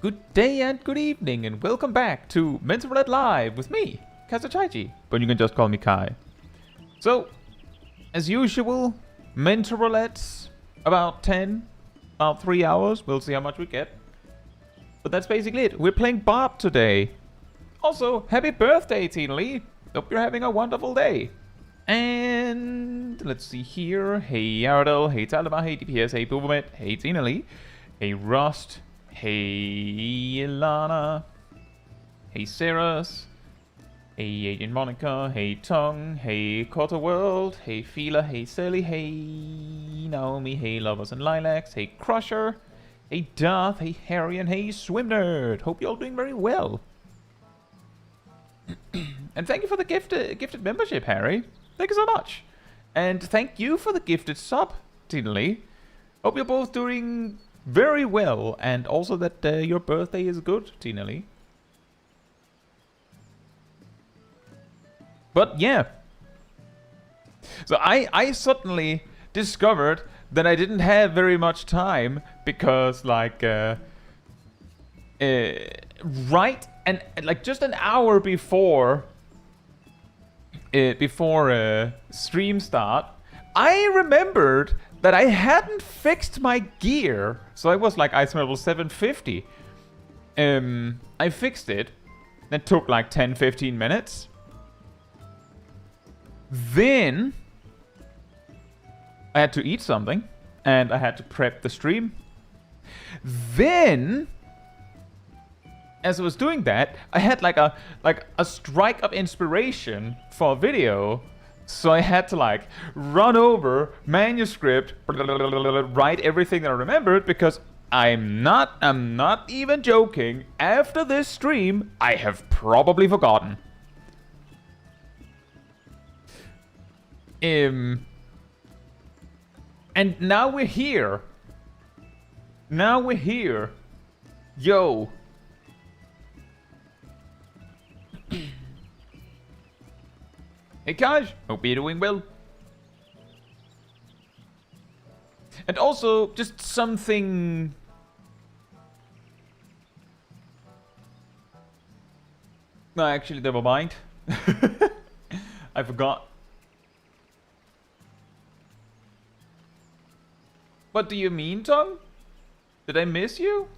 Good day and good evening, and welcome back to Roulette Live with me, Chaiji, but you can just call me Kai. So, as usual, Roulette's about 3 hours. We'll see how much we get. But that's basically it. We're playing Bob today. Also, happy birthday, Tina Lee. Hope you're having a wonderful day. And let's see here. Hey Aradel, hey Talima, hey DPS, hey Boobomet, hey Tina Lee, hey Rust, hey Ilana, hey Ceres, hey Agent Monica, hey Tongue, hey Quarter World, hey Fila, hey Sally, hey Naomi, hey Lovers and Lilacs, hey Crusher, hey Darth, hey Harry, and hey Swim Nerd. Hope you're all doing very well. And thank you for the gifted membership, Harry. Thank you so much. And thank you for the gifted sub, Tina Lee. Hope you're both doing very well, and also that your birthday is good, Tina Lee. But yeah. So I suddenly discovered that I didn't have very much time because like right and like just an hour before stream start, I remembered that I hadn't fixed my gear. So I was like item level 750. I fixed it. That took like 10-15 minutes. Then I had to eat something and I had to prep the stream. Then as I was doing that, I had like a strike of inspiration for a video. So I had to like run over manuscript, write everything that I remembered, because I'm not even joking. After this stream, I have probably forgotten. And now we're here. Yo. Hey Kaj, hope you're doing well. And also, just something... No, actually, never mind. I forgot. What do you mean, Tom? Did I miss you?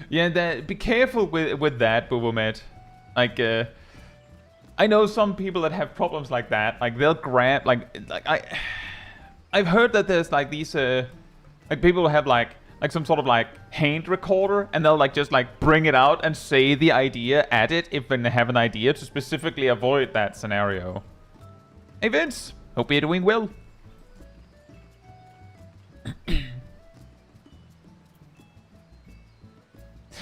Yeah, be careful with that, Boobomet. Like, I know some people that have problems like that. Like, they'll grab, I've heard that there's like these, like people who have like some sort of like hand recorder, and they'll like just like bring it out and say the idea at it if they have an idea to specifically avoid that scenario. Hey Vince, hope you're doing well.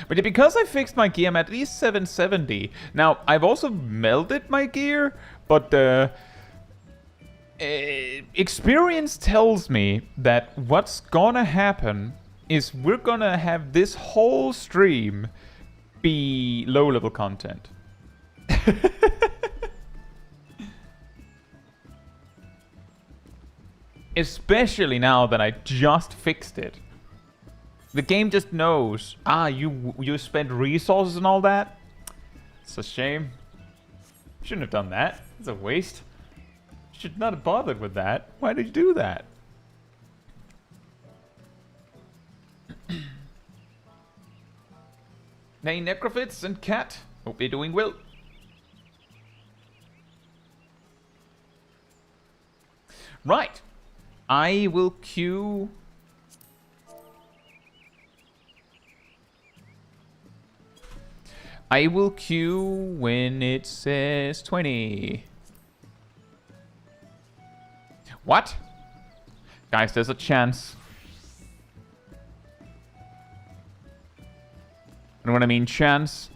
But because I fixed my gear, I'm at least 770. Now, I've also melded my gear, but experience tells me that what's gonna happen is we're gonna have this whole stream be low-level content. Especially now that I just fixed it. The game just knows. Ah, you spent resources and all that? It's a shame. Shouldn't have done that. It's a waste. Should not have bothered with that. Why did you do that? Hey, Necrophits and Cat. Hope you're doing well. Right. I will queue... I will queue when it says 20. What? Guys, there's a chance. And when I mean chance,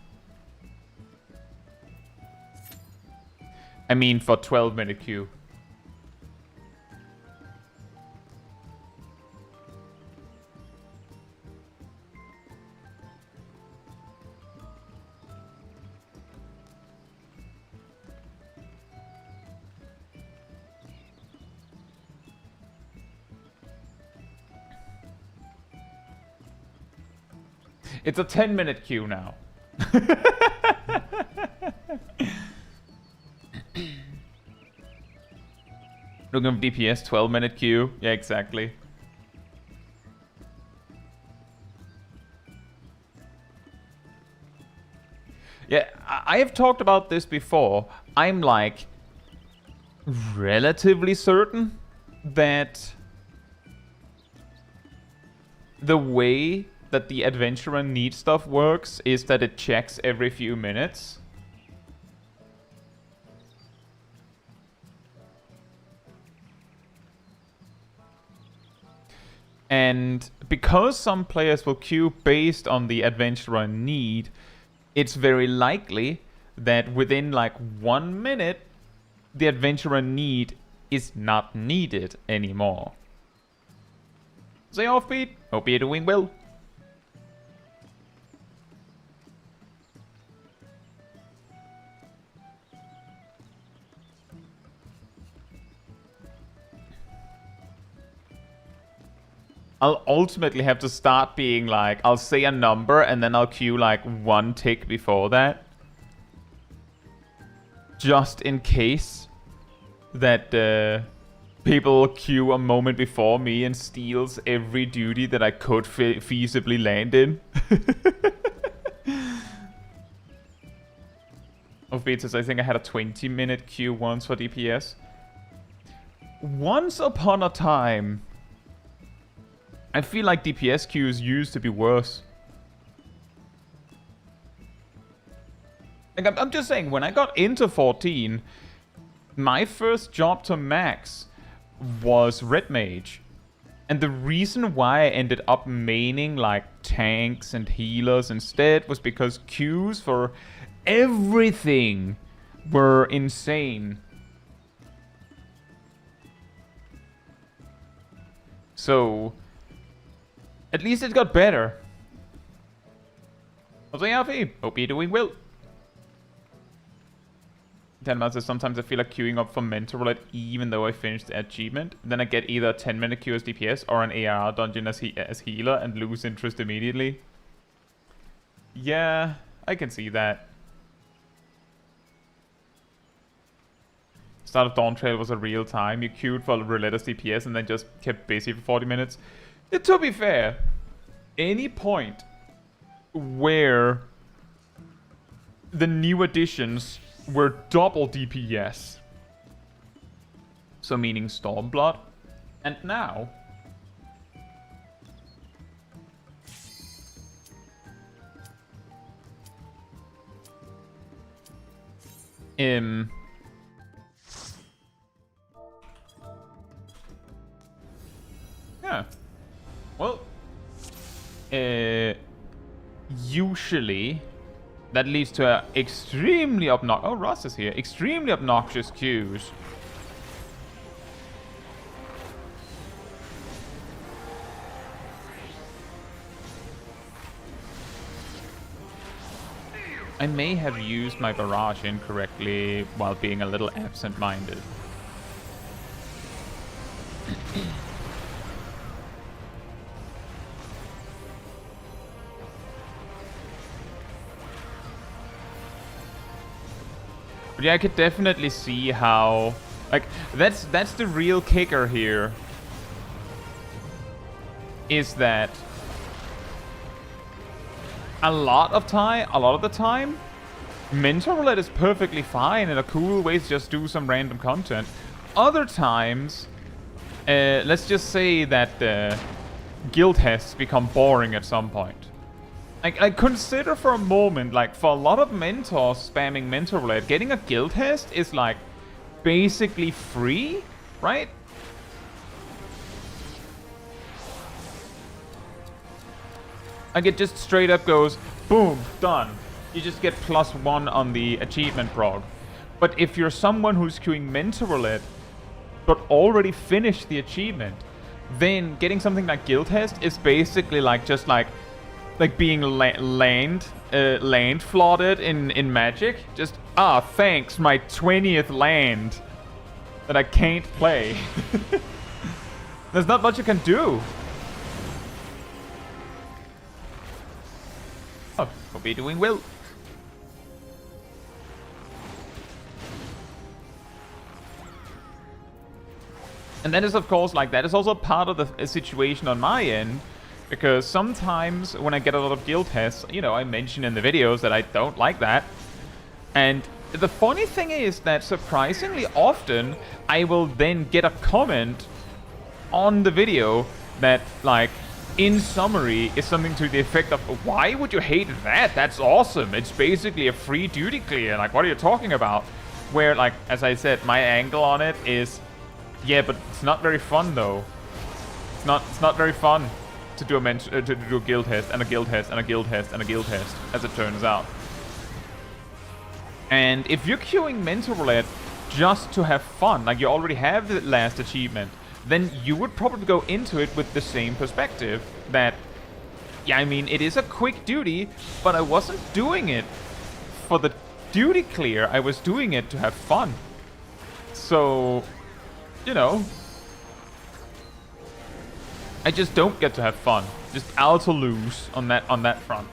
I mean for 12-minute queue. It's a 10-minute queue now. Looking for DPS, 12-minute queue. Yeah, exactly. Yeah, I have talked about this before. I'm like relatively certain that the way that the adventurer need stuff works is that it checks every few minutes. And because some players will queue based on the adventurer need, it's very likely that within like 1 minute, the adventurer need is not needed anymore. Say Offbeat, hope you're doing well. I'll ultimately have to start being like, I'll say a number and then I'll queue like 1 tick before that. Just in case that people queue a moment before me and steals every duty that I could feasibly land in. Of beats, I think I had a 20-minute queue once for DPS. Once upon a time, I feel like DPS queues used to be worse. Like, I'm just saying, when I got into 14, my first job to max was Red Mage. And the reason why I ended up maining like tanks and healers instead was because queues for everything were insane. So at least it got better. Jose Alfie, hope you're doing well. 10 months is sometimes I feel like queuing up for Mentor Roulette even though I finished the achievement. Then I get either a 10-minute queue as DPS or an AR dungeon as healer and lose interest immediately. Yeah, I can see that. Start of Dawntrail was a real time. You queued for Roulette as DPS and then just kept busy for 40 minutes. To be fair, any point where the new additions were double DPS, so meaning Stormblood, and now yeah. Well, usually that leads to extremely obnoxious... Oh, Ross is here. Extremely obnoxious queues. I may have used my barrage incorrectly while being a little absent-minded. But yeah, I could definitely see how, like, that's the real kicker here. Is that a lot of the time, Mentor Roulette is perfectly fine and a cool way to just do some random content. Other times, let's just say that guildhests become boring at some point. I consider for a moment, like, for a lot of mentors spamming Mentor Roulette, getting a guildhest is, like, basically free, right? Like, it just straight up goes, boom, done. You just get +1 on the achievement prog. But if you're someone who's queuing Mentor Roulette, but already finished the achievement, then getting something like guildhest is basically, like, just, like being land flooded in Magic. Just, thanks, my 20th land that I can't play. There's not much you can do. Hope you're doing well. And that is, of course, like, that is also part of the situation on my end, because sometimes when I get a lot of guild tests, you know, I mention in the videos that I don't like that. And the funny thing is that surprisingly often, I will then get a comment on the video that, like, in summary, is something to the effect of, why would you hate that? That's awesome. It's basically a free duty clear. Like, what are you talking about? Where, like, as I said, my angle on it is, yeah, but it's not very fun though. It's not very fun to do a guild test and a guild test and a guild test and a guild test, as it turns out. And if you're queuing Mental Roulette just to have fun, like you already have the last achievement, then you would probably go into it with the same perspective that, yeah, I mean, it is a quick duty, but I wasn't doing it for the duty clear. I was doing it to have fun. So, you know, I just don't get to have fun. Just out to lose on that front.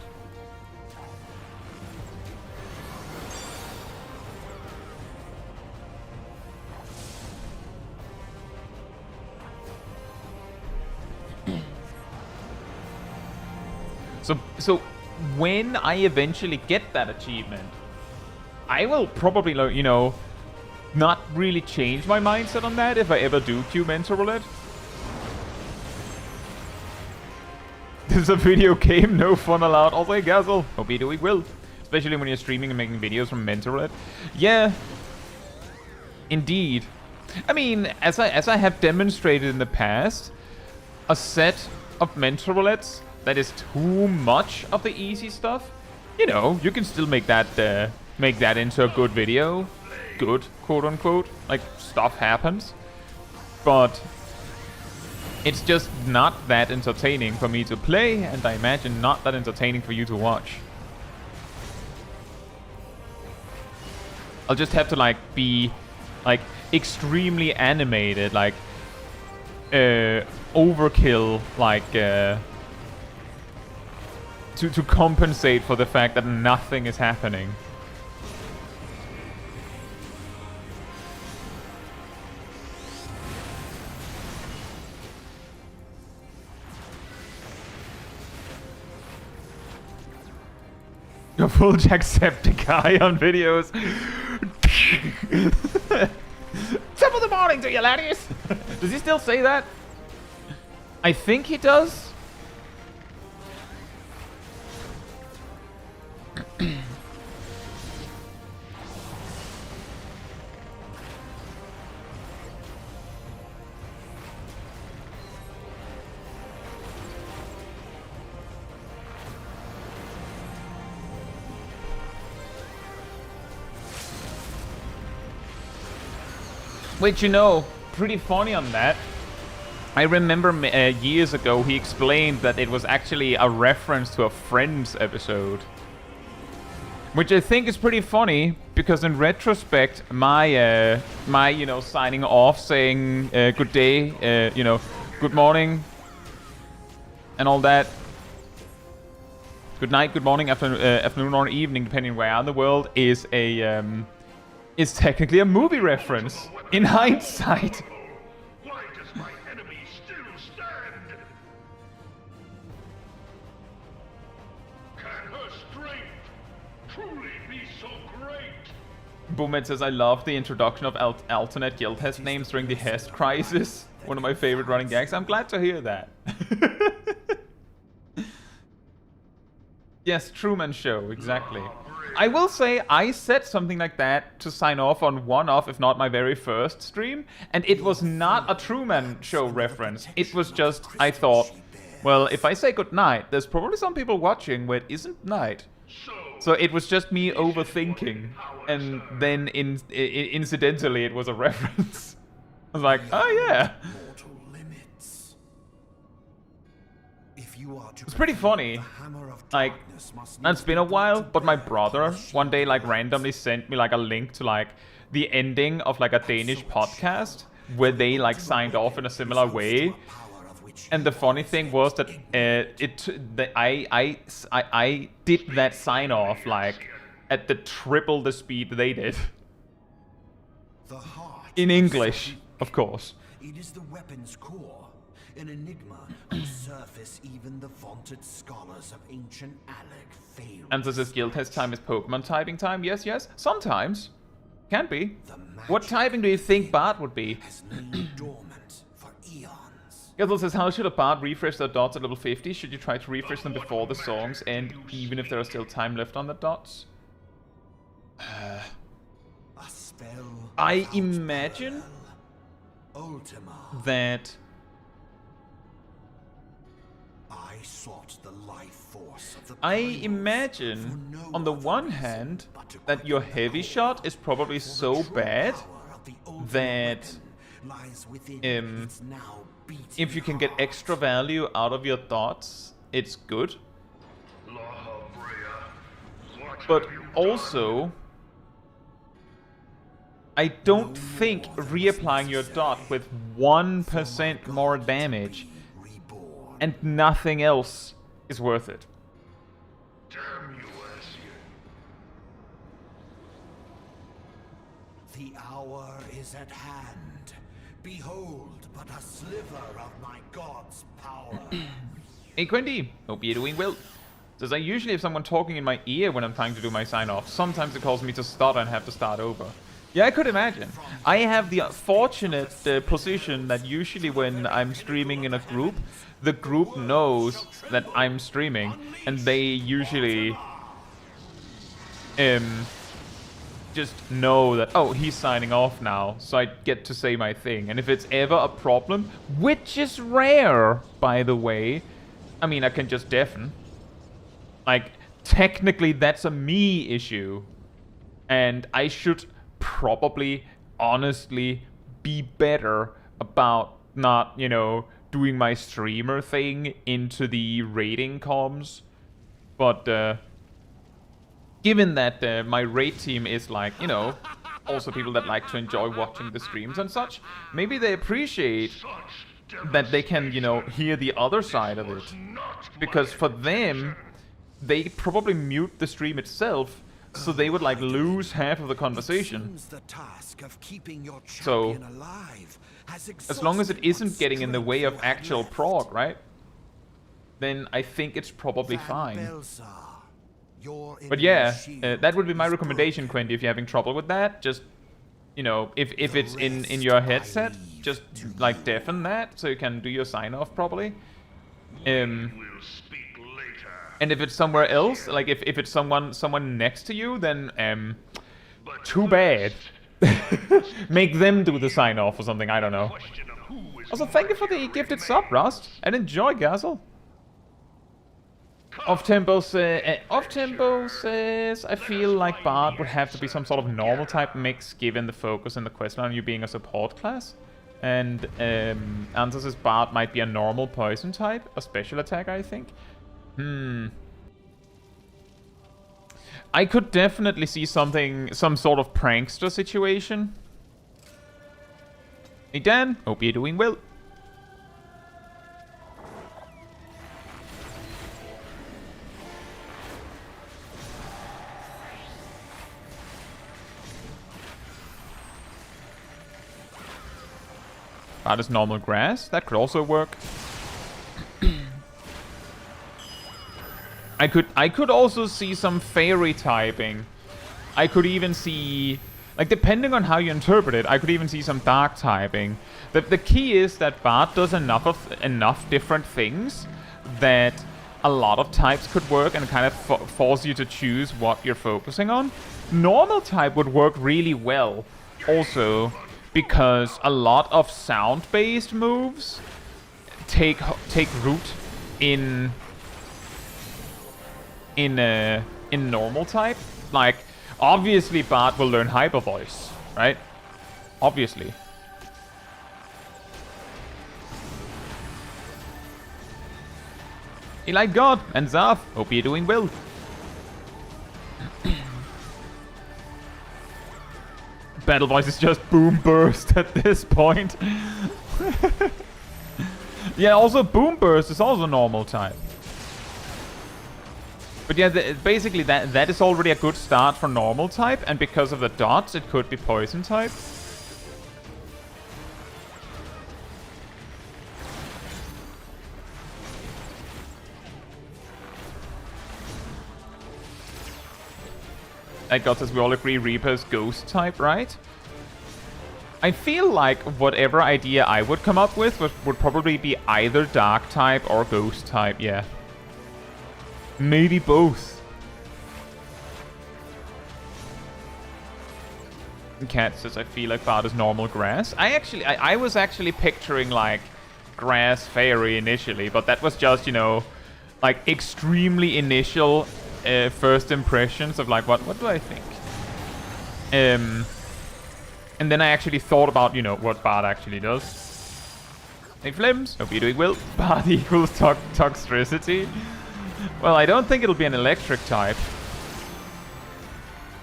So when I eventually get that achievement, I will probably, you know, not really change my mindset on that if I ever do queue Mental Roulette. This is a video game, no fun allowed. Also, hey, Gazzle, hope you're doing well. Especially when you're streaming and making videos from Mental Roulette. Yeah, indeed. I mean, as I have demonstrated in the past, a set of Mental Roulettes that is too much of the easy stuff, you know, you can still make that into a good video. Good, quote unquote. Like, stuff happens. But it's just not that entertaining for me to play, and I imagine not that entertaining for you to watch. I'll just have to, like, be, like, extremely animated, like, overkill, like, to compensate for the fact that nothing is happening. A full Jacksepticeye on videos. Top of the morning to you, laddies. Does he still say that? I think he does. Which, you know, pretty funny on that. I remember years ago he explained that it was actually a reference to a Friends episode. Which I think is pretty funny, because in retrospect, my you know, signing off saying good day, you know, good morning, and all that. Good night, good morning, afternoon or evening, depending where in the world, is a is technically a movie reference. In hindsight. Why does my enemy still stand? Can her strength truly be so great? Boomet says, I love the introduction of alternate guild test names during the Hest crisis. One of my favorite running gags. I'm glad to hear that. Yes, Truman Show, exactly. I will say I said something like that to sign off on one of, if not my very first stream, and it was not a Truman Show reference. It was just, I thought, well, if I say good night, there's probably some people watching where it isn't night. So it was just me overthinking, and then incidentally it was a reference. I was like, oh yeah. It's pretty funny. Like, it's been a while, but my brother one day, like, randomly sent me, like, a link to, like, the ending of, like, a Danish podcast where they, like, signed off in a similar way. And the funny thing was that I did that sign off like at the triple the speed they did. The heart In English, of course. It is the weapon's core, an enigma whose surface even the vaunted scholars of ancient Alec failed. And this is guild test time is Pokemon typing time? Yes, yes. Sometimes. Can be. What typing do you think Bard would be? Has lain dormant for eons. Gazelle says, how should a Bard refresh their dots at level 50? Should you try to refresh them before the songs end, even if there are still time left on the dots? A spell I without imagine parallel. Ultima. that I sought the life force of the I primal imagine, for no on the other one reason hand, but to that your quicken the heavy core. shot is probably For the so true bad power of the ultimate that weapon lies within its now beating if you can get heart. extra value out of your dots, it's good. Law of Rhea, what But have you done? also, I don't think reapplying your dot with 1% more damage Reborn. and nothing else is worth it. Damn you, Asian. The hour is at hand. Behold, but a sliver of my god's power. Hey Quinty, hope you're doing well. Says I usually have someone talking in my ear when I'm trying to do my sign off. Sometimes it calls me to stutter and have to start over. Yeah, I could imagine. I have the fortunate position that usually when I'm streaming in a group, the group knows that I'm streaming, and they usually just know that, oh, he's signing off now, so I get to say my thing. And if it's ever a problem, which is rare, by the way, I mean, I can just deafen. Like, technically, that's a me issue. And I should probably, honestly, be better about not, you know, doing my streamer thing into the rating comms. But, given that my raid team is like, you know, also people that like to enjoy watching the streams and such, maybe they appreciate that they can, you know, hear the other side of it. Because for them, they probably mute the stream itself, so they would like lose half of the conversation. Seems the task of keeping your So, champion alive has as long as it exhausted isn't what getting in the strength way you of have actual left. prog, right? Then I think it's probably Van fine. Belsar, your But yeah, shield that would be my is recommendation, broken. Quentin, if you're having trouble with that. Just, you know, if it's in your headset, just like deafen that so you can do your sign off properly. We'll speak later. And if it's somewhere else, like if it's someone next to you, then too bad. Make them do the sign off or something, I don't know. Question of who is Also, thank you for the gifted sub, Rust, and enjoy, Gazel. Off-tempo says, I feel like Bard would have to be some sort of normal type mix given the focus and the questline on you being a support class. And Answer says Bard might be a normal poison type, a special attack, I think. I could definitely see some sort of prankster situation. Hey Dan, hope you're doing well. That is normal grass. That could also work. I could also see some fairy typing. I could even see, like, depending on how you interpret it, I could even see some dark typing. The key is that Bard does enough different things that a lot of types could work and kind of force you to choose what you're focusing on. Normal type would work really well also, because a lot of sound-based moves take root in normal type. Like, obviously Bard will learn hyper voice, right? Obviously. Elite God and Zaf, hope you're doing well. Battle voice is just boom burst at this point. Yeah, also Boom Burst is also normal type. But yeah, basically that is already a good start for normal type, and because of the dots, it could be poison type. I got this, we all agree Reaper's ghost type, right? I feel like whatever idea I would come up with would probably be either dark type or ghost type, yeah. Maybe both. Cat says, I feel like Bard is normal grass. I was actually picturing like grass fairy initially, but that was just, you know, like extremely initial first impressions of like what do I think? And then I actually thought about, you know, what Bard actually does. Hey Flims, hope you're doing well. Bard equals toxicity. Well, I don't think it'll be an electric type.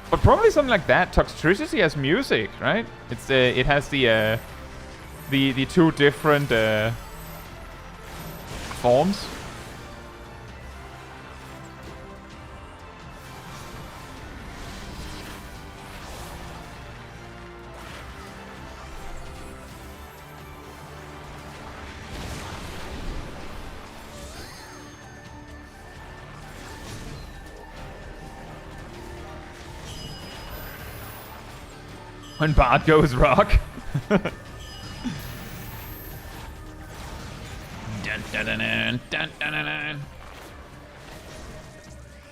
But probably something like that. Toxicity has music, right? It's it has the two different forms. When Bard goes rock. Dun, dun, dun, dun, dun, dun, dun.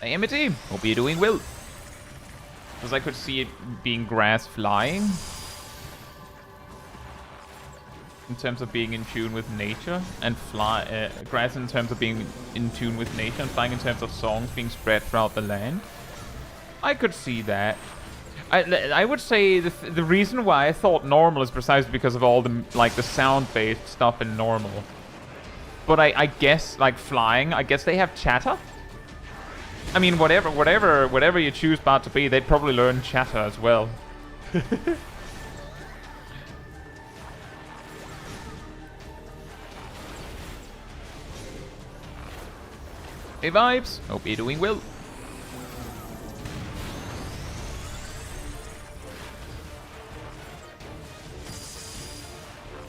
Hey Amity, hope you're doing well. Because I could see it being grass flying. In terms of being in tune with nature. And grass in terms of being in tune with nature. And flying in terms of songs being spread throughout the land. I could see that. I would say the reason why I thought normal is precisely because of all the like the sound-based stuff in normal. But I guess like flying, I guess they have chatter. I mean, whatever you choose Bard to be, they'd probably learn chatter as well. Hey Vibes, hope you're doing well.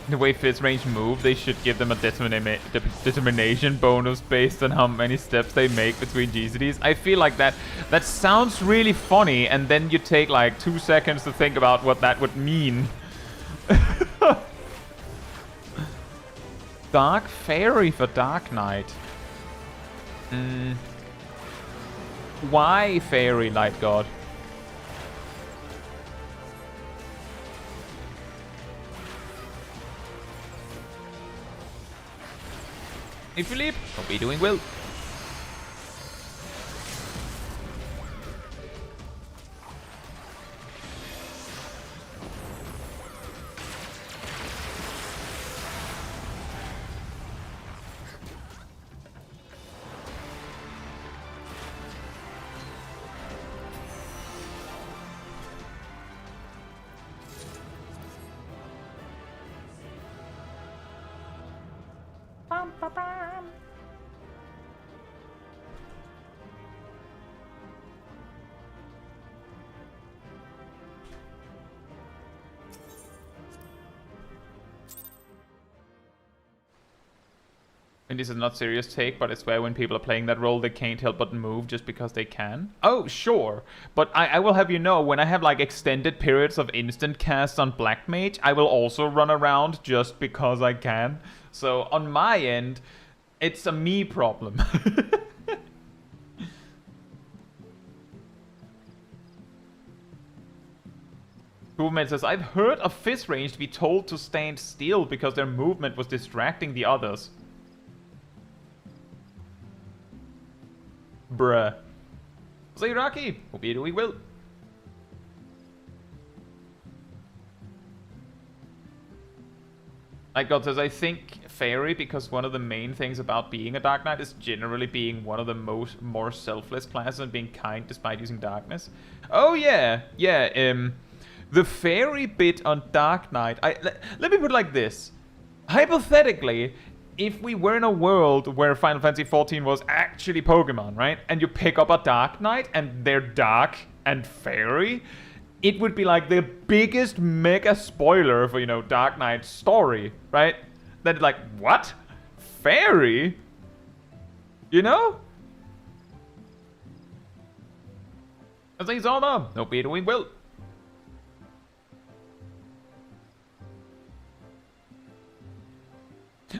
The way Fizz range move, they should give them a determination bonus based on how many steps they make between GCDs. I feel like that sounds really funny, and then you take like 2 seconds to think about what that would mean. Dark Fairy for Dark Knight. Why Fairy, Light God? Hey Philippe, hope you're doing well. And this is not serious take, but I swear when people are playing that role, they can't help but move just because they can. Oh, sure. But I will have you know, when I have like extended periods of instant casts on Black Mage, I will also run around just because I can. So on my end, it's a me problem. Movement says, I've heard of Fizz range to be told to stand still because their movement was distracting the others. Bruh. Zairaki, hope you're doing well. Like God says, I think Fairy, because one of the main things about being a Dark Knight is generally being one of the more selfless classes and being kind despite using darkness. Oh yeah, the Fairy bit on Dark Knight, let me put it like this. Hypothetically, if we were in a world where Final Fantasy XIV was actually Pokemon, right? And you pick up a Dark Knight and they're dark and fairy, it would be like the biggest mega spoiler for, you know, Dark Knight's story, right? That like, what? Fairy? You know? As he's all up. No beat we will.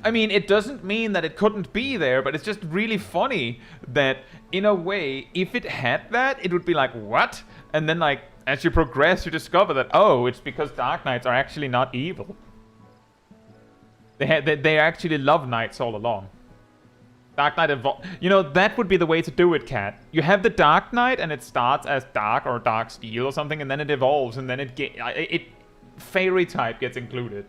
I mean, it doesn't mean that it couldn't be there, but it's just really funny that, in a way, if it had that, it would be like, what? And then, like, as you progress, you discover that, oh, it's because Dark Knights are actually not evil. They actually love Knights all along. Dark Knight evolved. You know, that would be the way to do it, Cat. You have the Dark Knight, and it starts as Dark or Dark Steel or something, and then it evolves, and then it fairy type gets included.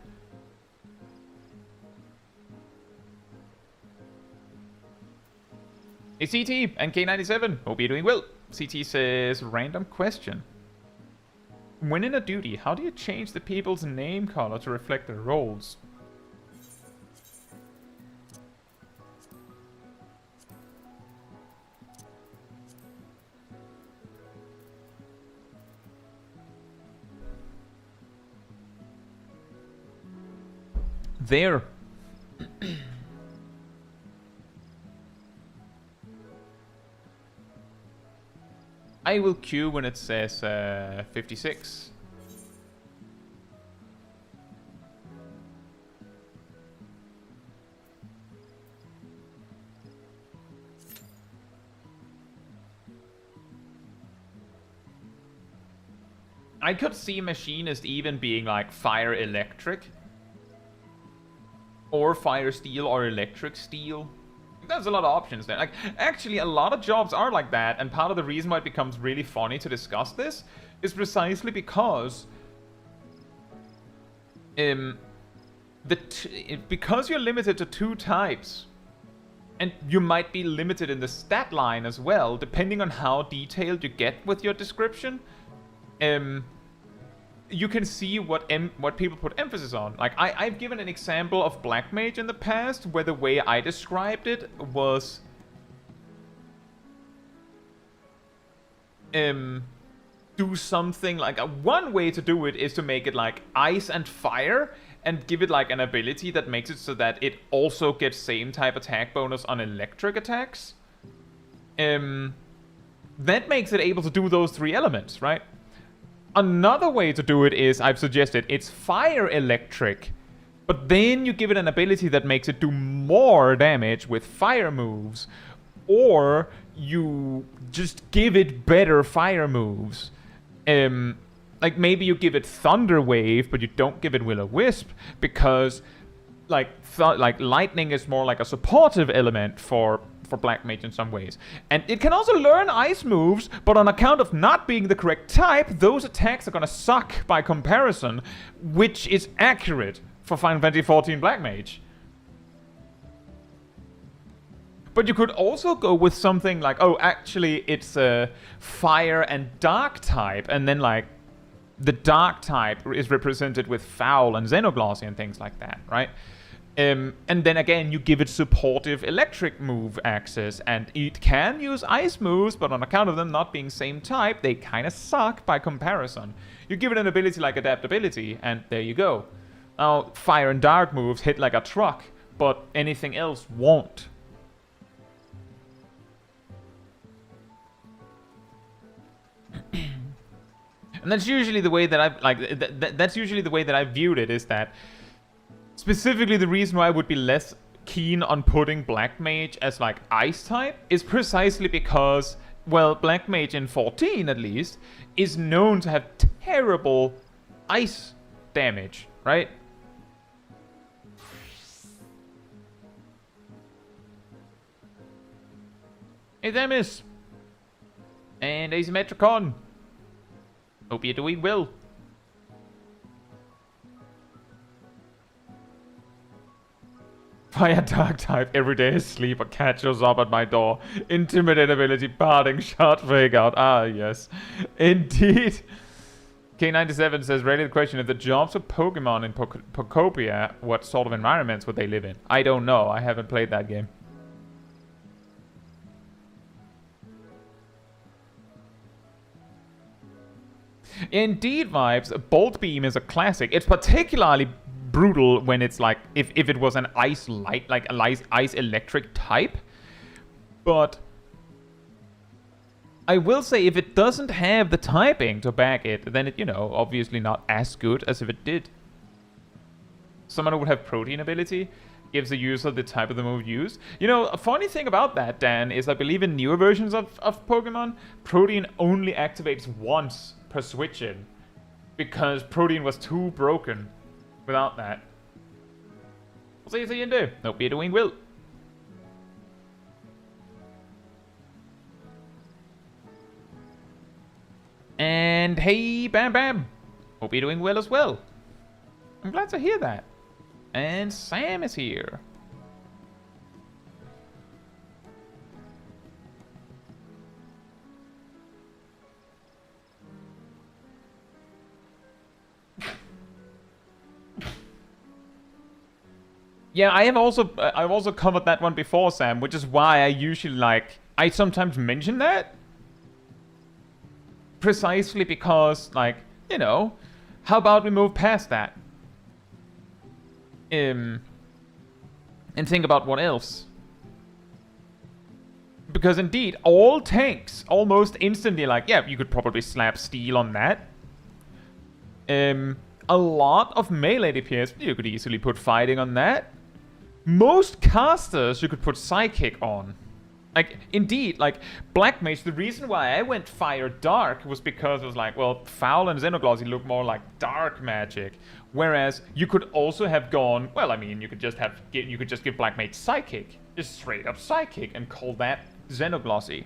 Hey CT and K97, hope you're doing well. CT says, random question. When in a duty, how do you change the people's name color to reflect their roles? There. I will queue when it says 56. I could see Machinist even being like Fire Electric. Or Fire Steel or Electric Steel. There's a lot of options there. Like, actually, a lot of jobs are like that, and part of the reason why it becomes really funny to discuss this is precisely because because you're limited to 2 types, and you might be limited in the stat line as well, depending on how detailed you get with your description. You can see what people put emphasis on. Like, I've given an example of Black Mage in the past, where the way I described it was... do something like... one way to do it is to make it like ice and fire, and give it like an ability that makes it so that it also gets same type attack bonus on electric attacks. That makes it able to do those 3 elements, right? Another way to do it is, I've suggested, it's fire electric, but then you give it an ability that makes it do more damage with fire moves, or you just give it better fire moves. Like maybe you give it Thunder Wave, but you don't give it Will-O-Wisp, because like lightning is more like a supportive element for Black Mage in some ways. And it can also learn ice moves, but on account of not being the correct type, those attacks are gonna suck by comparison, which is accurate for Final Fantasy XIV Black Mage. But you could also go with something like, oh, actually it's a fire and dark type, and then like the dark type is represented with Foul and Xenoglossy and things like that, right? And then again, you give it supportive electric move access, and it can use ice moves, but on account of them not being same type, they kind of suck by comparison. You give it an ability like adaptability, and there you go. Now, fire and dark moves hit like a truck, but anything else won't. And that's usually the way that I've that's usually the way that I viewed it, is that specifically the reason why I would be less keen on putting Black Mage as like ice type is precisely because, well, Black Mage in 14 at least is known to have terrible ice damage, right? Hey there, miss. And Asymmetricon. Hope you're doing well. Fire dark type, every day is sleep, a cat shows up at my door. Intimidate ability, parting shot, fake out. Ah, yes. Indeed. K97 says, related question, if the jobs of Pokemon in Pokopia, what sort of environments would they live in? I don't know. I haven't played that game. Indeed, vibes. Bolt Beam is a classic. It's particularly brutal when it's like if it was an ice light, like a ice electric type. But I will say, if it doesn't have the typing to back it, then it, you know, obviously not as good as if it did. Someone who would have protein ability gives the user the type of the move used. You know, a funny thing about that, Dan, is I believe in newer versions of Pokemon, protein only activates once per switch in, because protein was too broken without that. We'll see what you can do. Hope you're doing well. And hey, Bam Bam. Hope you're doing well as well. I'm glad to hear that. And Sam is here. Yeah, I've also covered that one before, Sam, which is why I usually I sometimes mention that. Precisely because, you know, how about we move past that? And think about what else. Because indeed, all tanks almost instantly, yeah, you could probably slap steel on that. A lot of melee DPS, you could easily put fighting on that. Most casters you could put psychic on. Indeed, Black Mage, the reason why I went Fire Dark was because it was well, Foul and Xenoglossy look more like dark magic. Whereas you could also have gone, well, I mean, you could just give Black Mage Psychic. Just straight up Psychic and call that Xenoglossy.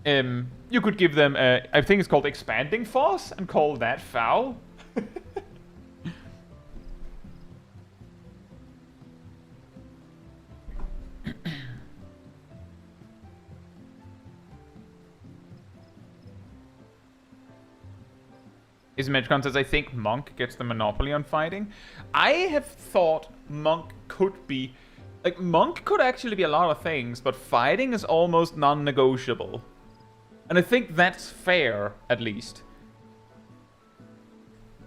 You could give them, I think it's called Expanding Force, and call that Foul. Is Medcon says, I think Monk gets the monopoly on fighting. I have thought Monk could be... Monk could actually be a lot of things, but fighting is almost non-negotiable. And I think that's fair, at least.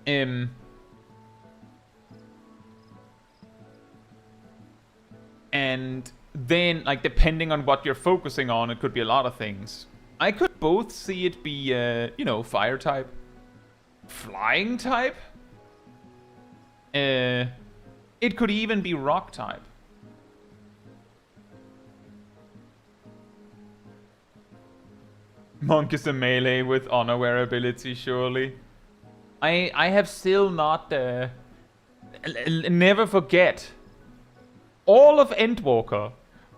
And then, depending on what you're focusing on, it could be a lot of things. I could both see it be, you know, fire type. Flying type? It could even be rock type. Monk is a melee with honor ability, surely. I have still not... never forget. All of Endwalker,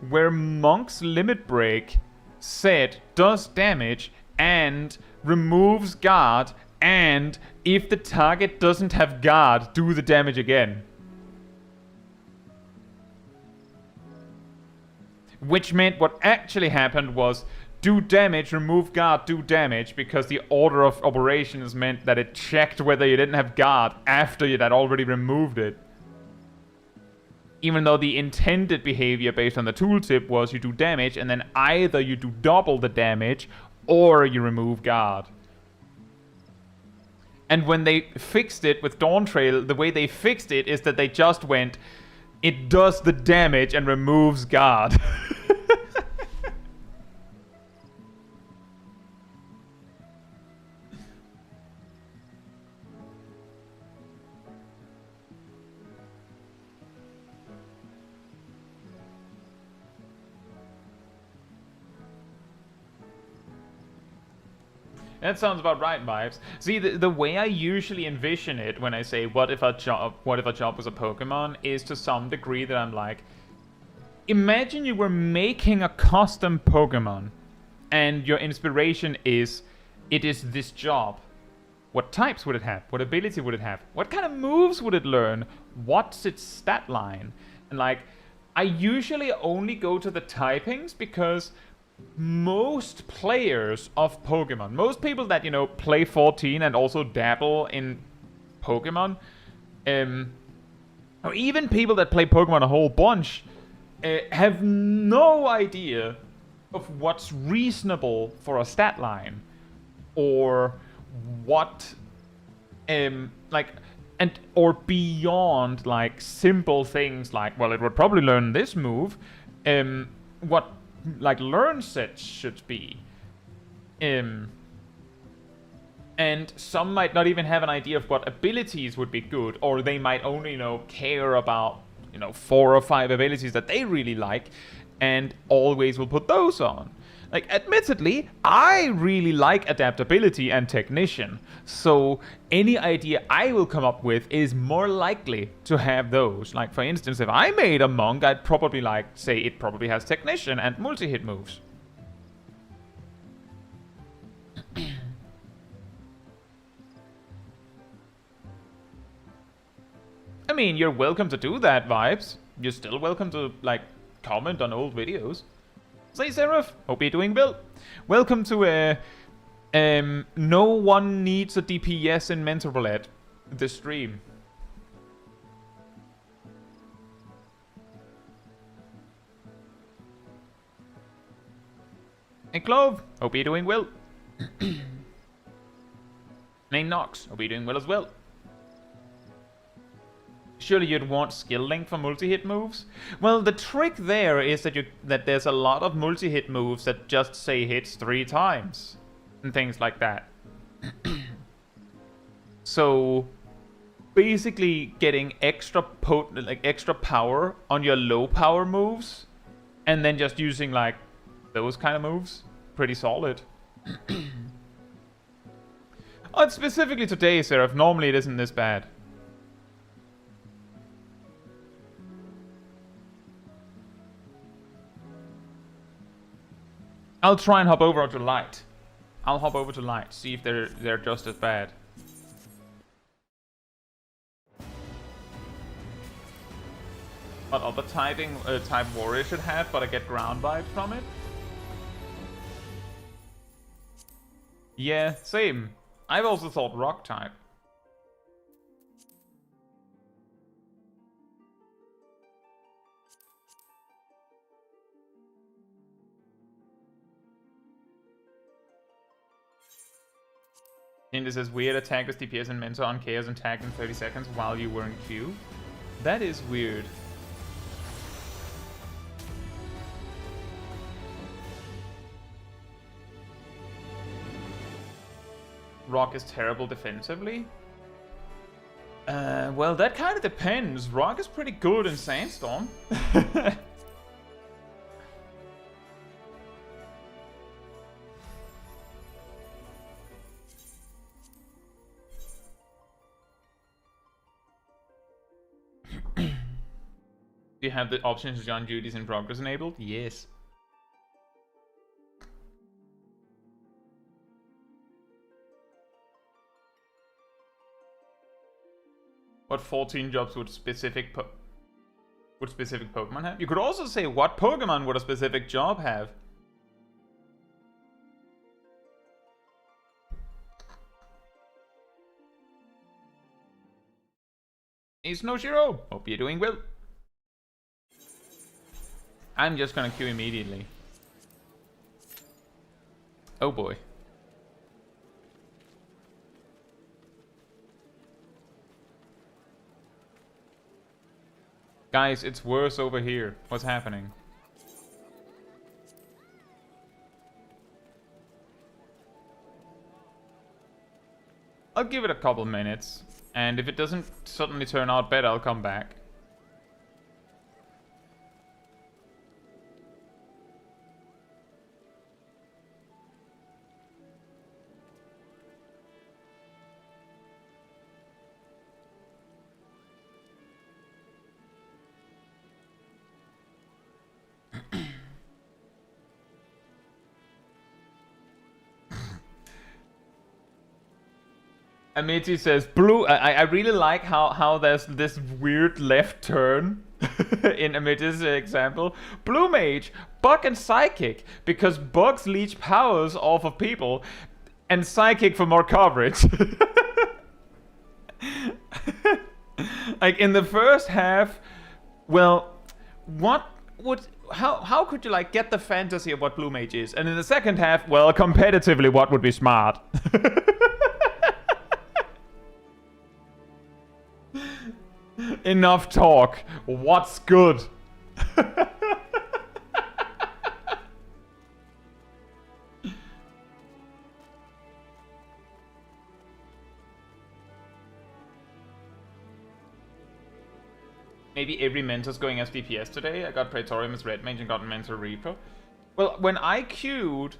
where Monk's limit break said does damage and removes guard, and if the target doesn't have guard, do the damage again. Which meant what actually happened was do damage, remove guard, do damage, because the order of operations meant that it checked whether you didn't have guard after you had already removed it. Even though the intended behavior based on the tooltip was you do damage and then either you do double the damage or you remove guard. And when they fixed it with Dawntrail, the way they fixed it is that they just went, it does the damage and removes guard. That sounds about right, vibes. See, the way I usually envision it when I say what if a job was a Pokemon is to some degree that I'm like, imagine you were making a custom Pokemon and your inspiration is, it is this job. What types would it have? What ability would it have? What kind of moves would it learn? What's its stat line? And I usually only go to the typings because most players of Pokemon, most people that, you know, play 14 and also dabble in Pokemon, or even people that play Pokemon a whole bunch, have no idea of what's reasonable for a stat line, or what, like, or beyond, like, simple things like, well, it would probably learn this move, what, like, learn sets should be. And some might not even have an idea of what abilities would be good, or they might only, you know, care about, you know, 4 or 5 abilities that they really like, and always will put those on. Like, admittedly, I really like adaptability and technician, so any idea I will come up with is more likely to have those. Like, for instance, if I made a monk, I'd probably, like, say it probably has technician and multi-hit moves. I mean, you're welcome to do that, Vibes. You're still welcome to, like, comment on old videos. Say, Seraph, hope you're doing well. Welcome to No One Needs a DPS in Mental Roulette, the stream. Hey, Clove, hope you're doing well. Name Nox, hope you're doing well as well. Surely you'd want skill link for multi-hit moves? Well, the trick there is that there's a lot of multi-hit moves that just say hits 3 times. And things like that. So basically getting extra potent, like extra power on your low power moves, and then just using like those kind of moves, pretty solid. Oh, specifically today, Seraph, normally it isn't this bad. I'll try and hop over to Light. I'll hop over to Light, see if they're just as bad. What other type warrior should have, but I get ground vibes from it? Yeah, same. I've also thought rock type. This says weird attack with DPS and mentor on chaos and tagged in 30 seconds while you were in queue. That is weird. Rock is terrible defensively? Well, that kind of depends. Rock is pretty good in Sandstorm. Do you have the options to John Duties in progress enabled? Yes. What 14 jobs would specific Pokemon have? You could also say what Pokemon would a specific job have? Hey Snowshiro, hope you're doing well. I'm just gonna queue immediately. Oh boy. Guys, it's worse over here. What's happening? I'll give it a couple minutes, and if it doesn't suddenly turn out better, I'll come back. Amici says, blue... I really like how there's this weird left turn in Amici's example. Blue Mage, Bug and Psychic, because bugs leech powers off of people, and Psychic for more coverage. Like, in the first half, well, what would... How could you, like, get the fantasy of what Blue Mage is? And in the second half, well, competitively, what would be smart? Enough talk. What's good? Maybe every mentor's going as DPS today. I got Praetorium as Red Mage and got Mentor Reaper. Well, when I queued,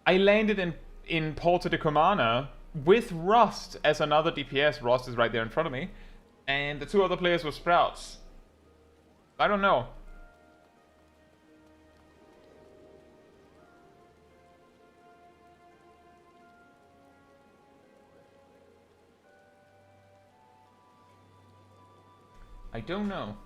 I landed in Porta de Comana with Rust as another DPS. Rust is right there in front of me. And the two other players were Sprouts. I don't know. I don't know.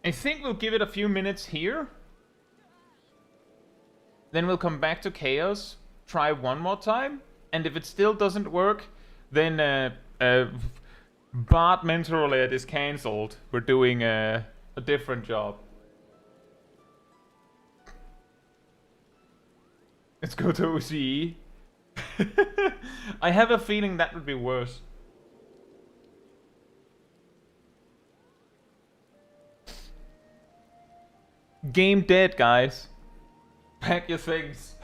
I think we'll give it a few minutes here. Then we'll come back to Chaos, try one more time, and if it still doesn't work, then Bart Mentor Roulette is cancelled. We're doing a different job. Let's go to OCE. I have a feeling that would be worse. Game dead, guys. Pack your things.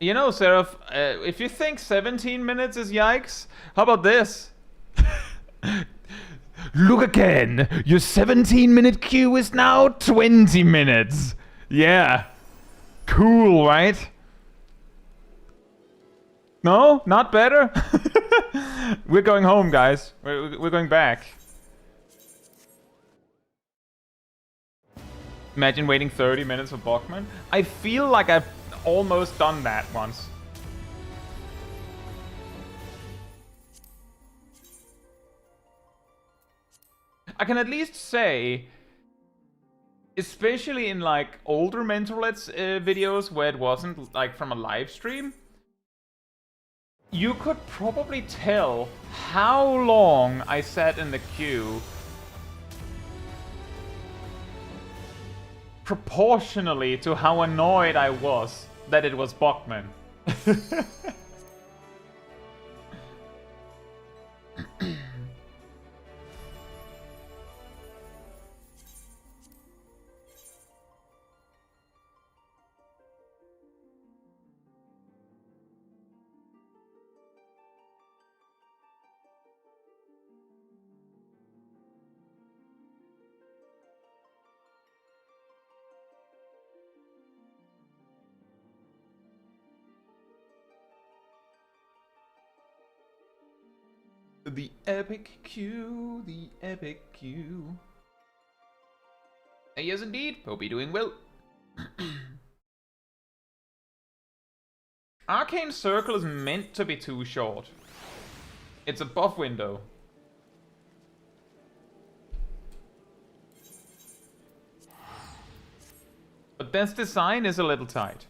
You know, Seraph, if you think 17 minutes is yikes, how about this? Look again! Your 17-minute queue is now 20 minutes! Yeah. Cool, right? No? Not better? We're going home, guys. We're going back. Imagine waiting 30 minutes for Bachman. I feel like I've almost done that once. I can at least say, especially in like older Mentor Roulette's videos where it wasn't like from a live stream, you could probably tell how long I sat in the queue proportionally to how annoyed I was that it was Bachman. The epic queue, the epic queue. Yes, indeed. Hope you're doing well. Arcane Circle is meant to be too short. It's a buff window. But this design is a little tight.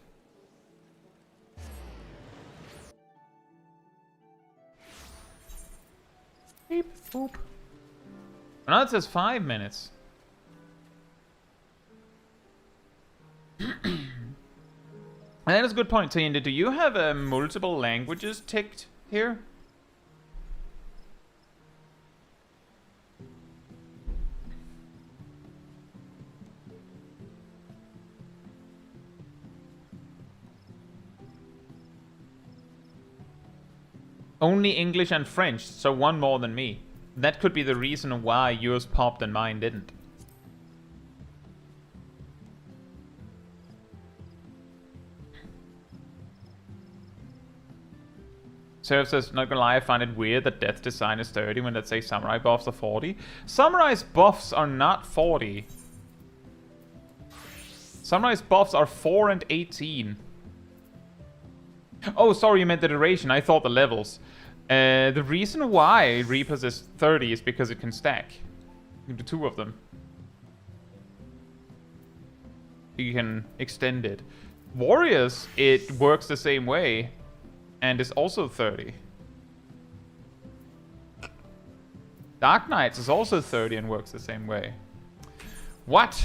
Beep, boop. Now it says 5 minutes. And that is a good point, Tienda. Do you have multiple languages ticked here? Only English and French, so one more than me. That could be the reason why yours popped and mine didn't. Seraph says, not gonna lie, I find it weird that death design is 30 when they say samurai buffs are 40. Samurai's buffs are not 40. Samurai's buffs are 4 and 18. Oh, sorry, you meant the duration. I thought the levels. The reason why Reapers is 30 is because it can stack into 2 of them. You can extend it. Warriors, it works the same way. And is also 30. Dark Knights is also 30 and works the same way. What?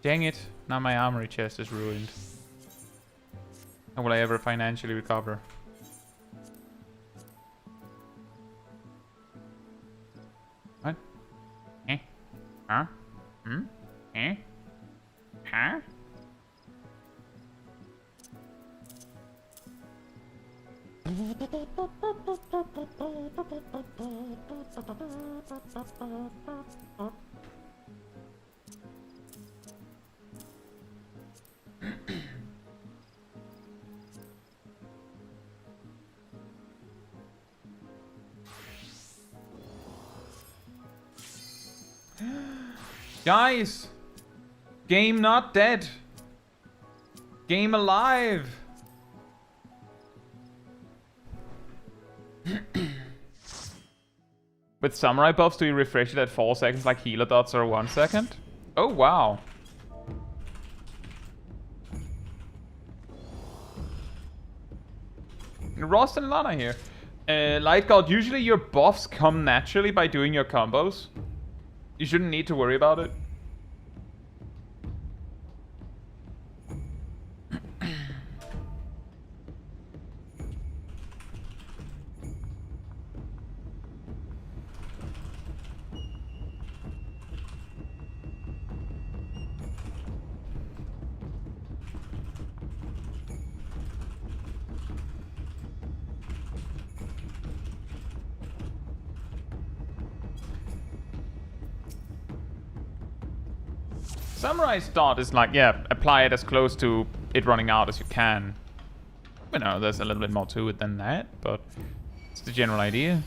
Dang it. Now my armory chest is ruined. How will I ever financially recover? What? Eh? Huh? Hmm? Eh? Huh? Guys! Game not dead. Game alive. With samurai buffs, do you refresh it at 4 seconds like healer dots or 1 second? Oh, wow. Rost and Lana here. Light God, usually your buffs come naturally by doing your combos. You shouldn't need to worry about it. Samurai's dot is like, yeah, apply it as close to it running out as you can. You know, there's a little bit more to it than that, but it's the general idea.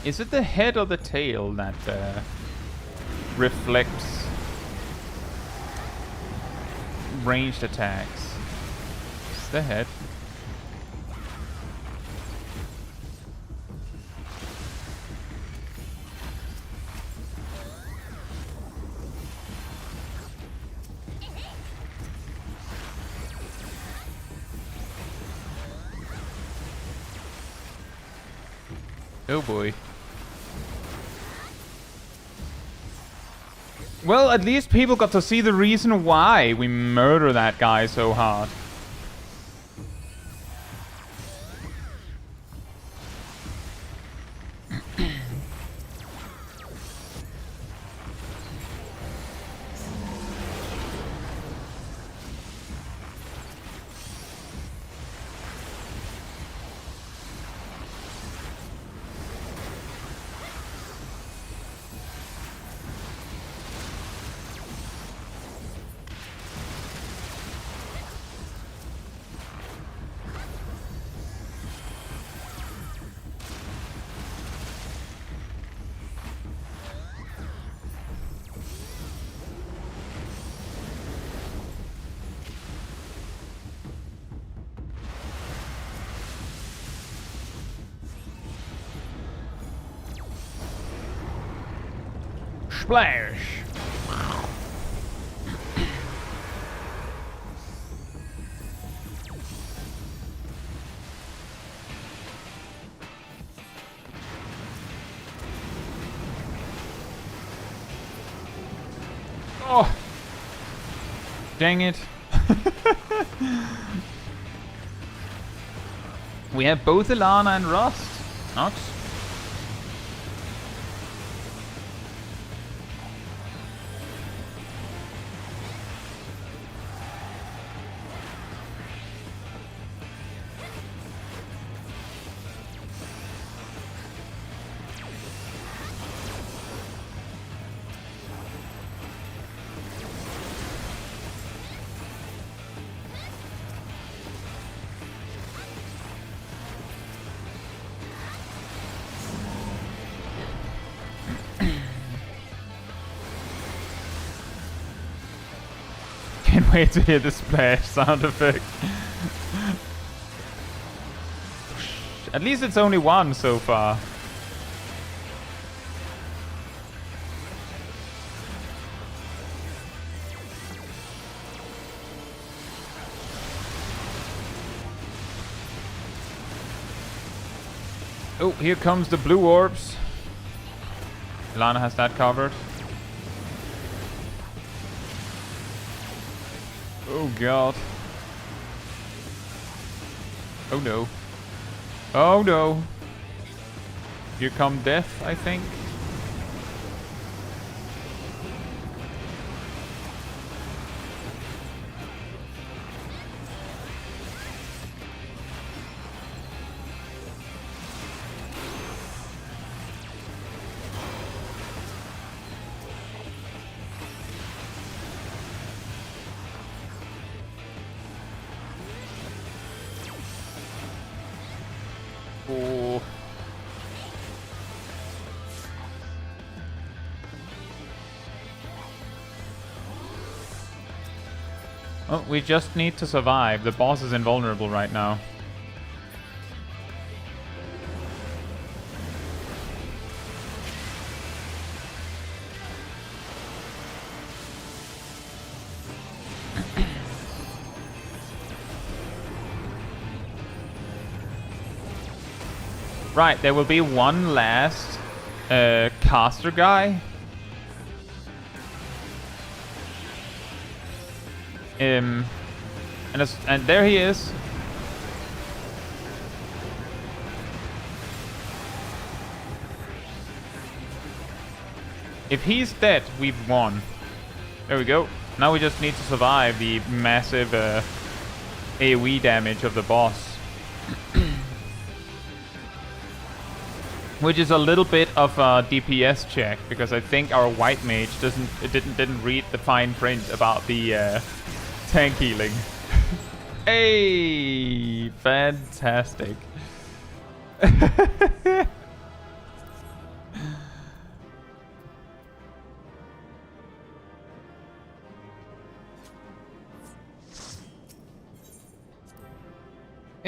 Is it the head or the tail that reflects ranged attacks? It's the head. Oh boy. Well, at least people got to see the reason why we murder that guy so hard. Splash! Oh! Dang it. We have both Ilana and Rust. Nox. Can't wait to hear the splash sound effect. At least it's only one so far. Oh, here comes the blue orbs. Ilana has that covered. Oh god. Oh no. Oh no. Here come death, I think. Oh. Oh, we just need to survive. The boss is invulnerable right now. Right, there will be one last caster guy. And there he is. If he's dead, we've won. There we go. Now we just need to survive the massive AoE damage of the boss. Which is a little bit of a DPS check, because I think our white mage didn't read the fine print about the tank healing. Hey, fantastic. Hey,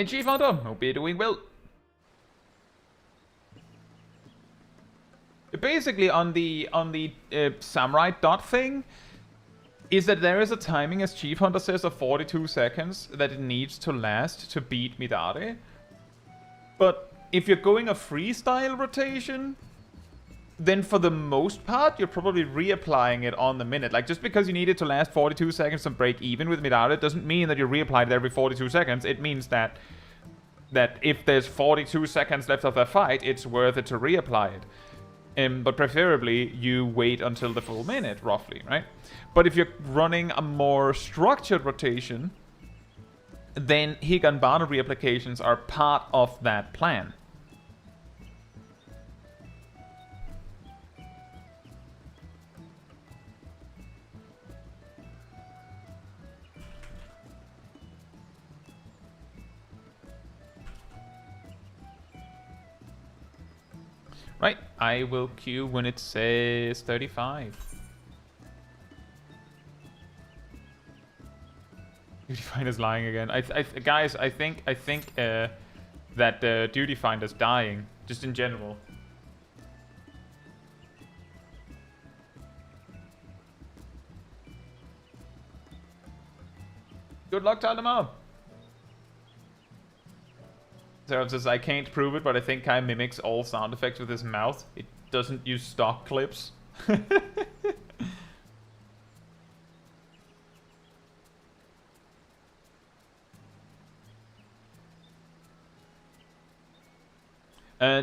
Chief Hunter, hope you're doing well. Basically, on the samurai dot thing, is that there is a timing, as Chief Hunter says, of 42 seconds that it needs to last to beat Midare. But if you're going a freestyle rotation, then for the most part, you're probably reapplying it on the minute. Like, just because you need it to last 42 seconds to break even with Midare doesn't mean that you reapply it every 42 seconds. It means that if there's 42 seconds left of the fight, it's worth it to reapply it. But preferably, you wait until the full minute, roughly, right? But if you're running a more structured rotation, then Higanbana reapplications are part of that plan. Right, I will queue when it says 35. Duty Finder's lying again. Guys, I think that Duty Finder's dying, just in general. Good luck, Taldemar. Sarah says, I can't prove it, but I think Kai mimics all sound effects with his mouth. It doesn't use stock clips.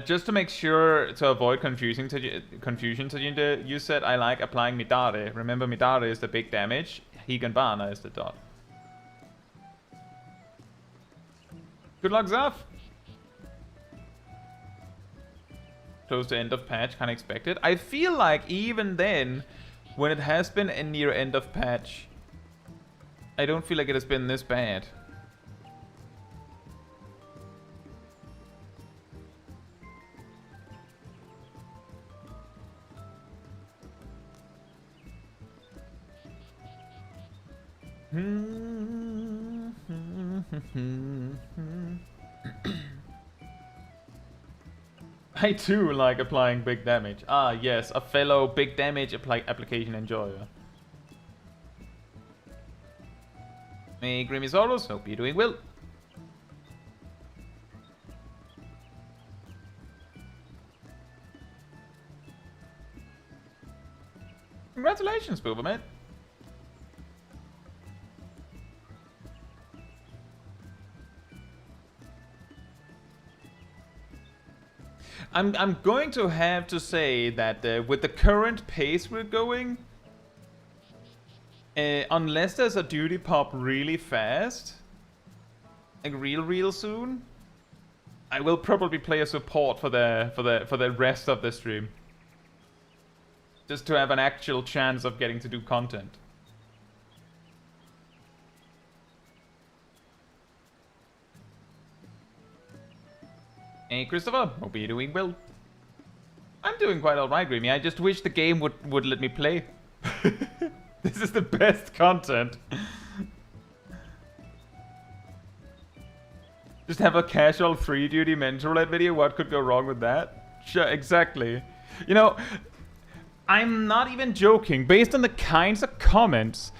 Just to make sure to avoid confusion, Tajinda, you said I like applying Midare. Remember, Midare is the big damage. Higanbana is the dot. Good luck, Zaf. Close to end of patch, can't expect it. I feel like even then, when it has been a near end of patch, I don't feel like it has been this bad. I too like applying big damage. Ah, yes, a fellow big damage application enjoyer. Hey, Grimmy Soros, hope you're doing well. Congratulations, Booberman. I'm going to have to say that with the current pace we're going, unless there's a duty pop really fast, like real soon, I will probably play a support for the rest of the stream, just to have an actual chance of getting to do content. Hey Christopher, hope you're doing well. I'm doing quite alright, Grimmy. I just wish the game would let me play. This is the best content. Just have a casual 3-duty mental roulette video. What could go wrong with that? Sure, exactly. You know, I'm not even joking. Based on the kinds of comments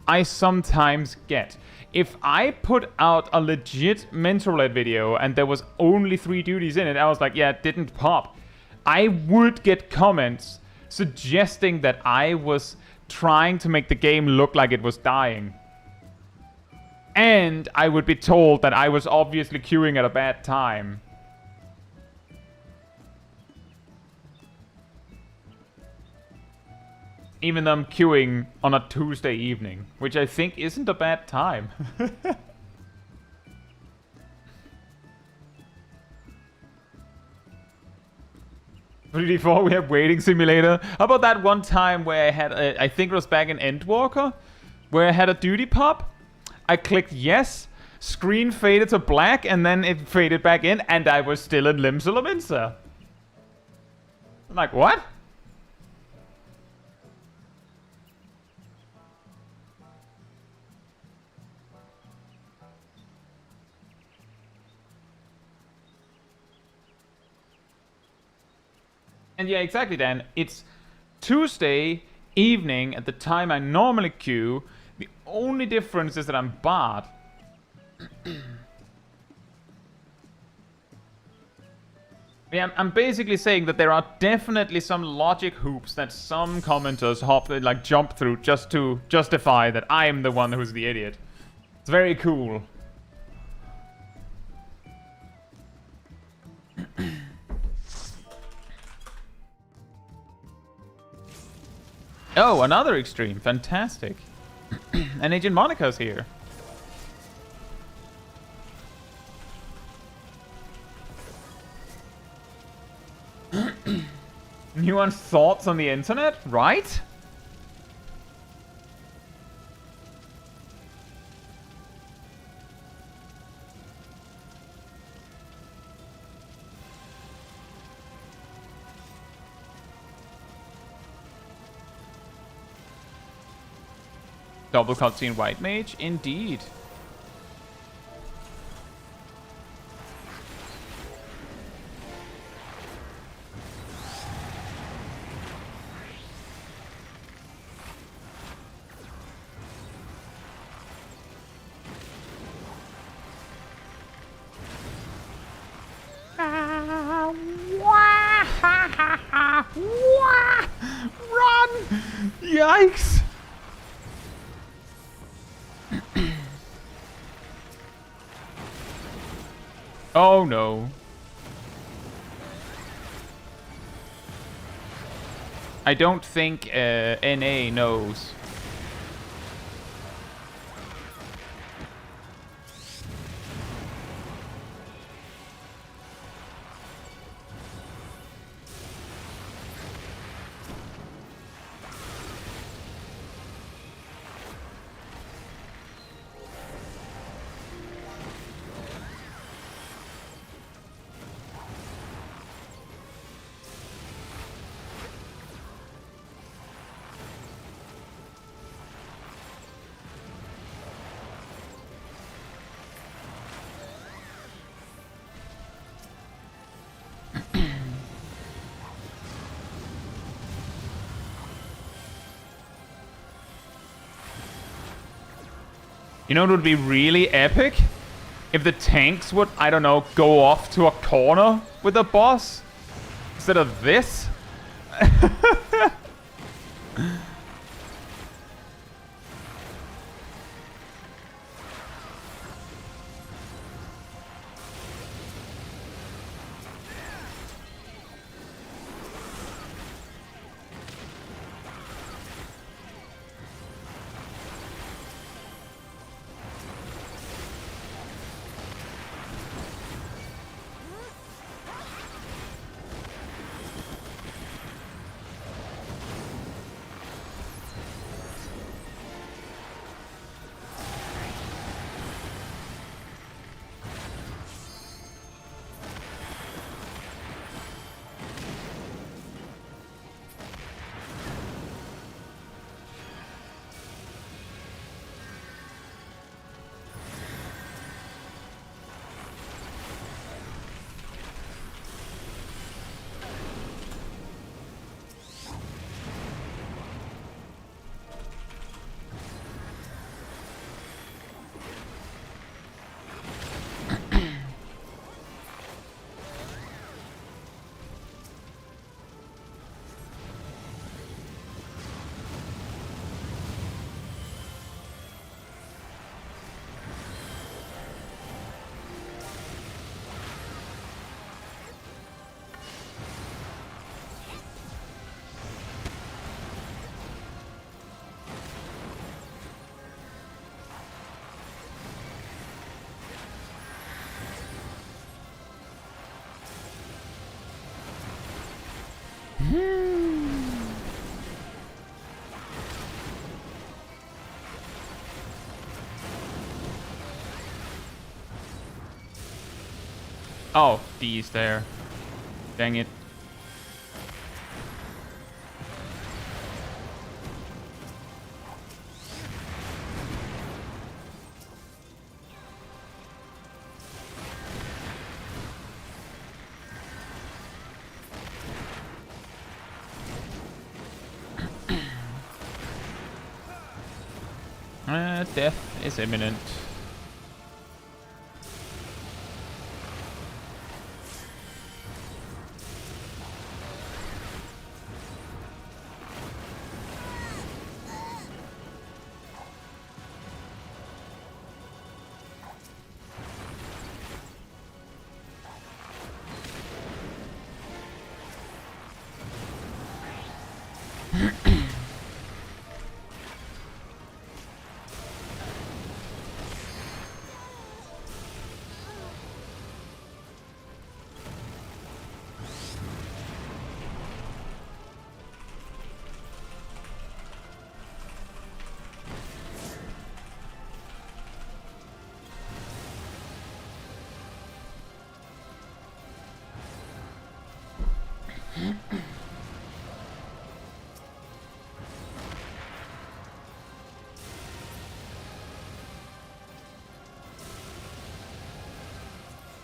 I sometimes get, if I put out a legit mental roulette video and there was only 3 duties in it, I was like, yeah, it didn't pop. I would get comments suggesting that I was trying to make the game look like it was dying. And I would be told that I was obviously queuing at a bad time. Even though I'm queuing on a Tuesday evening, which I think isn't a bad time. we have waiting simulator. How about that one time where I had, I think it was back in Endwalker, where I had a duty pop. I clicked yes, screen faded to black, and then it faded back in, and I was still in Limsa. I'm like, what? And yeah, exactly, Dan. It's Tuesday evening at the time I normally queue. The only difference is that I'm barred. Yeah, I'm basically saying that there are definitely some logic hoops that some commenters jump through just to justify that I am the one who's the idiot. It's very cool. Oh, another extreme. Fantastic. And Agent Monica's here. Nuanced thoughts on the internet, right? Double cutscene white mage? Indeed. Wah! Run! Yikes! Oh no. I don't think NA knows. You know, it would be really epic if the tanks would, I don't know, go off to a corner with the boss instead of this. Oh, D's there. Dang it. Death is imminent.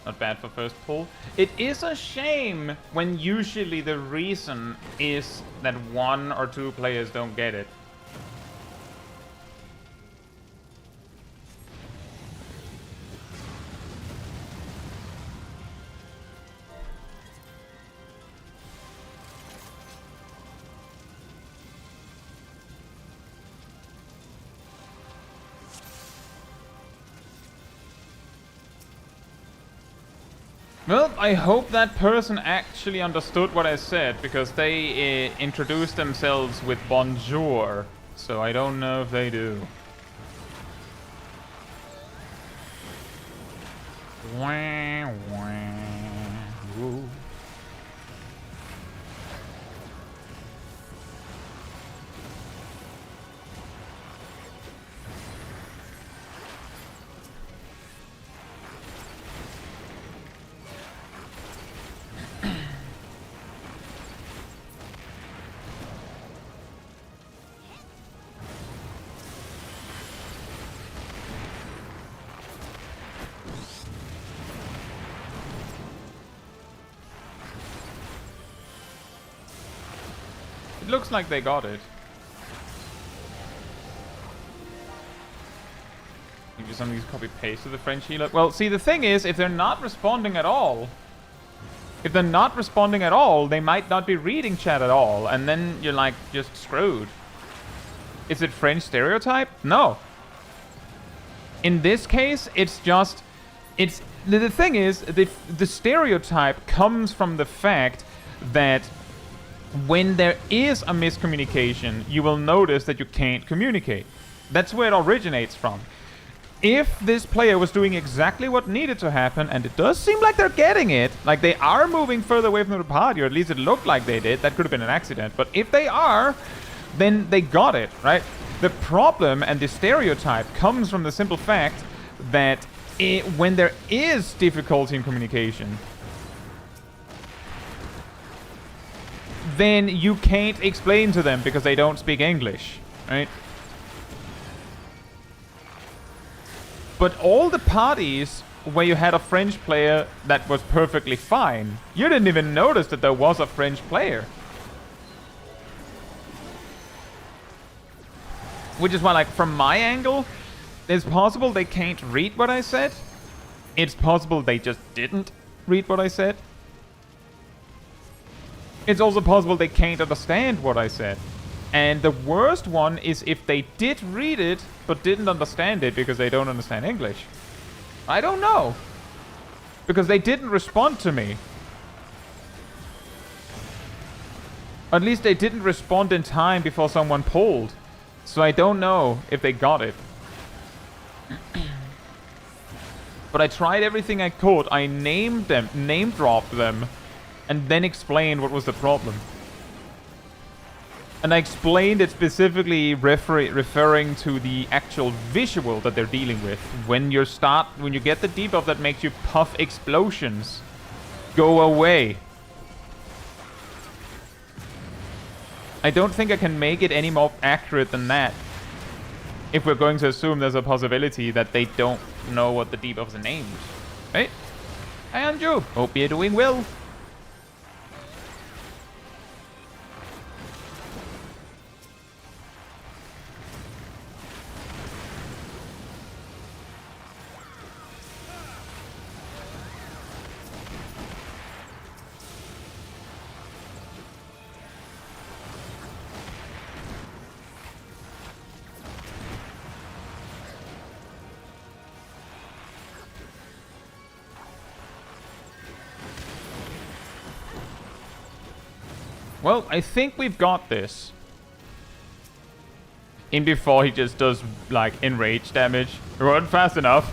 Not bad for first pull. It is a shame when usually the reason is that one or two players don't get it. Well, I hope that person actually understood what I said, because they introduced themselves with bonjour, so I don't know if they do. Wah, wah. Ooh. It looks like they got it. Maybe somebody's copy paste to the French healer. Well, see, the thing is, if they're not responding at all, they might not be reading chat at all, and then you're like just screwed. Is it French stereotype? No. In this case, it's just, the thing is, the stereotype comes from the fact that when there is a miscommunication, you will notice that you can't communicate. That's where it originates from. If this player was doing exactly what needed to happen, and it does seem like they're getting it, like they are moving further away from the party, or at least it looked like they did, that could have been an accident, but if they are, then they got it, right? The problem and the stereotype comes from the simple fact that when there is difficulty in communication, then you can't explain to them because they don't speak English, right? But all the parties where you had a French player that was perfectly fine, you didn't even notice that there was a French player. Which is why, like, from my angle, it's possible they can't read what I said. It's possible they just didn't read what I said. It's also possible they can't understand what I said. And the worst one is if they did read it, but didn't understand it because they don't understand English. I don't know. Because they didn't respond to me. At least they didn't respond in time before someone pulled. So I don't know if they got it. But I tried everything I could. I named them, name-dropped them, and then explained what was the problem. And I explained it specifically referring to the actual visual that they're dealing with. When you get the debuff that makes you puff explosions, go away. I don't think I can make it any more accurate than that. If we're going to assume there's a possibility that they don't know what the debuffs are named. Right? Hi Anju, hope you're doing well. Well, I think we've got this. In before he just does, like, enrage damage. Run fast enough.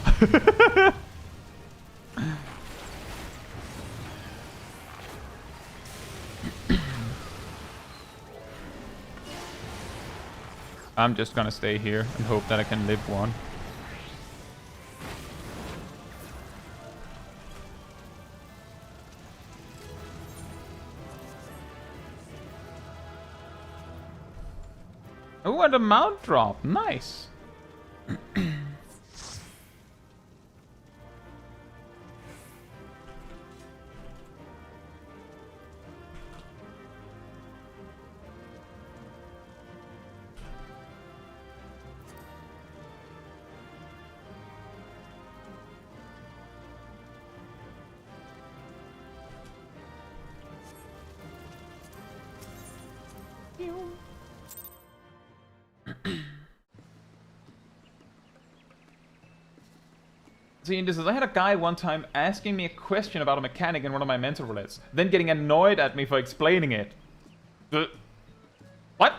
I'm just gonna stay here and hope that I can live one. Oh, and a mount drop. Nice. See, this is, I had a guy one time asking me a question about a mechanic in one of my mental roulettes, then getting annoyed at me for explaining it. What?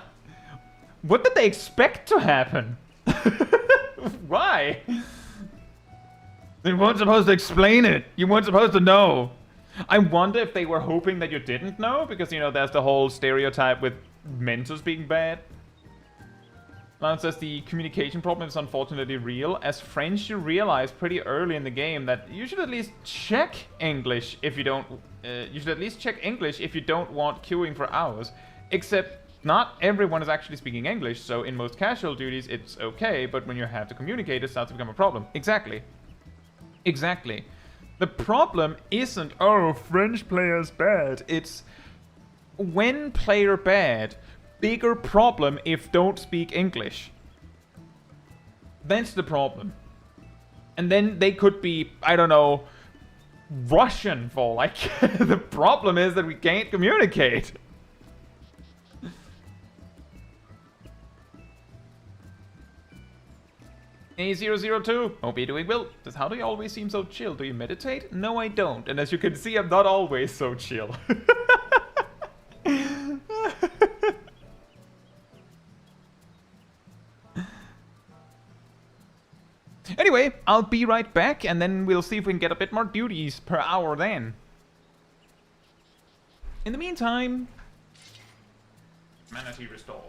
What did they expect to happen? Why? They weren't supposed to explain it. You weren't supposed to know. I wonder if they were hoping that you didn't know, because, you know, there's the whole stereotype with mentors being bad. Lance says the communication problem is unfortunately real. As French, you realize pretty early in the game that you should at least check English if you don't. You should at least check English if you don't want queuing for hours. Except not everyone is actually speaking English, so in most casual duties it's okay, but when you have to communicate, it starts to become a problem. Exactly. Exactly. The problem isn't, oh, French player's bad. It's when player bad. Bigger problem if don't speak English. That's the problem. And then they could be, I don't know, Russian for like the problem is that we can't communicate. A002, hope you're doing well. Says, how do you always seem so chill? Do you meditate? No, I don't. And as you can see, I'm not always so chill. Anyway, I'll be right back, and then we'll see if we can get a bit more duties per hour then. In the meantime, manatee restored.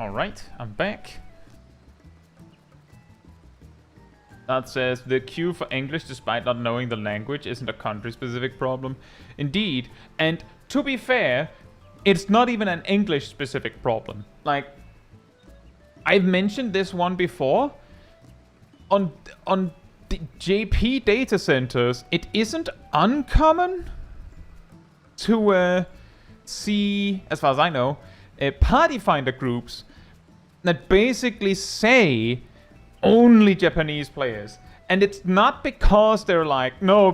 Alright, I'm back. That says, the queue for English despite not knowing the language isn't a country-specific problem. Indeed, and to be fair, it's not even an English-specific problem. Like, I've mentioned this one before. On the JP data centers, it isn't uncommon to see, as far as I know, party finder groups that basically say only Japanese players. And it's not because they're like, no,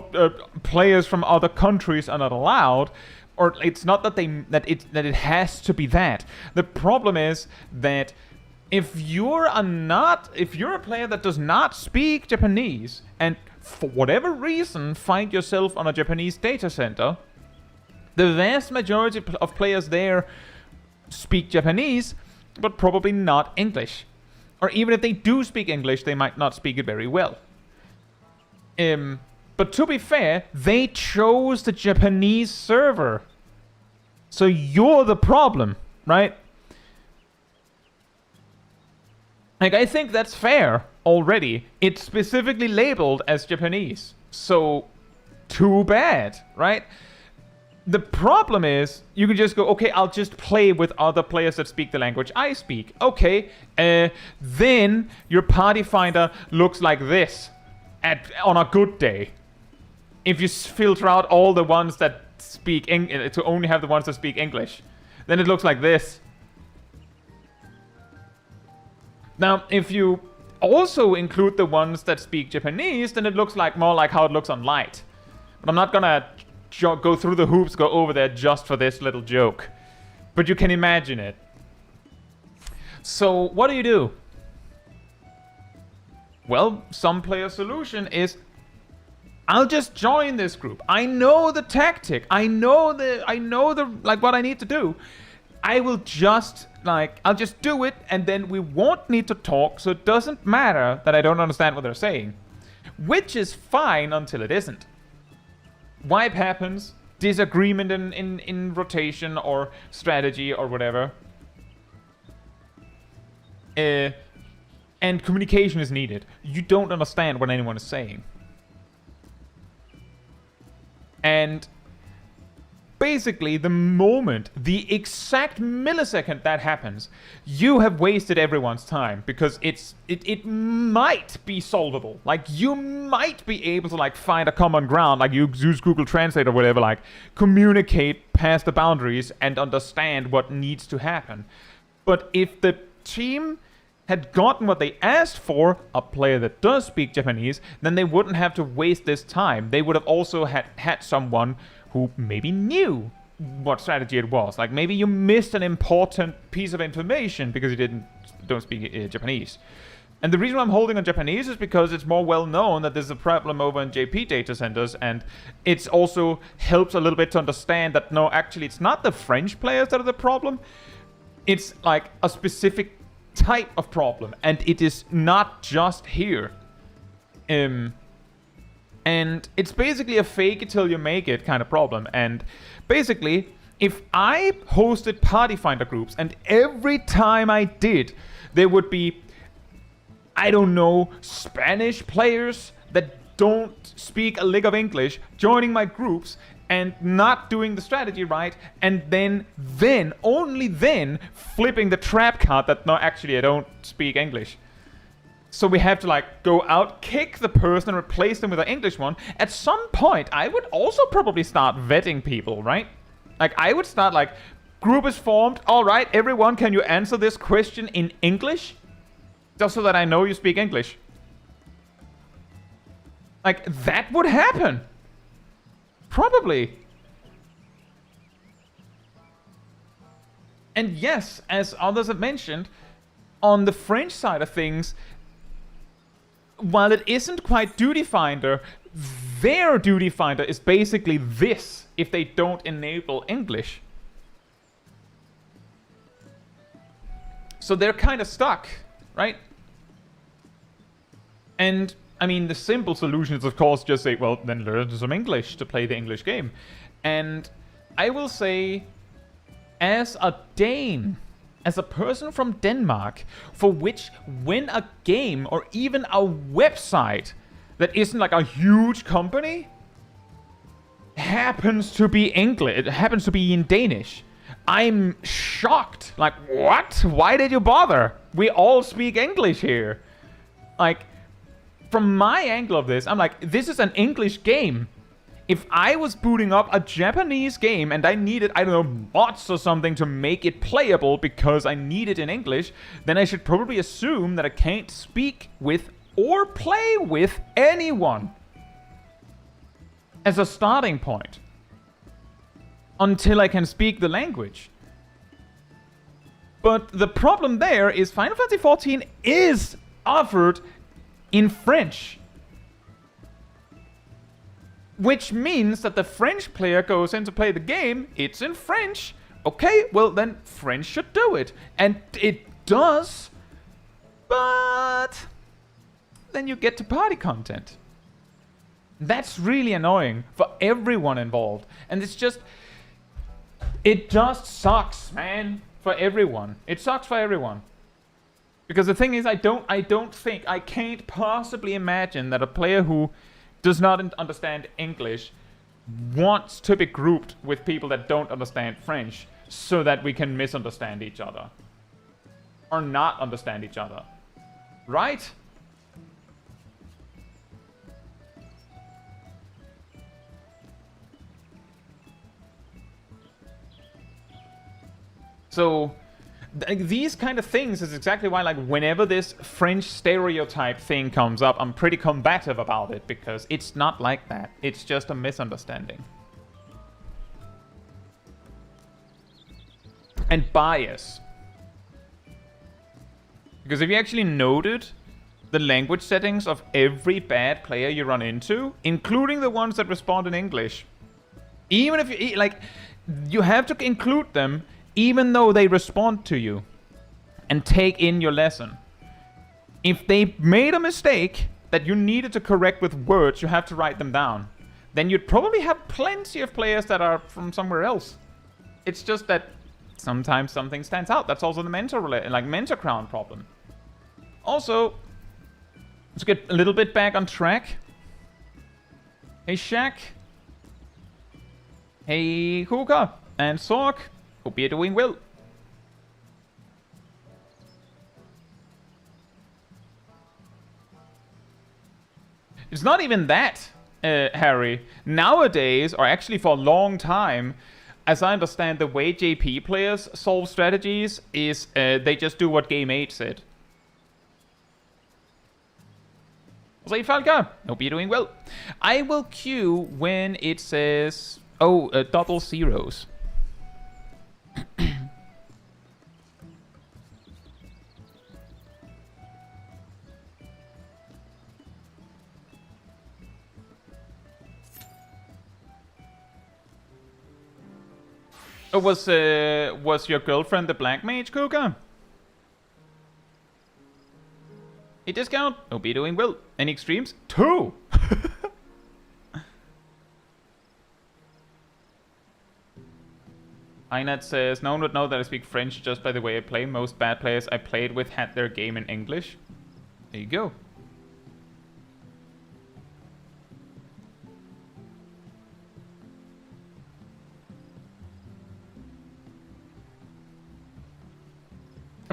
players from other countries are not allowed, or it's not that it has to be that. The problem is that if you're a player that does not speak Japanese and for whatever reason find yourself on a Japanese data center, the vast majority of players there speak Japanese, but probably not English. Or even if they do speak English, they might not speak it very well. But to be fair, they chose the Japanese server. So you're the problem, right? Like, I think that's fair. already, it's specifically labeled as Japanese. So, too bad, right? The problem is, you can just go, okay, I'll just play with other players that speak the language I speak. Okay, then your party finder looks like this on a good day. If you filter out all the ones that speak to only have the ones that speak English, then it looks like this. Now, if you also include the ones that speak Japanese, then it looks like more like how it looks on Light. But I'm not gonna go through the hoops, go over there just for this little joke. But you can imagine it. So, what do? Well, some player's solution is, I'll just join this group. I know the tactic. I know the like what I need to do. I will just I'll just do it, and then we won't need to talk, so it doesn't matter that I don't understand what they're saying. Which is fine until it isn't. Wipe happens, disagreement in rotation or strategy or whatever. And communication is needed. You don't understand what anyone is saying. And basically, the exact millisecond that happens, you have wasted everyone's time, because it might be solvable. Like, you might be able to find a common ground, like you use Google Translate or whatever, communicate past the boundaries and understand what needs to happen. But if the team had gotten what they asked for, a player that does speak Japanese, then they wouldn't have to waste this time. They would have also had someone who maybe knew what strategy it was. Like, maybe you missed an important piece of information because you don't speak Japanese. And the reason why I'm holding on Japanese is because it's more well known that there's a problem over in JP data centers, and it also helps a little bit to understand that no, actually it's not the French players that are the problem. It's like a specific type of problem, and it is not just here. And it's basically a fake it till you make it kind of problem. And basically, if I hosted party finder groups, and every time I did, there would be, I don't know, Spanish players that don't speak a lick of English joining my groups and not doing the strategy right, and then only then flipping the trap card that no, actually I don't speak English. So we have to go out, kick the person, and replace them with an English one. At some point, I would also probably start vetting people, right? I would start group is formed. All right, everyone, can you answer this question in English? Just so that I know you speak English. That would happen. Probably. And yes, as others have mentioned, on the French side of things, while it isn't quite Duty Finder, their Duty Finder is basically this if they don't enable English. So they're kind of stuck, right? And I mean, the simple solution is, of course, just say, well, then learn some English to play the English game. And I will say, as a Dane, as a person from Denmark, for which when a game or even a website that isn't a huge company happens to be English, it happens to be in Danish, I'm shocked. What? Why did you bother? We all speak English here. From my angle of this, I'm this is an English game. If I was booting up a Japanese game and I needed, I don't know, mods or something to make it playable because I need it in English, then I should probably assume that I can't speak with or play with anyone as a starting point until I can speak the language. But the problem there is Final Fantasy XIV is offered in French, which means that the French player goes in to play the game, it's in French. Okay, well then French should do it. And it does, but then you get to party content. That's really annoying for everyone involved. And it just sucks, man, for everyone. It sucks for everyone. Because the thing is, I can't possibly imagine that a player who does not understand English wants to be grouped with people that don't understand French so that we can misunderstand each other. Or not understand each other. Right? So these kind of things is exactly why, like, whenever this French stereotype thing comes up, I'm pretty combative about it, because it's not like that. It's just a misunderstanding. And bias. Because if you actually noted the language settings of every bad player you run into, including the ones that respond in English, even if you, like, you have to include them even though they respond to you and take in your lesson. If they made a mistake that you needed to correct with words, you have to write them down. Then you'd probably have plenty of players that are from somewhere else. It's just that sometimes something stands out. That's also the mentor crown problem. Also, let's get a little bit back on track. Hey Shaq. Hey Kuka and Sork. Hope you're doing well. It's not even that, Harry. Nowadays, or actually for a long time, as I understand, the way JP players solve strategies is they just do what Game 8 said. Say Falca, hope you're doing well. I will queue when it says, double zeros. Was your girlfriend the Black Mage, Kuka? A discount? Hope you're doing well. Any extremes? 2! Einat says, no one would know that I speak French just by the way I play. Most bad players I played with had their game in English. There you go.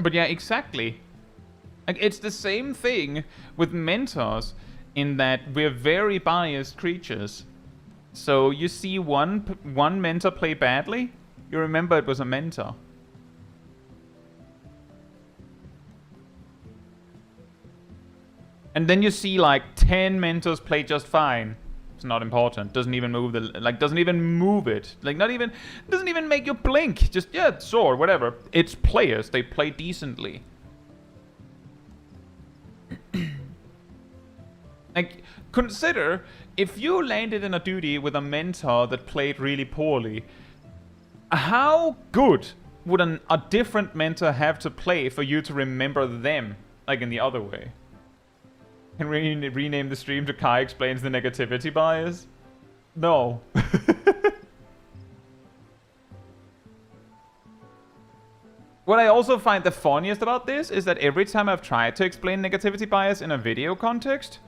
But yeah, exactly. Like, it's the same thing with mentors in that we're very biased creatures. So you see one mentor play badly, you remember it was a mentor. And then you see like 10 mentors play just fine. It's not important. Doesn't even move doesn't even move it. Doesn't even make you blink. Just, yeah, sure, whatever. It's players. They play decently. Like, consider if you landed in a duty with a mentor that played really poorly, how good would a different mentor have to play for you to remember them, like in the other way? Can we rename the stream to Kai Explains the Negativity Bias? No. What I also find the funniest about this is that every time I've tried to explain negativity bias in a video context,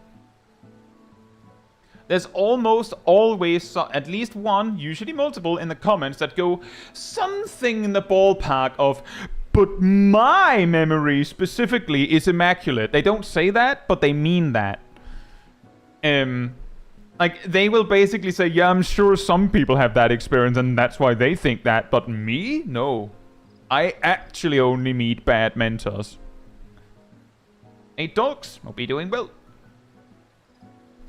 there's almost always at least one, usually multiple, in the comments that go something in the ballpark of, but my memory specifically is immaculate. They don't say that, but they mean that. Like, they will basically say, yeah, I'm sure some people have that experience and that's why they think that, but me? No. I actually only meet bad mentors. Hey, dogs. Hope you're doing well.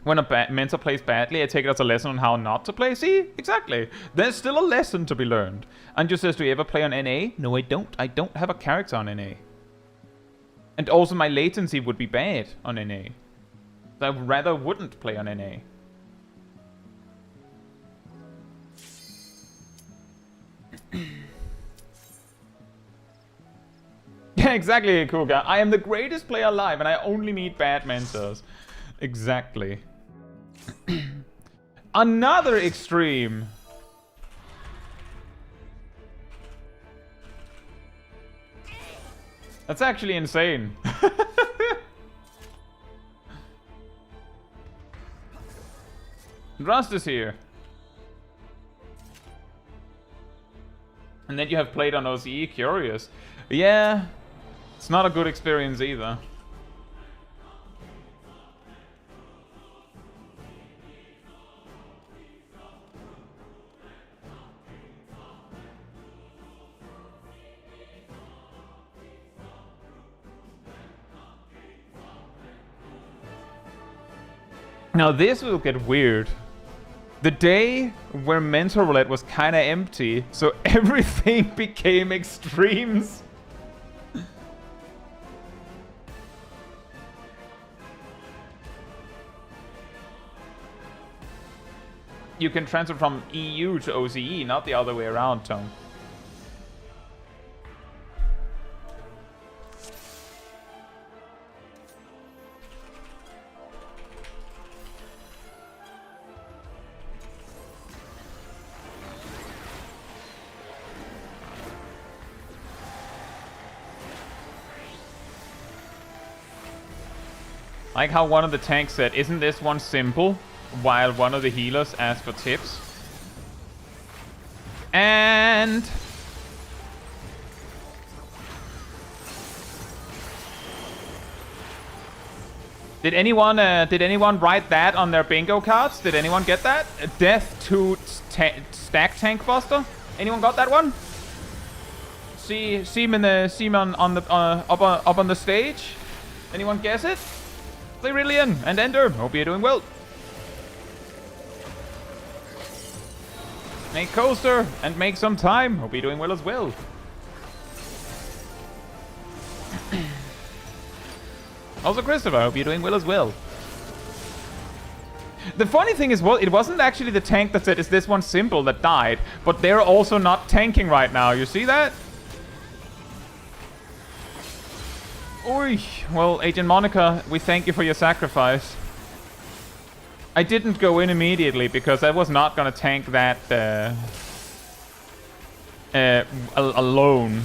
When a mentor plays badly, I take it as a lesson on how not to play. See? Exactly. There's still a lesson to be learned. Anju says, do you ever play on NA? No, I don't. I don't have a character on NA. And also my latency would be bad on NA. So I rather wouldn't play on NA. Yeah, exactly, Kuga. I am the greatest player alive and I only meet bad mentors. Exactly. Another extreme. That's actually insane. Rust is here. And then you have played on OCE, curious. Yeah, it's not a good experience either. Now this will get weird. The day where Mental Roulette was kinda empty, so everything became extremes. You can transfer from EU to OCE, not the other way around, Tom. Like how one of the tanks said, isn't this one simple? While one of the healers asked for tips. And... Did anyone write that on their bingo cards? Did anyone get that? Death to stack tank buster? Anyone got that one? See him on the up on the stage. Anyone guess it? Clerillion and Ender. Hope you're doing well. Make coaster and make some time. Hope you're doing well as well. Also, Christopher, hope you're doing well as well. The funny thing is, well, it wasn't actually the tank that said, is this one simple, that died, but they're also not tanking right now. You see that? Oi. Well, Agent Monica, we thank you for your sacrifice. I didn't go in immediately because I was not gonna tank that alone.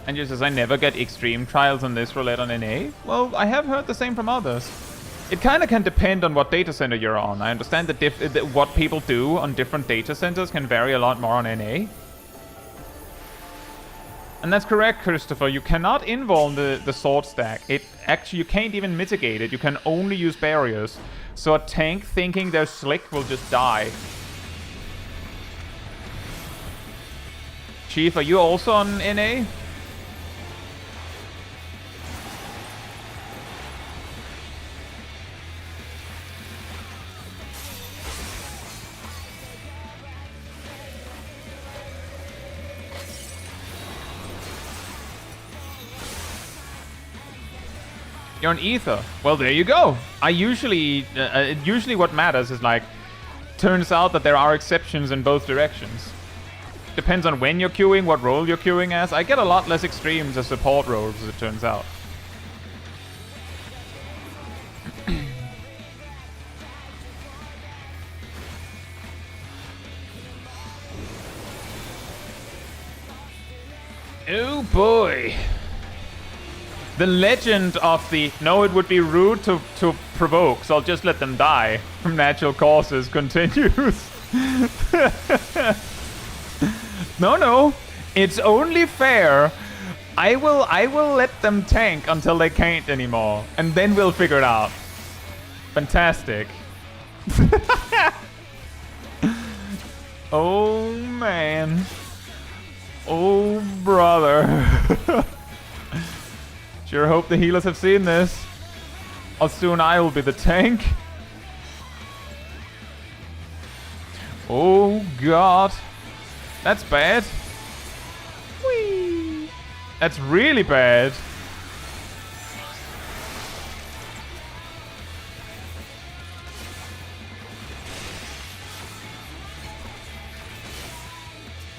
And just says, I never get extreme trials on this roulette on NA. Well, I have heard the same from others. It kind of can depend on what data center you're on. I understand that what people do on different data centers can vary a lot more on NA. And that's correct, Christopher. You cannot involve the sword stack. You can't even mitigate it. You can only use barriers. So a tank thinking they're slick will just die. Chief, are you also on NA? You're an ether. Well, there you go. I usually what matters is like, turns out that there are exceptions in both directions. Depends on when you're queuing, what role you're queuing as. I get a lot less extremes as support roles, as it turns out. Oh boy. The legend of the, no, it would be rude to provoke, so I'll just let them die from natural causes continues. No, it's only fair. I will let them tank until they can't anymore, and then we'll figure it out. Fantastic. Oh man. Oh brother. Sure hope the healers have seen this. Or soon I will be the tank. Oh god. That's bad. Whee! That's really bad.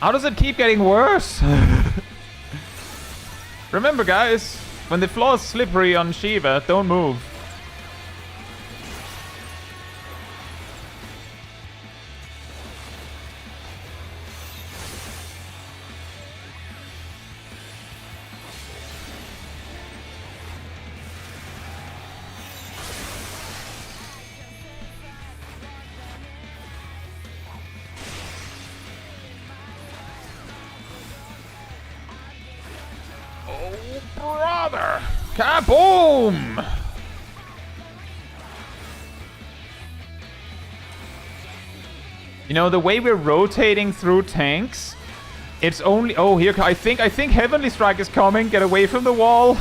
How does it keep getting worse? Remember, guys, when the floor is slippery on Shiva, don't move. Brother! Kaboom! You know, the way we're rotating through tanks, it's only... Oh, here, I think Heavenly Strike is coming. Get away from the wall.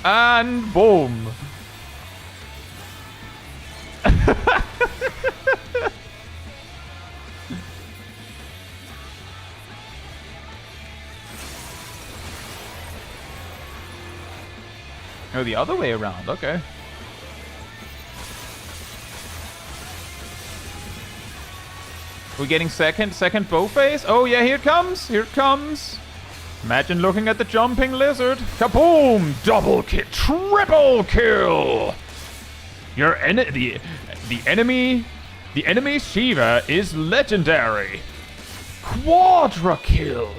And boom. Oh, the other way around. Okay. We're getting second bow phase. Oh yeah, here it comes. Here it comes. Imagine looking at the jumping lizard. Kaboom! Double kill, triple kill. The enemy Shiva is legendary. Quadra kill.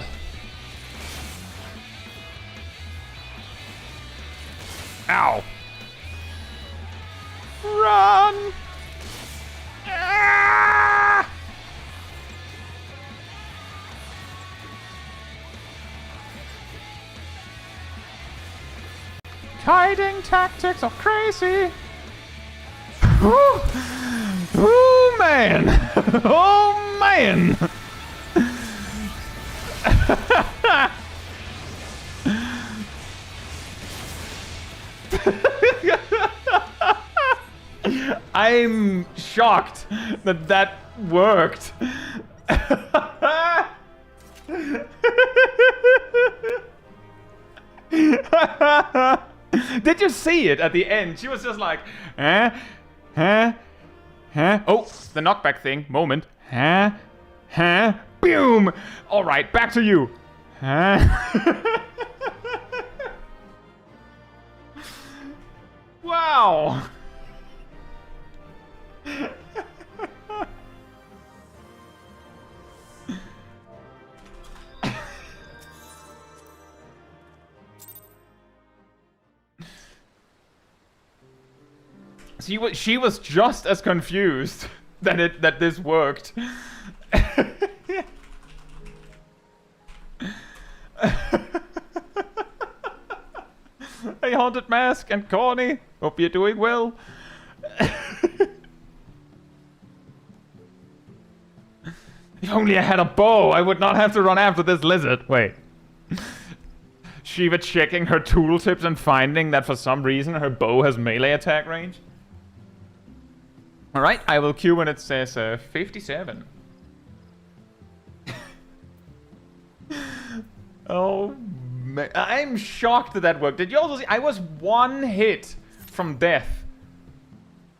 Ow. Run! Ah! Hiding tactics are crazy. Oh man! Oh man! I'm shocked that that worked. Did you see it at the end? She was just like, huh? Huh? Huh? Oh, the knockback thing. Moment. Huh? Huh? Boom! Alright, back to you. Huh? Wow! She was just as confused that this worked. Hey, Haunted Mask and Corny, hope you're doing well. If only I had a bow, I would not have to run after this lizard. Wait. Shiva checking her tooltips and finding that for some reason her bow has melee attack range. Alright, I will queue when it says 57. Oh man, I'm shocked that worked. Did you also see? I was one hit from death.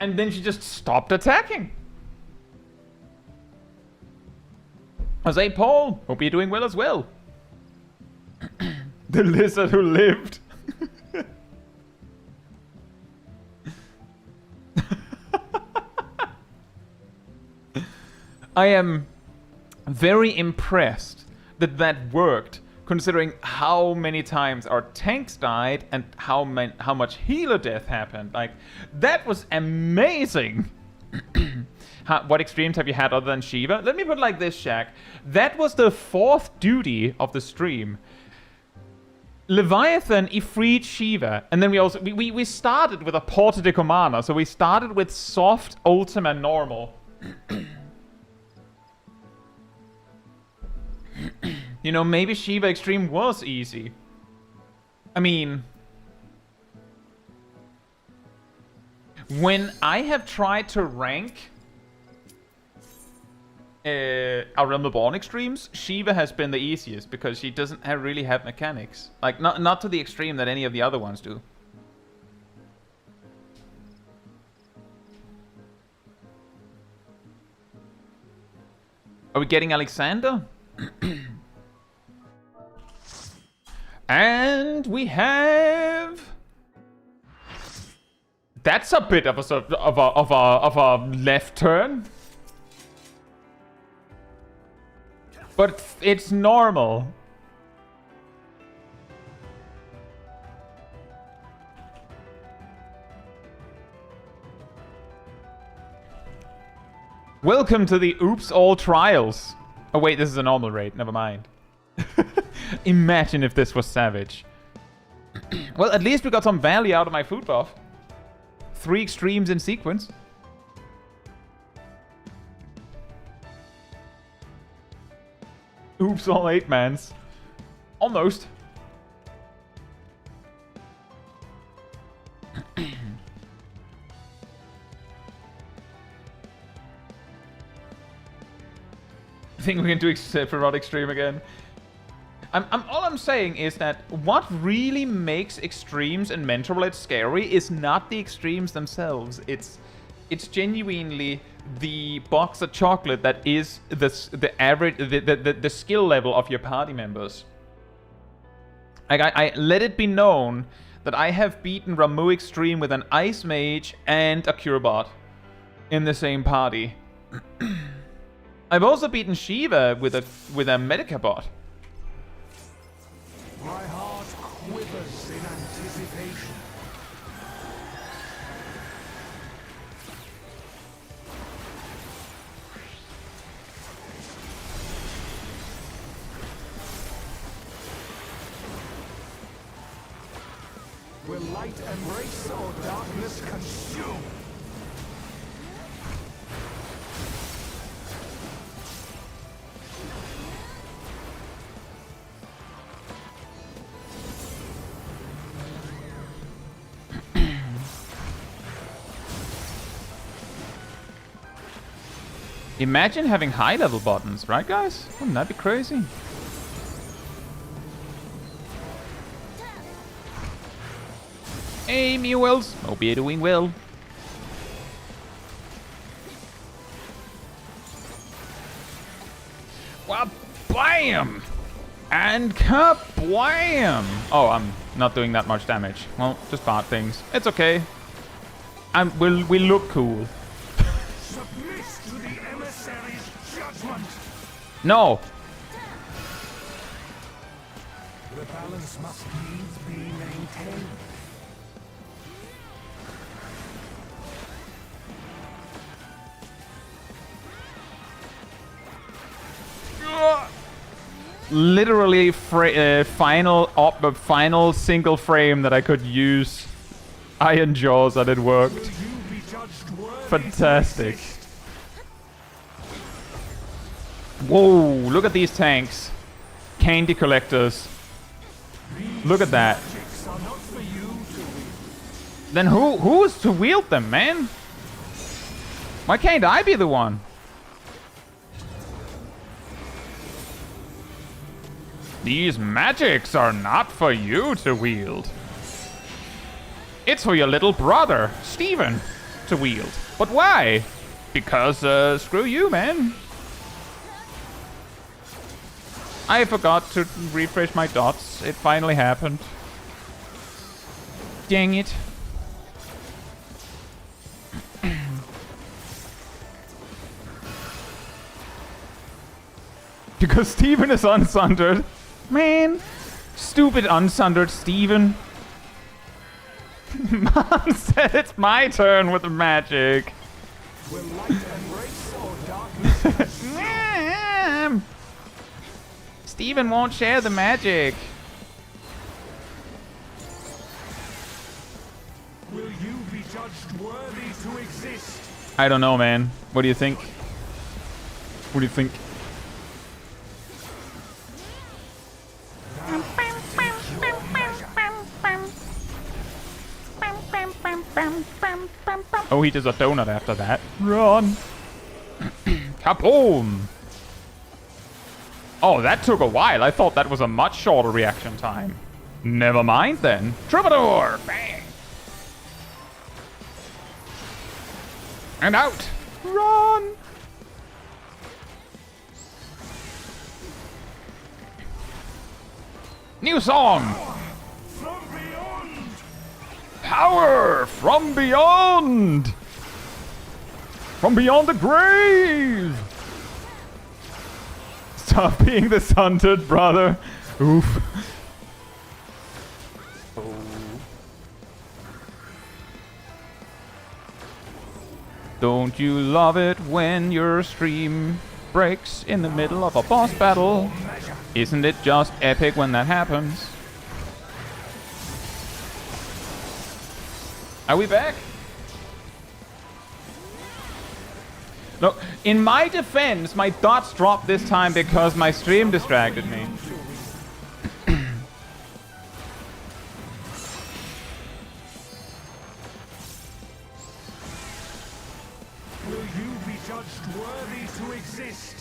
And then she just stopped attacking. Jose Paul, hope you're doing well as well. The lizard who lived. I am very impressed that that worked, considering how many times our tanks died and how much healer death happened. Like, that was amazing. What extremes have you had other than Shiva? Let me put it like this, Shaq. That was the fourth duty of the stream. Leviathan, Ifrit, Shiva, and then we started with a porta de commander, so we started with soft, ultimate, and normal. You know, maybe Shiva Extreme was easy. I mean, when I have tried to rank our Realm Reborn Extremes, Shiva has been the easiest because she doesn't really have mechanics. Like, not to the extreme that any of the other ones do. Are we getting Alexander? And we have... That's a bit of a left turn. But it's normal. Welcome to the Oops All Trials. Oh wait, this is a normal raid. Never mind. Imagine if this was Savage. Well, at least we got some value out of my food buff. 3 extremes in sequence. Oops, all 8-mans. Almost. I think we can do Sephiroth Extreme again. All I'm saying is that what really makes extremes and mental roulette scary is not the extremes themselves. It's genuinely the box of chocolate that is the average the skill level of your party members. Like I let it be known that I have beaten Ramu Extreme with an Ice Mage and a Curebot in the same party. I've also beaten Shiva with a Medicabot. My heart quivers in anticipation. Will light embrace or darkness consume? Imagine having high-level buttons, right guys? Wouldn't that be crazy? Hey, Muels! Hope you're doing well. Well, bam! And kablam! Oh, I'm not doing that much damage. Well, just bad things. It's okay. We look cool. No! The balance must needs be maintained. Literally final single frame that I could use Iron Jaws and it worked. Fantastic. Whoa, look at these tanks. Candy collectors. Look at that. Then who is to wield them, man? Why can't I be the one? These magics are not for you to wield. It's for your little brother, Steven, to wield. But why? Because, screw you, man. I forgot to refresh my dots. It finally happened. Dang it. Because Steven is unsundered. Man. Stupid unsundered Steven. Mom said it's my turn with the magic. Will light embrace or darkness? Steven won't share the magic. Will you be judged worthy to exist? I don't know, man. What do you think? What do you think? Oh, he does a donut after that. Run! Kaboom! Oh, that took a while. I thought that was a much shorter reaction time. Never mind then. Troubadour! Bang! And out! Run! New song! From beyond! Power from beyond! From beyond the grave! Stop being the sundered brother. Oof. Don't you love it when your stream breaks in the middle of a boss battle? Isn't it just epic when that happens? Are we back? No, in my defense, my dots dropped this time because my stream distracted me. Will you be judged worthy to exist?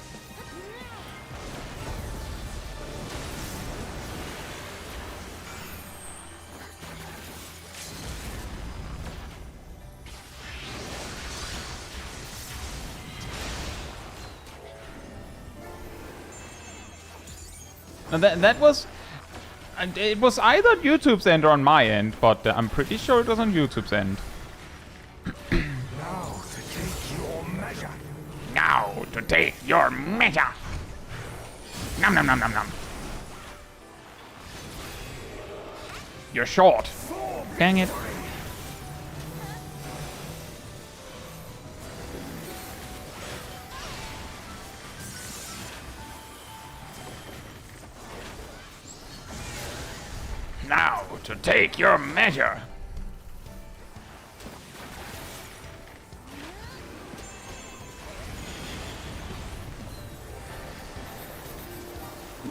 Now that was... It was either YouTube's end or on my end, but I'm pretty sure it was on YouTube's end. Now to take your measure. Now to take your measure. Nom nom nom nom nom. You're short. Dang it. Now to take your measure.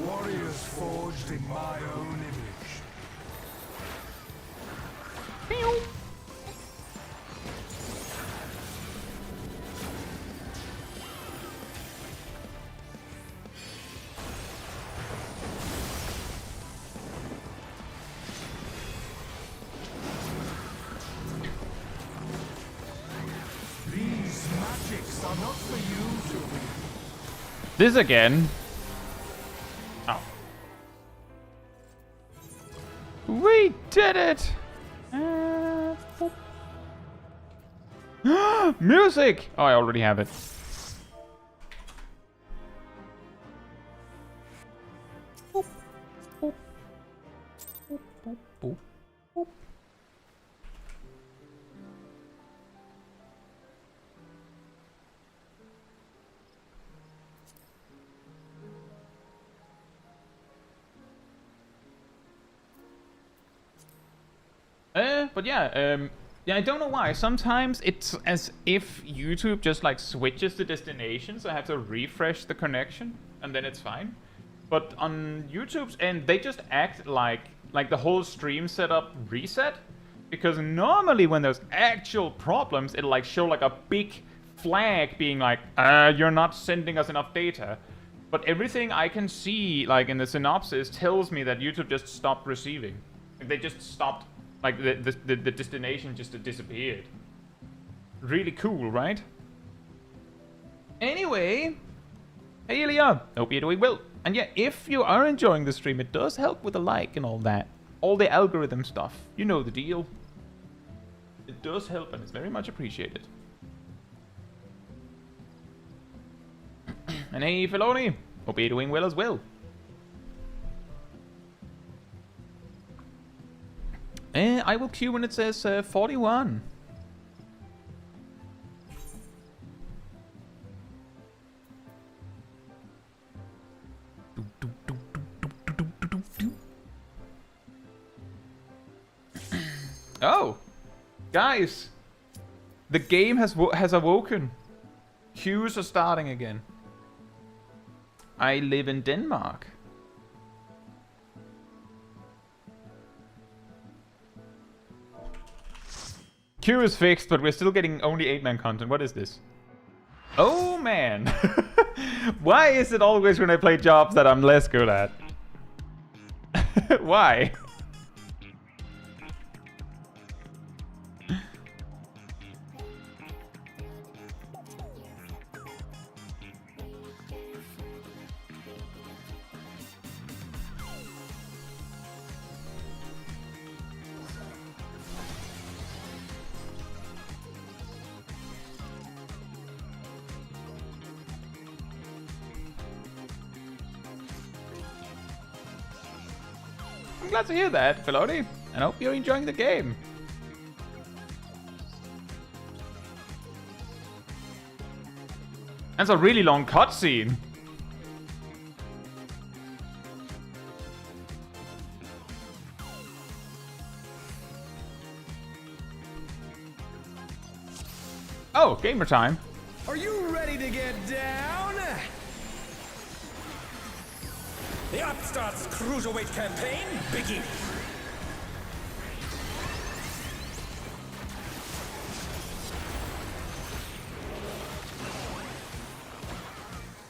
Warriors forged in my own image. Pew. These magics are not for you to read. This again. We did it! Music! Oh, I already have it. But yeah, I don't know why. Sometimes it's as if YouTube just like switches the destination, so I have to refresh the connection, and then it's fine. But on YouTube's end, they just act like the whole stream setup reset, because normally when there's actual problems, it'll like show like a big flag being like, you're not sending us enough data. But everything I can see, like in the synopsis, tells me that YouTube just stopped receiving. They just stopped. Like, the destination just disappeared. Really cool, right? Anyway, hey Ilya, hope you're doing well. And yeah, if you are enjoying the stream, it does help with a like and all that. All the algorithm stuff. You know the deal. It does help and it's very much appreciated. And hey Feloni, hope you're doing well as well. I will queue when it says 41. Oh, guys, the game has awoken. Queues are starting again. I live in Denmark. Queue is fixed, but we're still getting only 8-man content. What is this? Oh, man. Why is it always when I play jobs that I'm less good at? Why? I'm glad to hear that, Felony. And I hope you're enjoying the game. That's a really long cutscene. Oh, gamer time. Are you ready to get down? The Upstart's Cruiserweight campaign begins.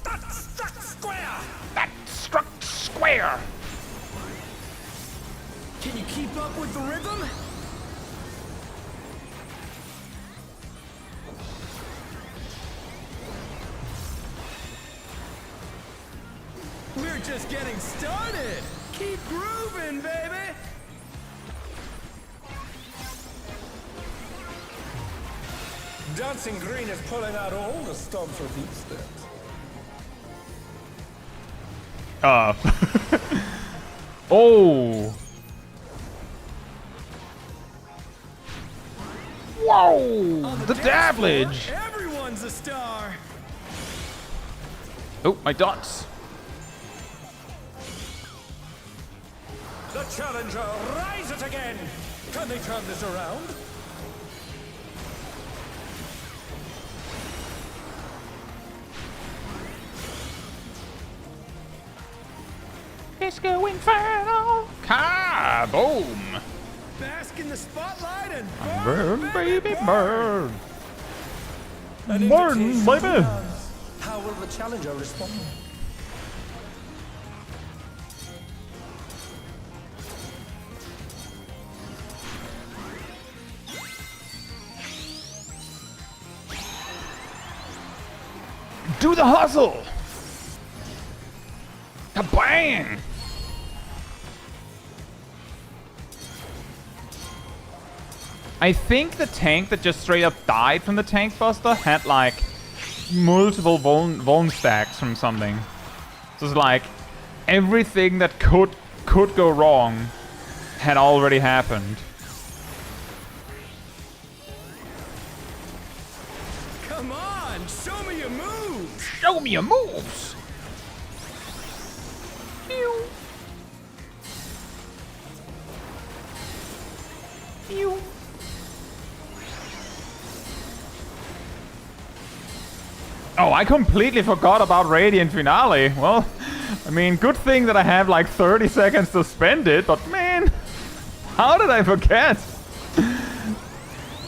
That struck square! That struck square! Can you keep up with the rhythm? We're just getting started. Keep grooving, baby. Dancing Green is pulling out all the stops for deep steps. Oh. Whoa! On The dance floor, dablage! Everyone's a star. Oh, my dots. The challenger rises again! Can they turn this around? Disco Inferno! Kaboom! Bask in the spotlight and Burn, baby, burn! An Burn, invitation baby! to dance. How will the challenger respond? Do the hustle! Kabang! I think the tank that just straight up died from the tank buster had like multiple vuln stacks from something. So it's like everything that could go wrong had already happened. come on, show me your moves. Show me your moves! Pew. Pew. Oh, I completely forgot about Radiant Finale. Well, I mean, good thing that I have like 30 seconds to spend it, but man, how did I forget?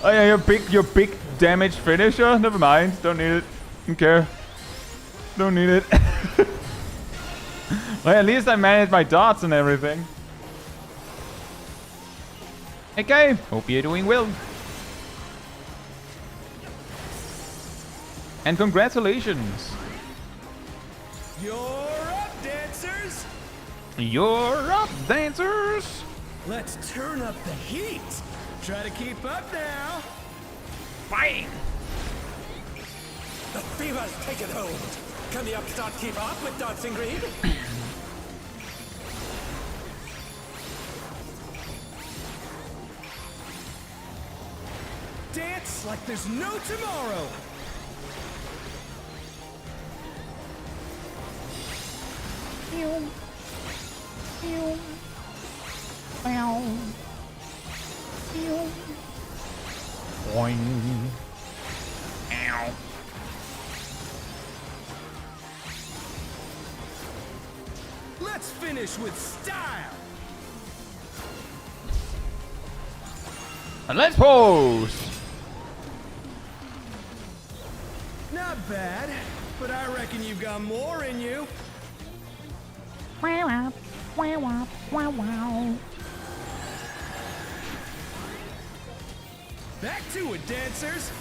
Oh yeah, your big damage finisher? Never mind, don't need it. Don't care. Don't need it. Well, at least I managed my dots and everything. Okay, hope you're doing well. And congratulations. You're up, dancers. You're up, dancers. Let's turn up the heat. Try to keep up now. Bang. The fever's taken hold. Can the Upstart keep up with Dancing Green? Dance like there's no tomorrow. Boing. Ow. Let's finish with style. And let's pose. Not bad, but I reckon you've got more in you. Back to it, dancers.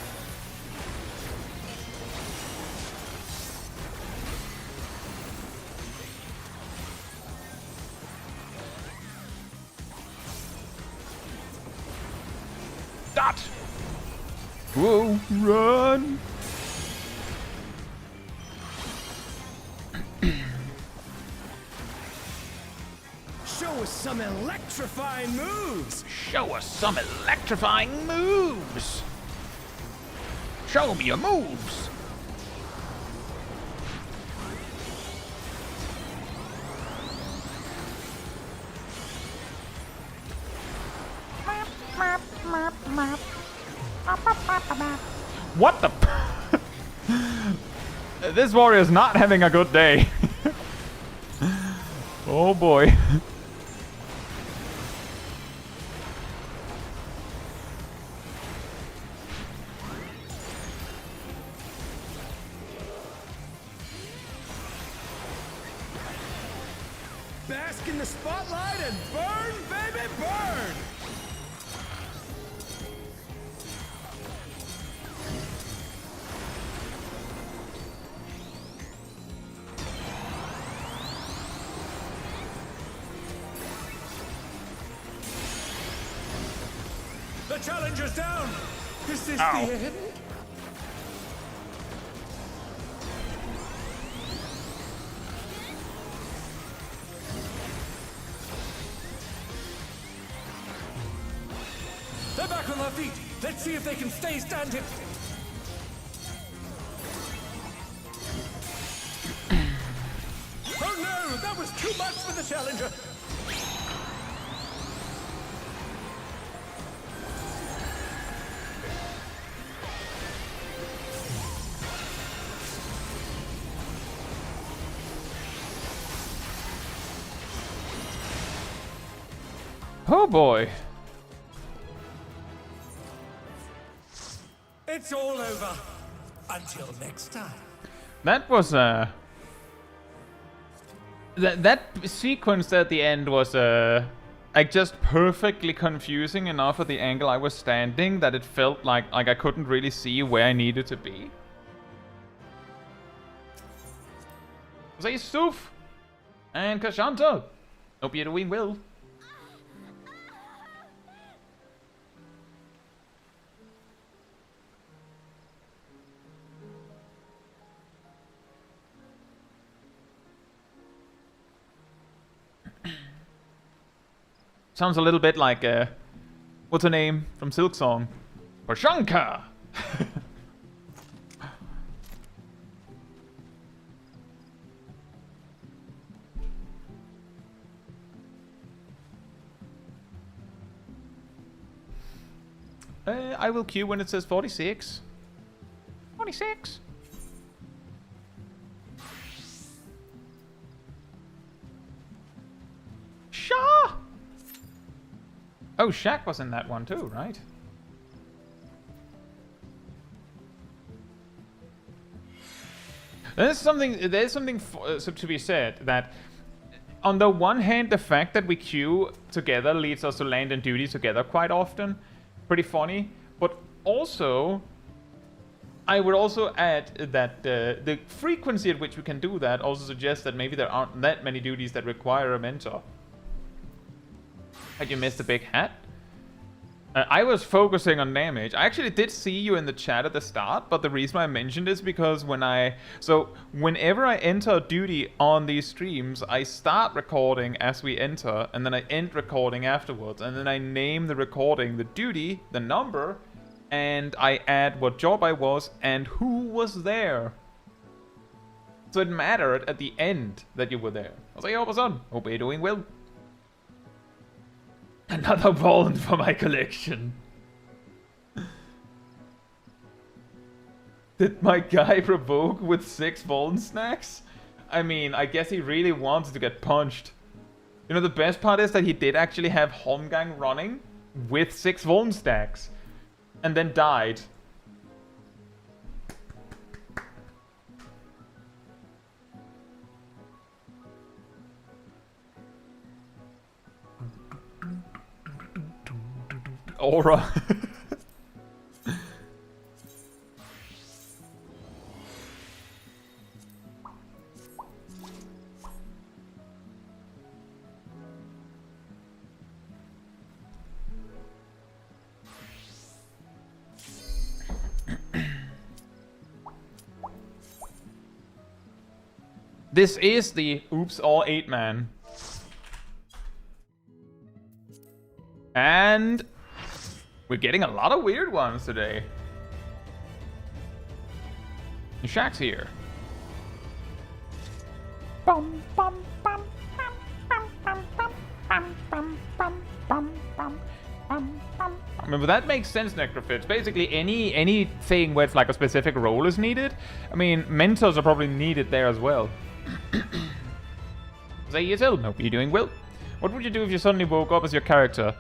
Dot. Whoa, run. Show us some electrifying moves. Show us some electrifying moves. Show me your moves. What the? This warrior is not having a good day. Oh boy. Bask in the spotlight and burn, baby, burn! The challenger's down! Is this Ow. the end? They're back on their feet. Let's see if they can stay standing. Oh no! That was too much for the challenger! Oh boy. It's all over. Until next time. That was that sequence at the end was like just perfectly confusing enough at the angle I was standing that it felt like I couldn't really see where I needed to be. Say Suf and Kashanta. Hope you're doing well. Sounds a little bit like, what's her name from Silk Song? Prashanka! I will queue when it says 46. 46! Shaw! Oh, Shaq was in that one too, right? There's something to be said that on the one hand, the fact that we queue together leads us to land and duty together quite often. Pretty funny. But also, I would also add that the frequency at which we can do that also suggests that maybe there aren't that many duties that require a mentor. Like you missed a big hat? I was focusing on damage. I actually did see you in the chat at the start, but the reason I mentioned is because whenever I enter a duty on these streams, I start recording as we enter, and then I end recording afterwards, and then I name the recording the duty, the number, and I add what job I was and who was there. So it mattered at the end that you were there. I was like, yo, what's on? Hope you're doing well. Another Voln for my collection. Did my guy provoke with 6 Voln snacks? I mean, I guess he really wanted to get punched. You know, the best part is that he did actually have Holmgang running with 6 Voln stacks. And then died. Aura. This is the Oops All 8 man. And we're getting a lot of weird ones today. The Shaq's here. Bum, bum, bum, bum, bum, bum, bum, bum, bum, bum, bum, bum, bum, bum. Remember, that makes sense, Necrofits. Basically, anything where it's like a specific role is needed. I mean, mentors are probably needed there as well. Say yourself, hope you're doing well. What would you do if you suddenly woke up as your character?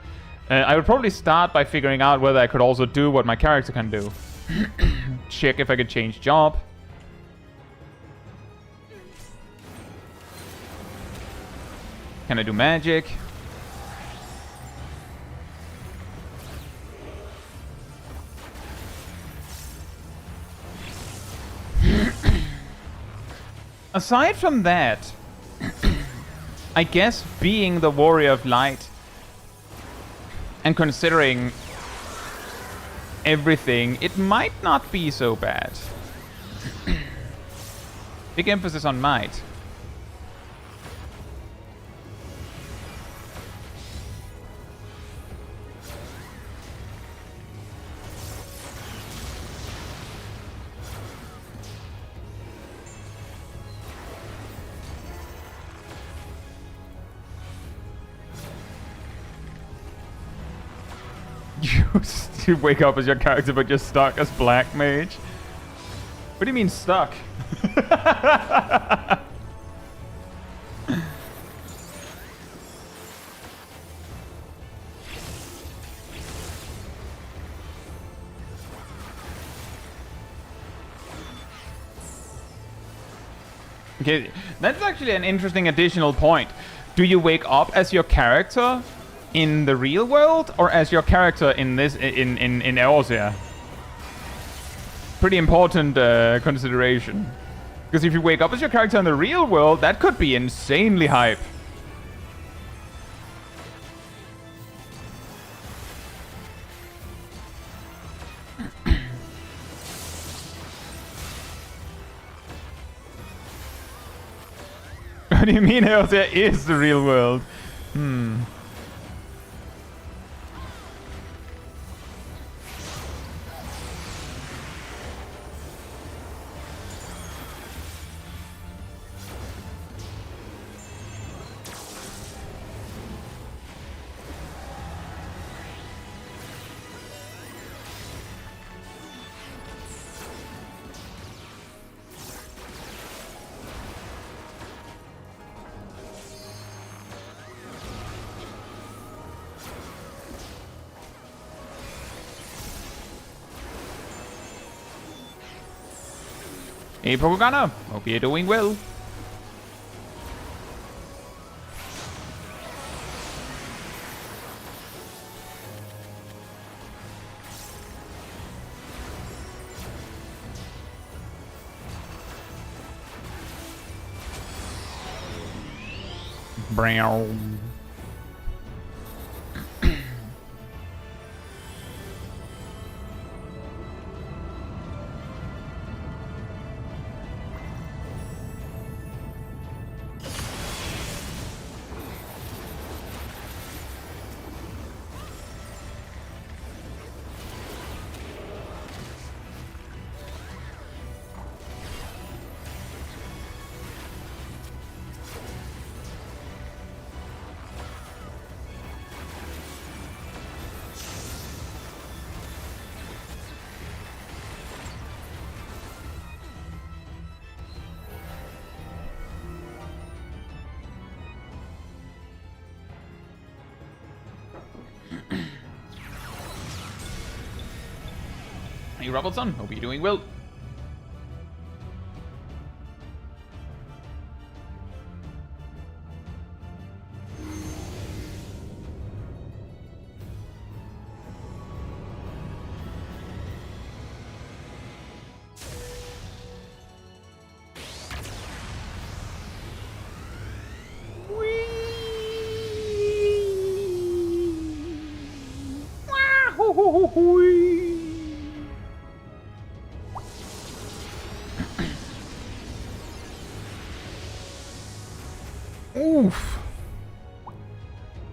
I would probably start by figuring out whether I could also do what my character can do. Check if I could change job. Can I do magic? Aside from that, I guess being the Warrior of Light and considering everything, it might not be so bad. Big emphasis on might. You wake up as your character but you're stuck as Black Mage? What do you mean stuck? Okay, that's actually an interesting additional point. Do you wake up as your character in the real world or as your character in this in Eorzea? Pretty important consideration. Because if you wake up as your character in the real world, that could be insanely hype. What do you mean Eorzea is the real world? Hey Progana, hope you're doing well. Brown. Hey Robertson, hope you're doing well. Oof.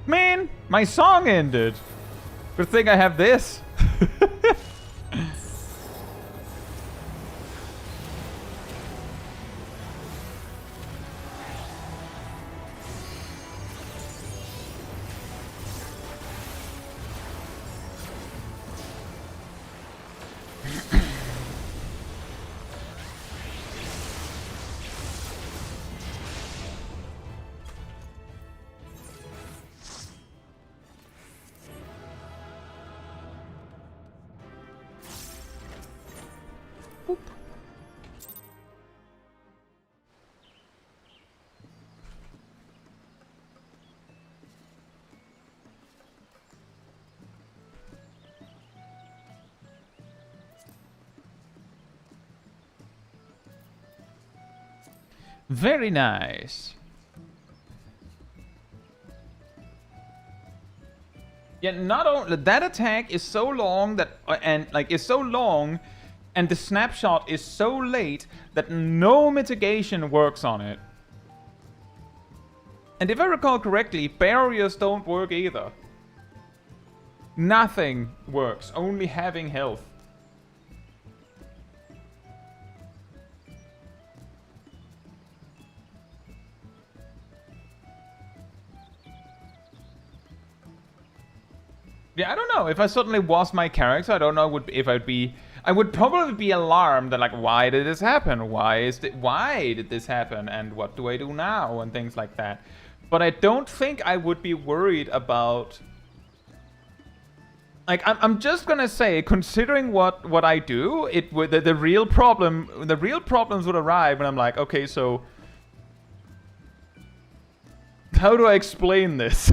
Man, My song ended. Good thing I have this. Very nice. Yeah, not only that attack is so long that and the snapshot is so late that no mitigation works on it. And if I recall correctly, barriers don't work either. Nothing works, only having health. Yeah, I don't know. If I suddenly was my character, I don't know if I'd be... I would probably be alarmed that, like, why did this happen? Why did this happen? And what do I do now? And things like that. But I don't think I would be worried about... Like, I'm just gonna say, considering what I do, it would the real problems would arrive when I'm like, okay, so... How do I explain this?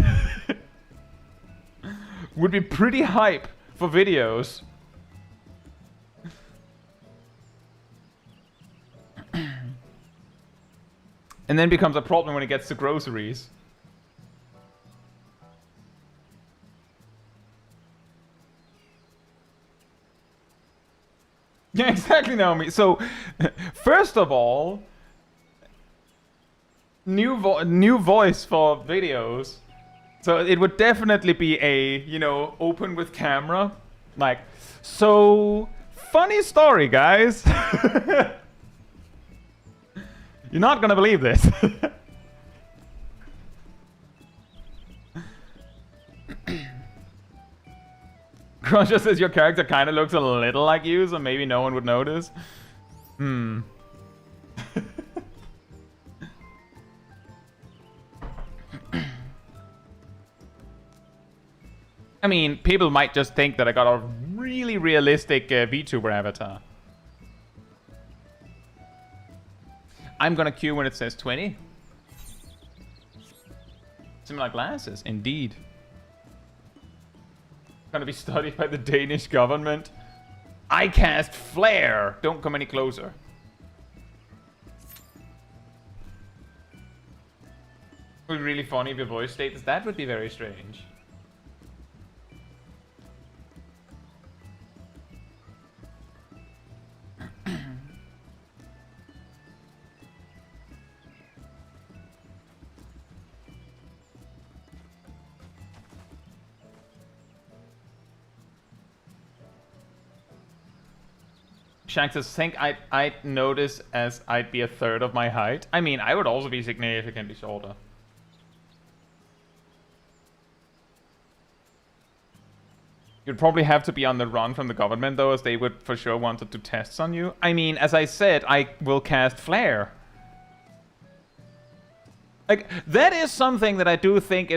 Would be pretty hype for videos. And then becomes a problem when it gets to groceries. Yeah, exactly, Naomi. So, first of all, new voice for videos. So it would definitely be a, you know, open with camera. Like, so, funny story, guys. You're not gonna believe this. Crush just says your character kind of looks a little like you, so maybe no one would notice. Hmm. I mean, people might just think that I got a really realistic VTuber avatar. I'm gonna queue when it says 20. Similar glasses, indeed. Gonna be studied by the Danish government. I cast flare. Don't come any closer. It would be really funny if your voice states that would be very strange. Shanks says, think I'd notice as I'd be a third of my height. I mean, I would also be significantly shorter. You'd probably have to be on the run from the government, though, as they would for sure want to do tests on you. I mean, as I said, I will cast Flare. Like, that is something that I do think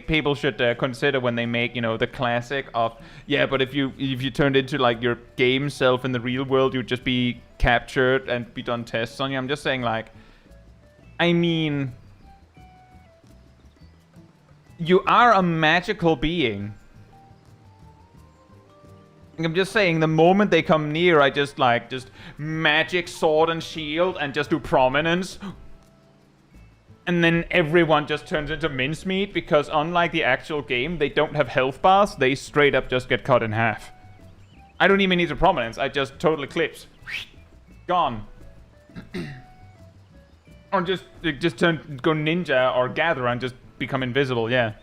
people should consider when they make, you know, the classic of, yeah, but if you turned into like your game self in the real world, you'd just be captured and be done tests on you. I'm just saying, like, I mean, you are a magical being. I'm just saying, the moment they come near, I just magic sword and shield and just do prominence. And then everyone just turns into mincemeat because unlike the actual game, they don't have health bars. They straight up just get cut in half. I don't even need the prominence. I just total eclipse. Gone. Or just go ninja or gather and just become invisible, yeah.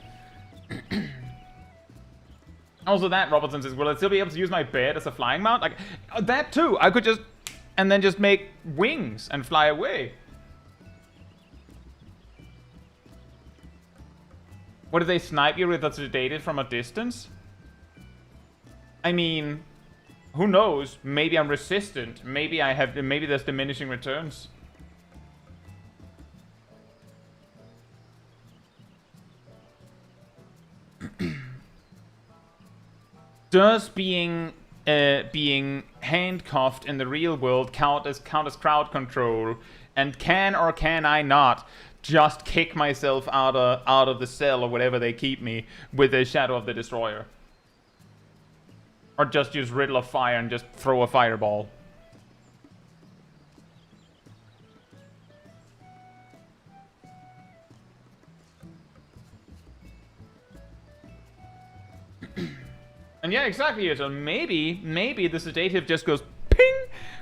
Also that, Robertson says, will I still be able to use my bed as a flying mount? Like, that too! I could just... And then just make wings and fly away. What, do they snipe you with a sedated from a distance? I mean... Who knows? Maybe I'm resistant. Maybe there's diminishing returns. Does being handcuffed in the real world count as crowd control? And can or can I not just kick myself out of the cell or whatever they keep me with a Shadow of the Destroyer? Or just use Riddle of Fire and just throw a fireball? And yeah, exactly. So maybe the sedative just goes ping,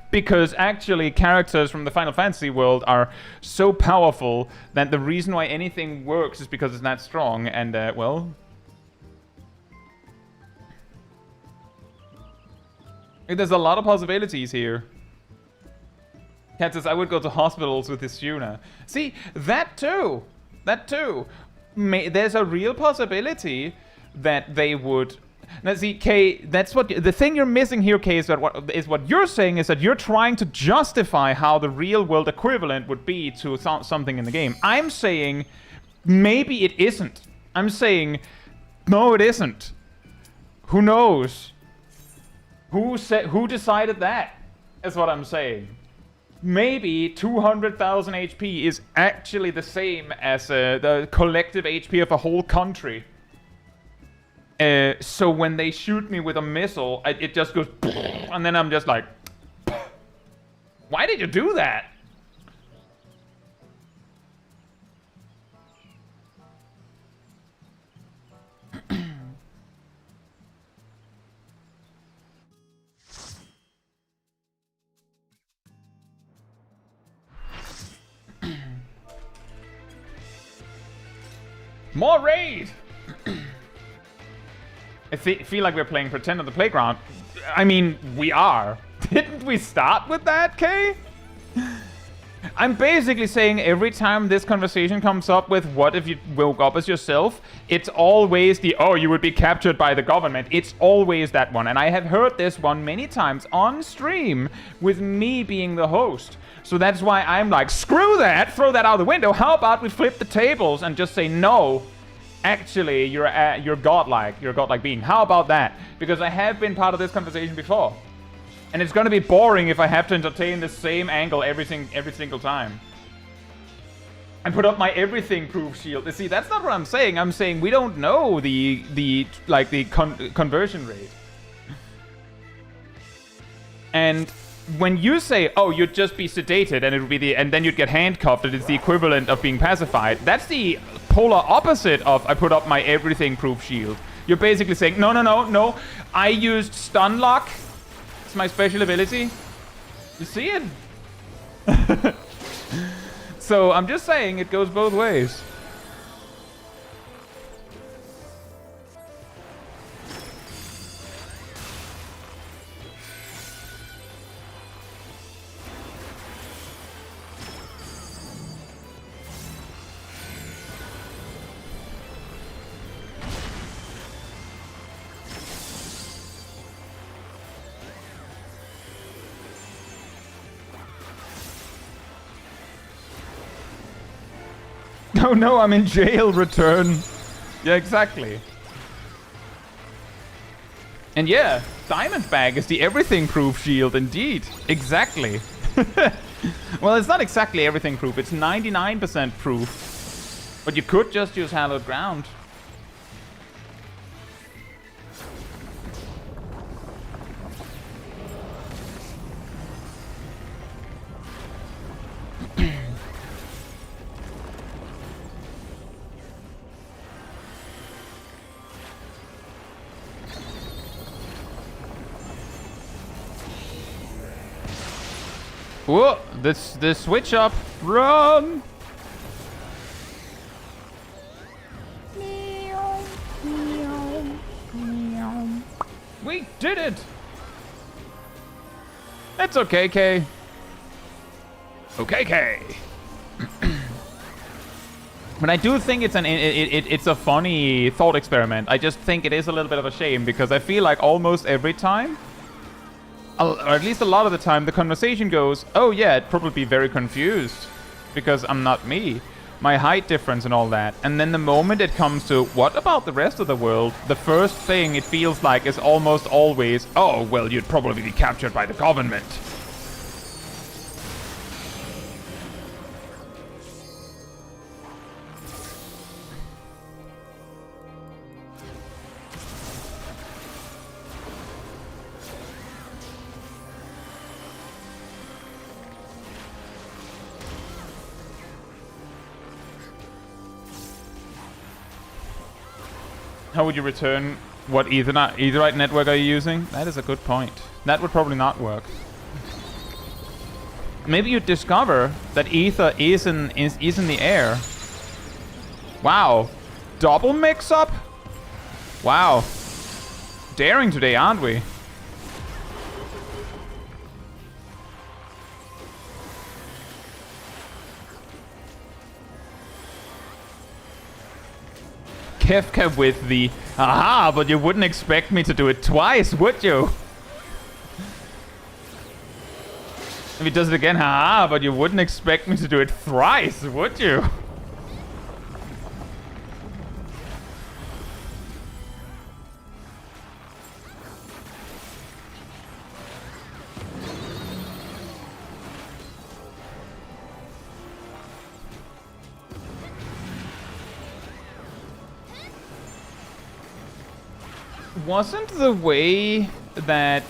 because actually characters from the Final Fantasy world are so powerful that the reason why anything works is because it's that strong. And well, there's a lot of possibilities here. Cat says, I would go to hospitals with this Yuna. See, that too. There's a real possibility that they would... Now, see, Kay, that's what... The thing you're missing here, Kay, is that what you're saying is that you're trying to justify how the real-world equivalent would be to something in the game. I'm saying, maybe it isn't. I'm saying, no, it isn't. Who knows? Who decided that? Is what I'm saying. Maybe 200,000 HP is actually the same as the collective HP of a whole country. So when they shoot me with a missile, it just goes... And then I'm just like... Why did you do that? More raid! I feel like we're playing Pretend on the Playground. I mean, we are. Didn't we start with that, Kay? I'm basically saying every time this conversation comes up with what if you woke up as yourself, it's always the, oh, you would be captured by the government. It's always that one. And I have heard this one many times on stream with me being the host. So that's why I'm like, screw that, throw that out the window. How about we flip the tables and just say, no, actually, you're godlike. You're a godlike being. How about that? Because I have been part of this conversation before. And it's going to be boring if I have to entertain the same angle every single time. And put up my everything-proof shield. See, that's not what I'm saying. I'm saying we don't know the conversion rate. And when you say, oh, you'd just be sedated and it would be and then you'd get handcuffed and it's the equivalent of being pacified, that's the polar opposite of I put up my everything-proof shield. You're basically saying, no, I used stun lock. It's my special ability. You see it? So I'm just saying it goes both ways. Oh no, I'm in jail, return. Yeah, exactly. And yeah, Diamond Bag is the everything-proof shield, indeed. Exactly. Well, it's not exactly everything-proof, it's 99% proof. But you could just use Hallowed Ground. Whoa, this switch up. Run! We did it! It's okay, Kay. Okay, Kay. But I do think it's it's a funny thought experiment. I just think it is a little bit of a shame because I feel like almost every time, or at least a lot of the time, the conversation goes, "Oh yeah, I'd probably be very confused because I'm not me, my height difference and all that." And then the moment it comes to what about the rest of the world, the first thing it feels like is almost always, "Oh well, you'd probably be captured by the government." How would you return what Etherite network are you using? That is a good point. That would probably not work. Maybe you discover that ether is in the air. Wow. Double mix-up? Wow. Daring today, aren't we? Kefka with the, aha, but you wouldn't expect me to do it twice, would you? If he does it again, haha, but you wouldn't expect me to do it thrice, would you? Wasn't the way that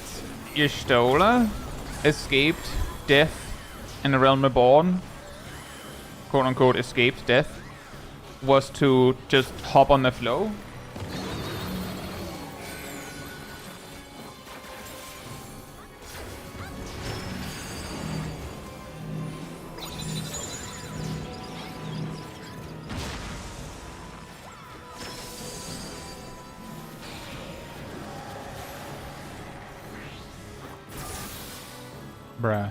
Y'shtola escaped death in the Realm Reborn, quote unquote escaped death, was to just hop on the flow? Bruh.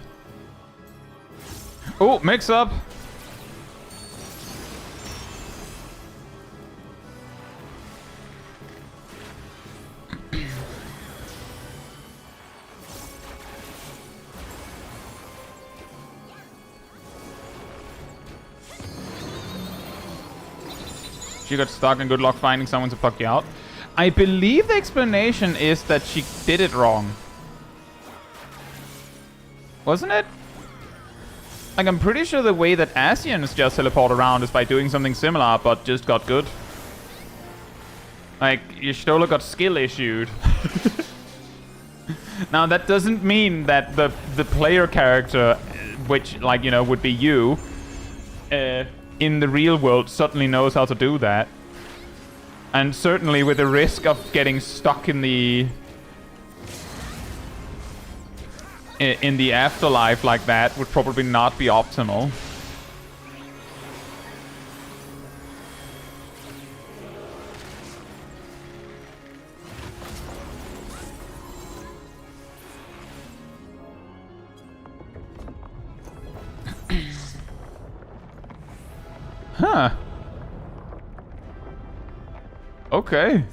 Oh, mix up. She got stuck and good luck finding someone to pluck you out. I believe the explanation is that she did it wrong. Wasn't it? Like, I'm pretty sure the way that Asians just teleport around is by doing something similar, but just got good. Like, Y'shtola got skill issued. Now, that doesn't mean that the player character, which, like, you know, would be you, in the real world suddenly knows how to do that. And certainly with the risk of getting stuck in the afterlife like that would probably not be optimal. Huh. Okay.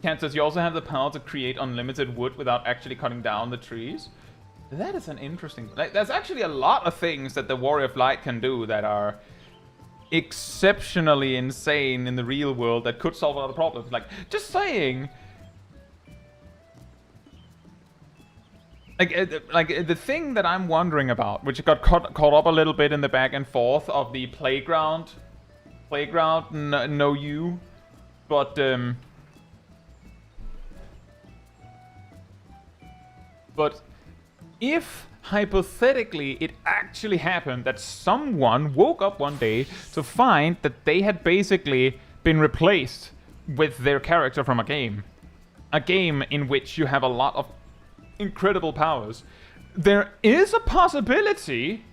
Caetsu, you also have the power to create unlimited wood without actually cutting down the trees. That is an interesting... Like, there's actually a lot of things that the Warrior of Light can do that are exceptionally insane in the real world that could solve a lot of problems. Like, just saying... Like the thing that I'm wondering about, which got caught up a little bit in the back and forth of the playground no you But if hypothetically it actually happened that someone woke up one day to find that they had basically been replaced with their character from a game in which you have a lot of incredible powers, there is a possibility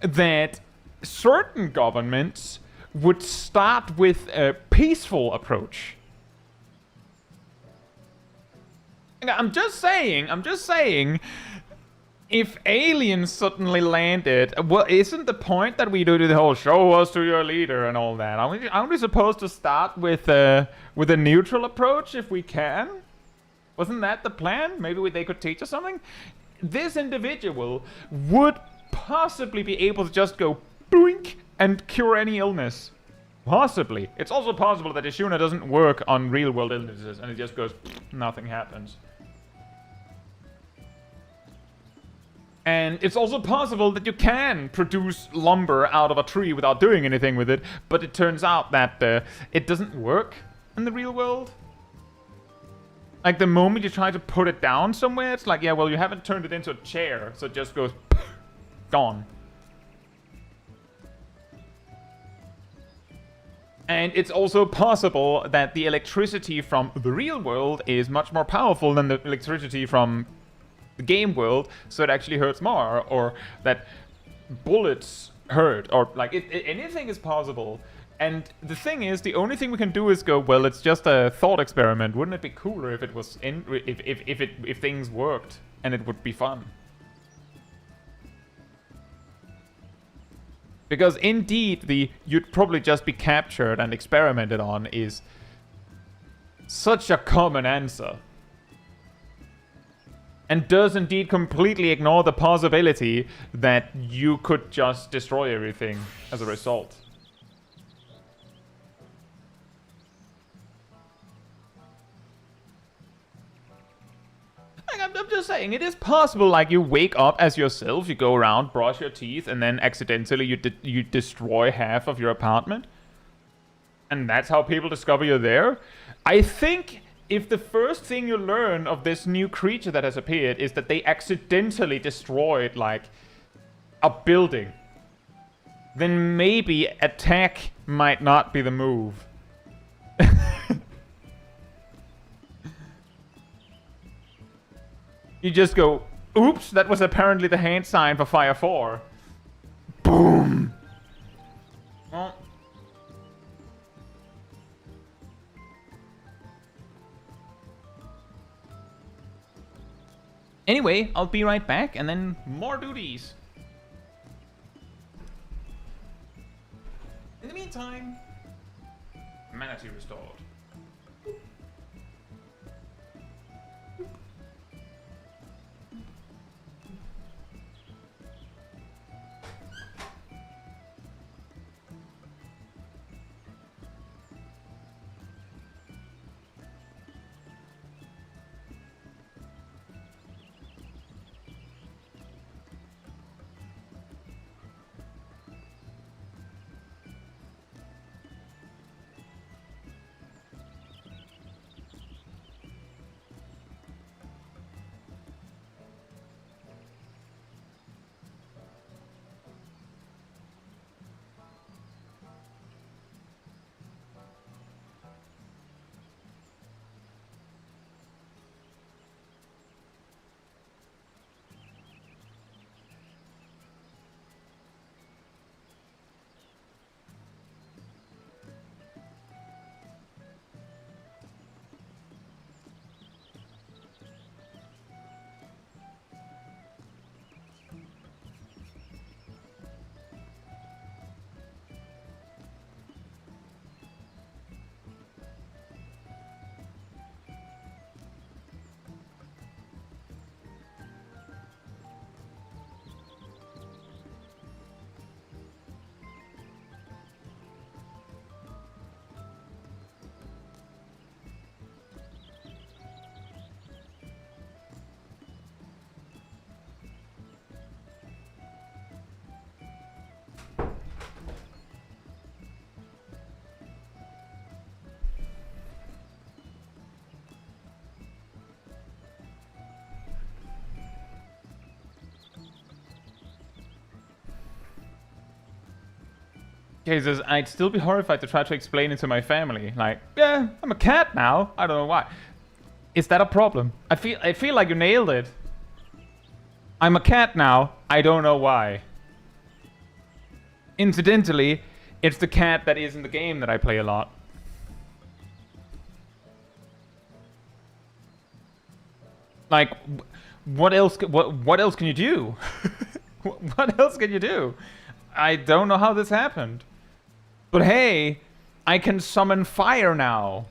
that certain governments would start with a peaceful approach. I'm just saying, if aliens suddenly landed, well, isn't the point that we do the whole show us to your leader and all that? Aren't we supposed to start with a neutral approach if we can? Wasn't that the plan? Maybe they could teach us something? This individual would possibly be able to just go boink and cure any illness. Possibly. It's also possible that Ishuna doesn't work on real world illnesses and it just goes, nothing happens. And it's also possible that you can produce lumber out of a tree without doing anything with it, but it turns out that it doesn't work in the real world. Like, the moment you try to put it down somewhere, it's like, yeah, well, you haven't turned it into a chair, so it just goes, gone. And it's also possible that the electricity from the real world is much more powerful than the electricity from the game world, so it actually hurts more, or that bullets hurt, or like anything is possible. And the thing is, the only thing we can do is go, well, it's just a thought experiment. Wouldn't it be cooler if it was if things worked and it would be fun? Because indeed, you'd probably just be captured and experimented on is such a common answer. And does indeed completely ignore the possibility that you could just destroy everything as a result. I'm just saying, it is possible, like, you wake up as yourself, you go around, brush your teeth, and then accidentally you destroy half of your apartment. And that's how people discover you're there. I think if the first thing you learn of this new creature that has appeared is that they accidentally destroyed, like, a building, then maybe attack might not be the move. You just go, oops, that was apparently the hand sign for Fire 4. Boom! Well, anyway, I'll be right back, and then more duties. In the meantime, manatee restored. Okay, says, I'd still be horrified to try to explain it to my family. Like, yeah, I'm a cat now. I don't know why. Is that a problem? I feel like you nailed it. I'm a cat now. I don't know why. Incidentally, it's the cat that is in the game that I play a lot. Like, what else? What else can you do? What else can you do? I don't know how this happened. But hey, I can summon fire now.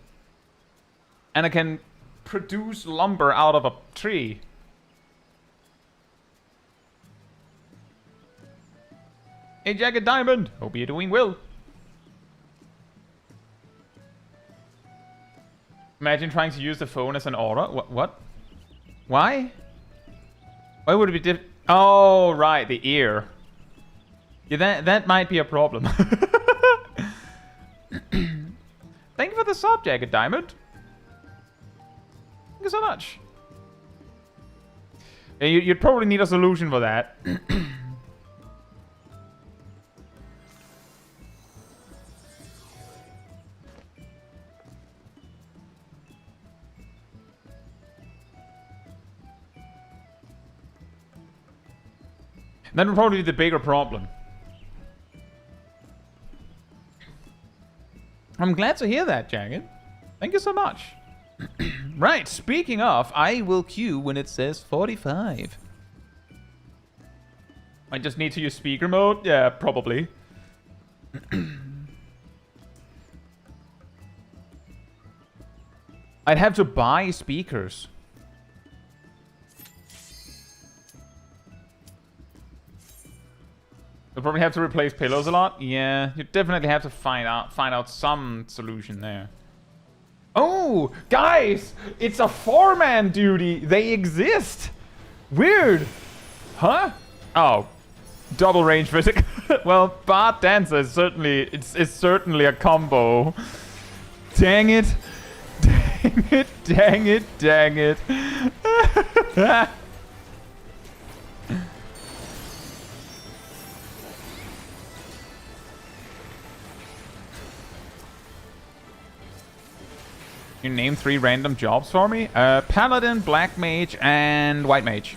And I can produce lumber out of a tree. Hey, Jagged Diamond. Hope you're doing well. Imagine trying to use the phone as an aura. What? Why? Why would it be Oh, right, the ear. Yeah, that might be a problem. Thank you for the sub, Jagged Diamond. Thank you so much. Yeah, you'd probably need a solution for that. That would probably be the bigger problem. I'm glad to hear that, Jagged. Thank you so much. Right, speaking of, I will queue when it says 45. I just need to use speaker mode? Yeah, probably. I'd have to buy speakers. You'll probably have to replace pillows a lot. Yeah, you definitely have to find out some solution there. Oh, guys, it's a 4-man duty. They exist. Weird, huh? Oh, double range physic. Well, Bard Dancer is certainly it's certainly a combo. Dang it, dang it, dang it, dang it. You name 3 random jobs for me? Paladin, Black Mage, and White Mage.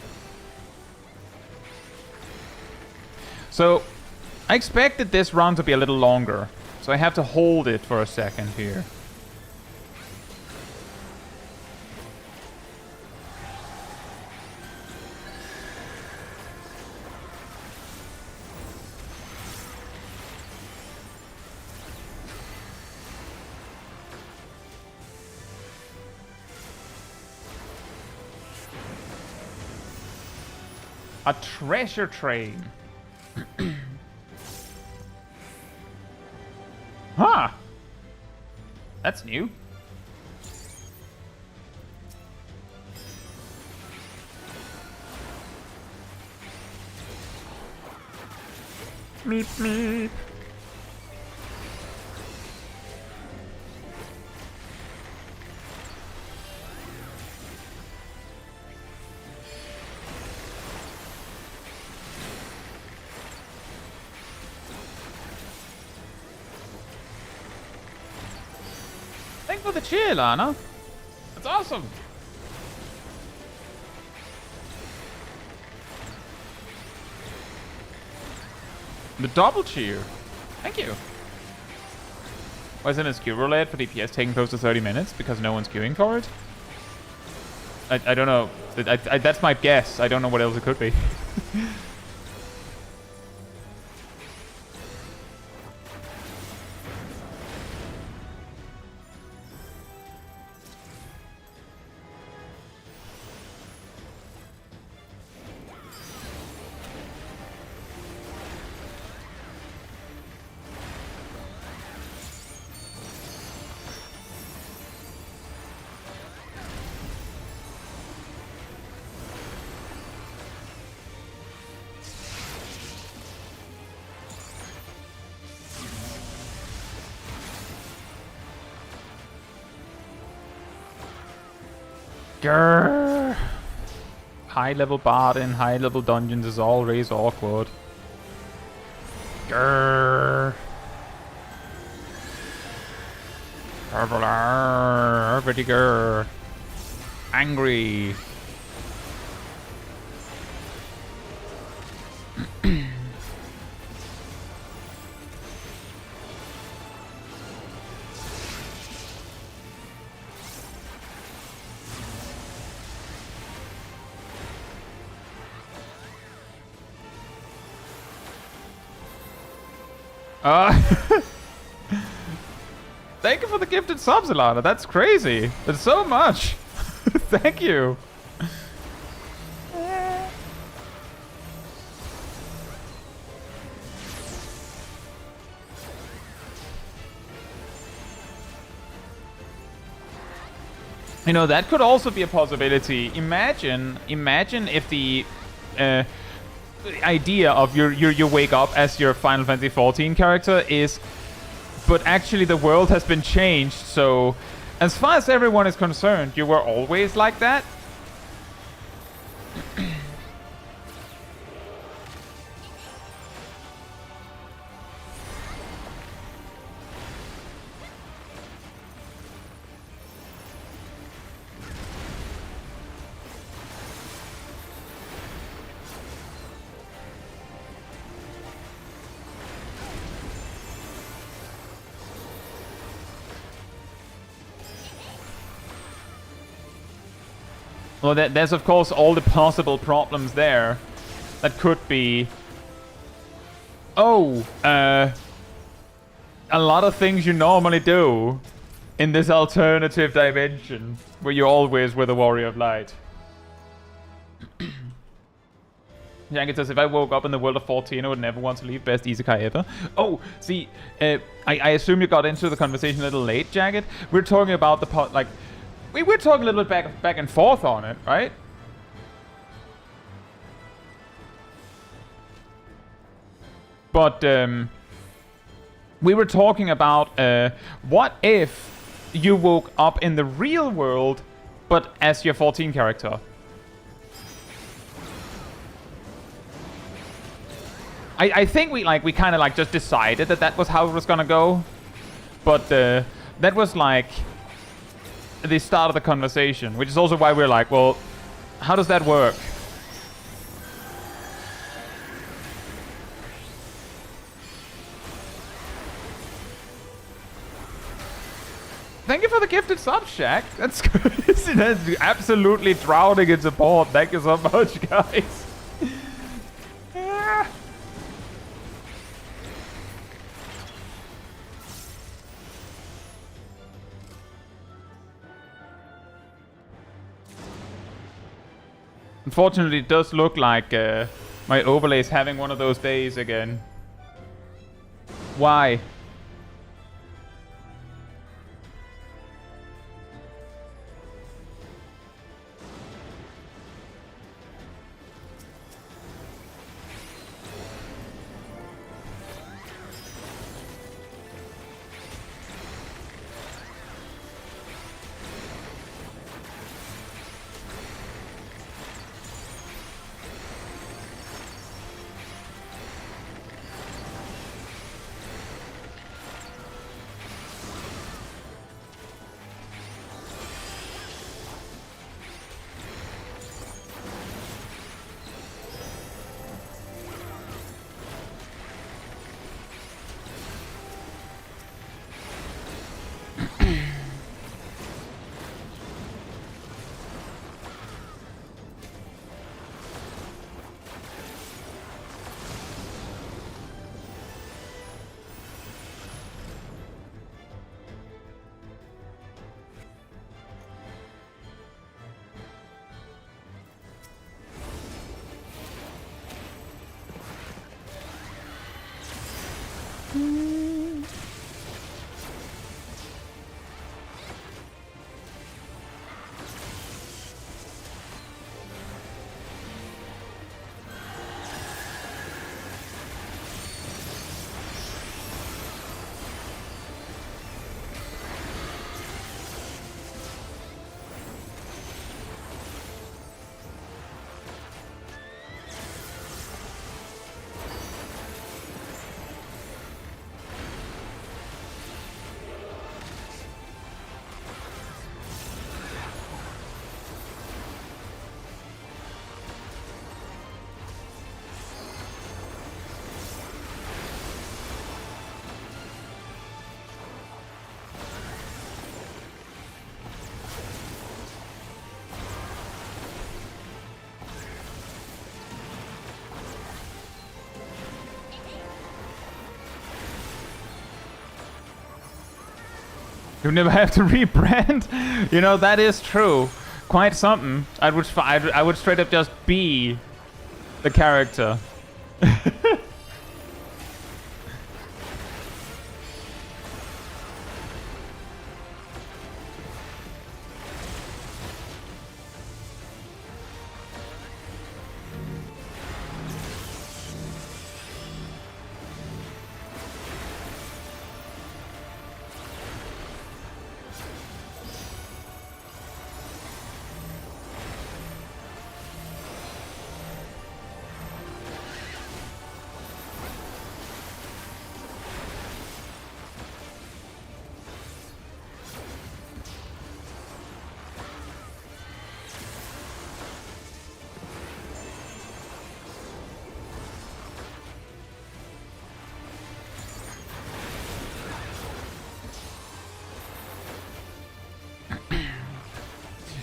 So, I expected this run to be a little longer. So I have to hold it for a second here. A treasure train. Huh. That's new. Meep meep. Thanks for the cheer, Lana. That's awesome. The double cheer. Thank you. Why isn't it queue roulette for DPS taking close to 30 minutes? Because no one's queuing for it? I don't know. That's my guess. I don't know what else it could be. Grrr. High level bard in high level dungeons is always awkward. Grrr. Vertigo. Angry. Thank you for the gifted subs, Alana. That's crazy. That's so much. Thank you. You know, that could also be a possibility. Imagine if the idea of you wake up as your Final Fantasy XIV character is, but actually the world has been changed, so as far as everyone is concerned, you were always like that. Well, there's of course all the possible problems there. That could be... Oh, a lot of things you normally do in this alternative dimension, where you always were the Warrior of Light. Jagged says, if I woke up in the world of 14, I would never want to leave. Best isekai ever. Oh, see, I assume you got into the conversation a little late, Jagged. We're talking about the we were talking a little bit back and forth on it, right? But we were talking about what if you woke up in the real world, but as your 14 character? I think we kind of just decided that was how it was gonna go, but that was like the start of the conversation, which is also why we're like, well, how does that work? Thank you for the gifted sub, Shaq. That's crazy. That's absolutely drowning in support. Thank you so much, guys. Unfortunately, it does look like my overlay is having one of those days again. Why? You never have to rebrand. You know, that is true. Quite something. I would straight up just be the character.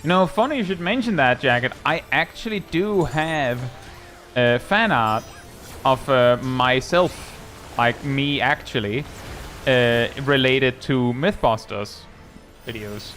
You know, funny you should mention that, Jacket. I actually do have fan art of myself, like me actually, related to Mythbusters videos.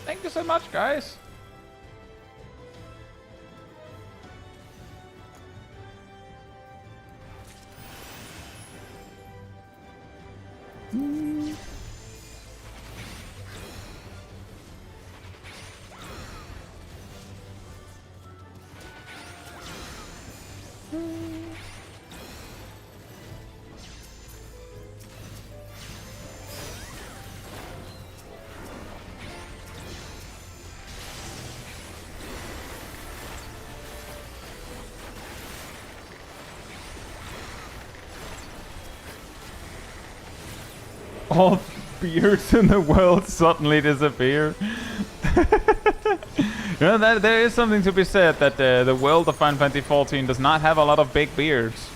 Thank you so much, guys. All beards in the world suddenly disappear. You know, that there is something to be said that the world of Final Fantasy XIV does not have a lot of big beards.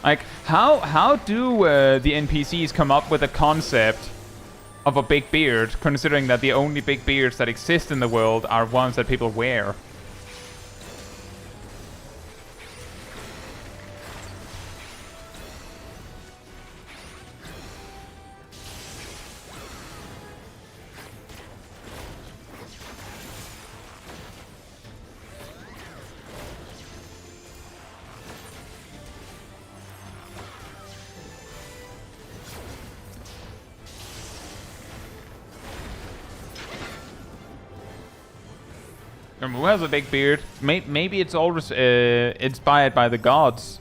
Like, how do the NPCs come up with a concept of a big beard, considering that the only big beards that exist in the world are ones that people wear? Who has a big beard? Maybe it's always inspired by the gods.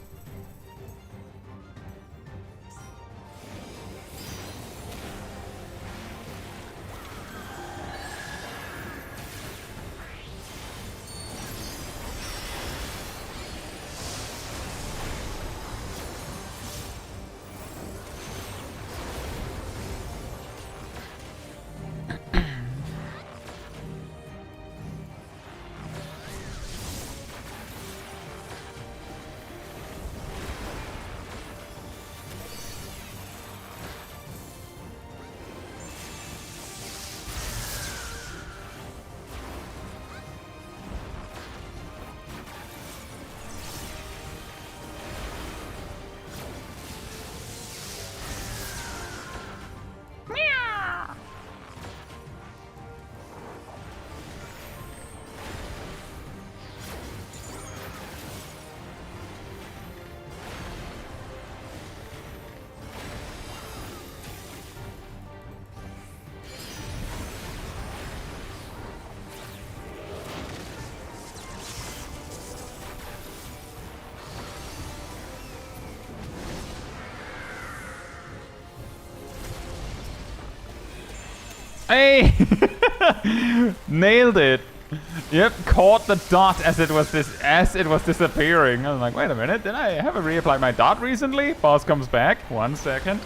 Hey! Nailed it. Yep, caught the dot as it was disappearing. I was like, wait a minute, did I have reapplied my dot recently? Boss comes back. 1 second.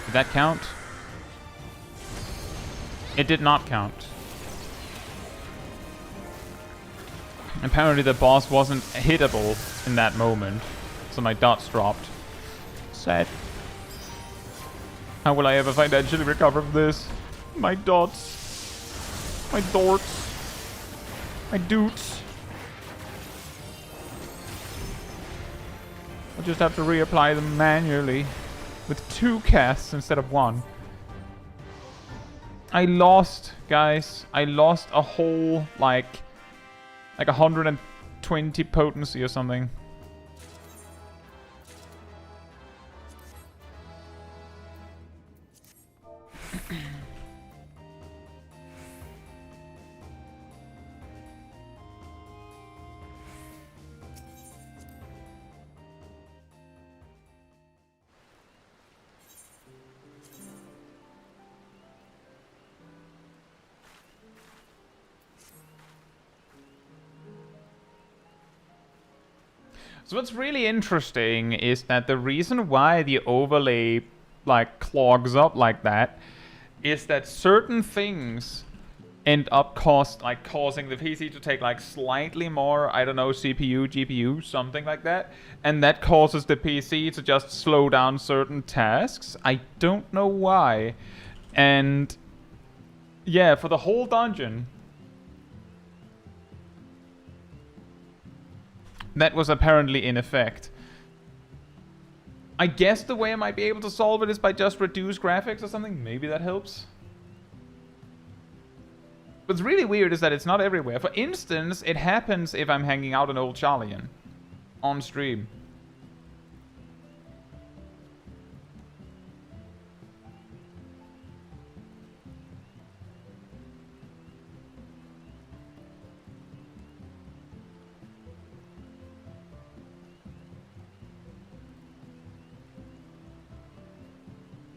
Did that count? It did not count. Apparently the boss wasn't hittable in that moment, so my dots dropped. Sad. How will I ever financially recover from this? My dots. My dorts. My doots. I'll just have to reapply them manually. With 2 casts instead of 1. I lost, guys. I lost a whole, like 120 potency or something. So what's really interesting is that the reason why the overlay like clogs up like that is that certain things end up causing the PC to take like slightly more, I don't know, CPU, GPU, something like that. And that causes the PC to just slow down certain tasks. I don't know why. And yeah, for the whole dungeon, that was apparently in effect. I guess the way I might be able to solve it is by just reduce graphics or something. Maybe that helps. What's really weird is that it's not everywhere. For instance, it happens if I'm hanging out an old Charlian on stream.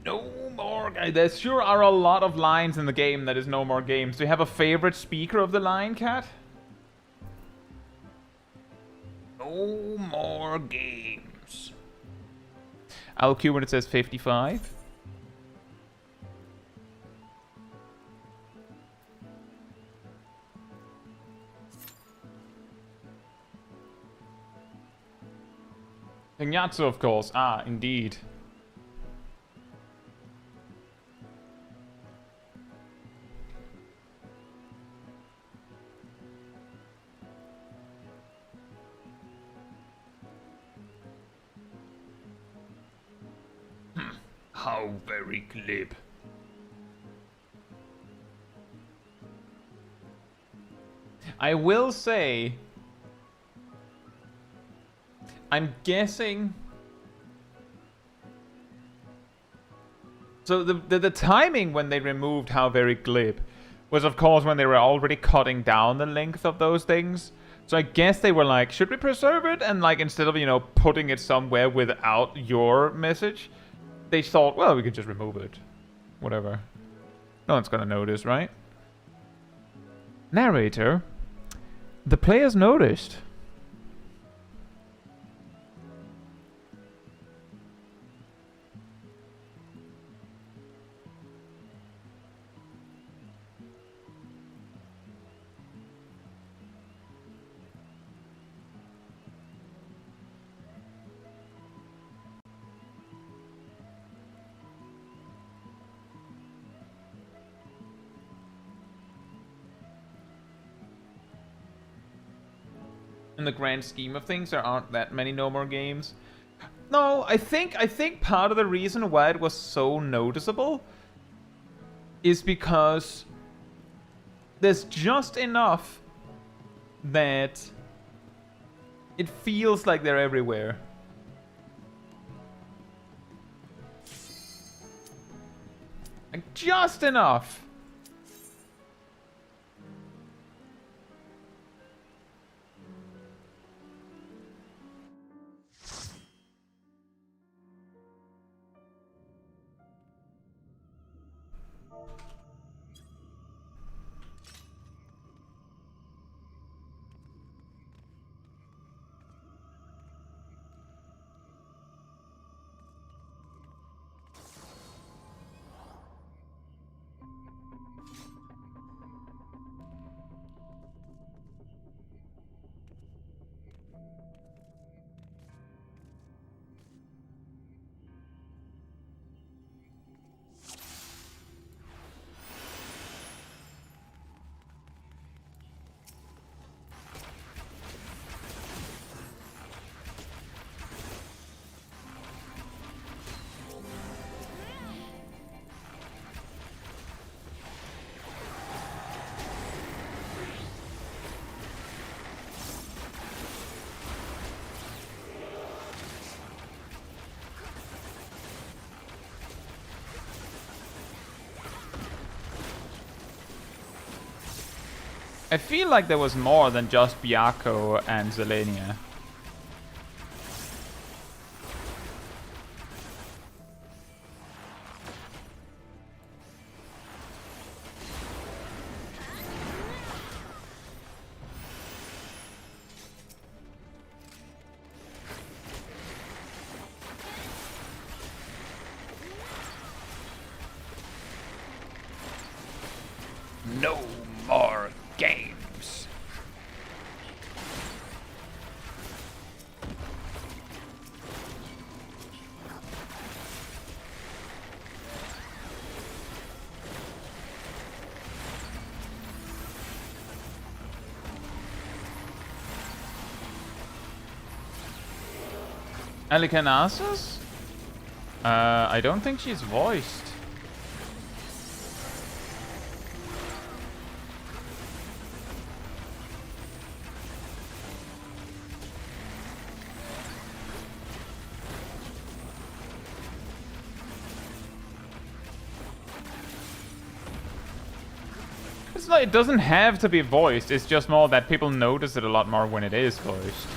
No more guys. There sure are a lot of lines in the game that is no more games. Do you have a favorite speaker of the line, Cat? No more games. I'll queue when it says 55. Caetsu, of course. Ah, indeed. How very glib. I will say, I'm guessing. So the timing when they removed how very glib was, of course, when they were already cutting down the length of those things. So I guess they were like, should we preserve it? And like, instead of, you know, putting it somewhere without your message, they thought, well, we could just remove it. Whatever. No one's gonna notice, right? Narrator, the players noticed. In the grand scheme of things, there aren't that many No More games. No, I think part of the reason why it was so noticeable is because there's just enough that it feels like they're everywhere. Like just enough. I feel like there was more than just Byakko and Zelenia. No more games. Alicanasus? I don't think she's voiced. It doesn't have to be voiced, it's just more that people notice it a lot more when it is voiced.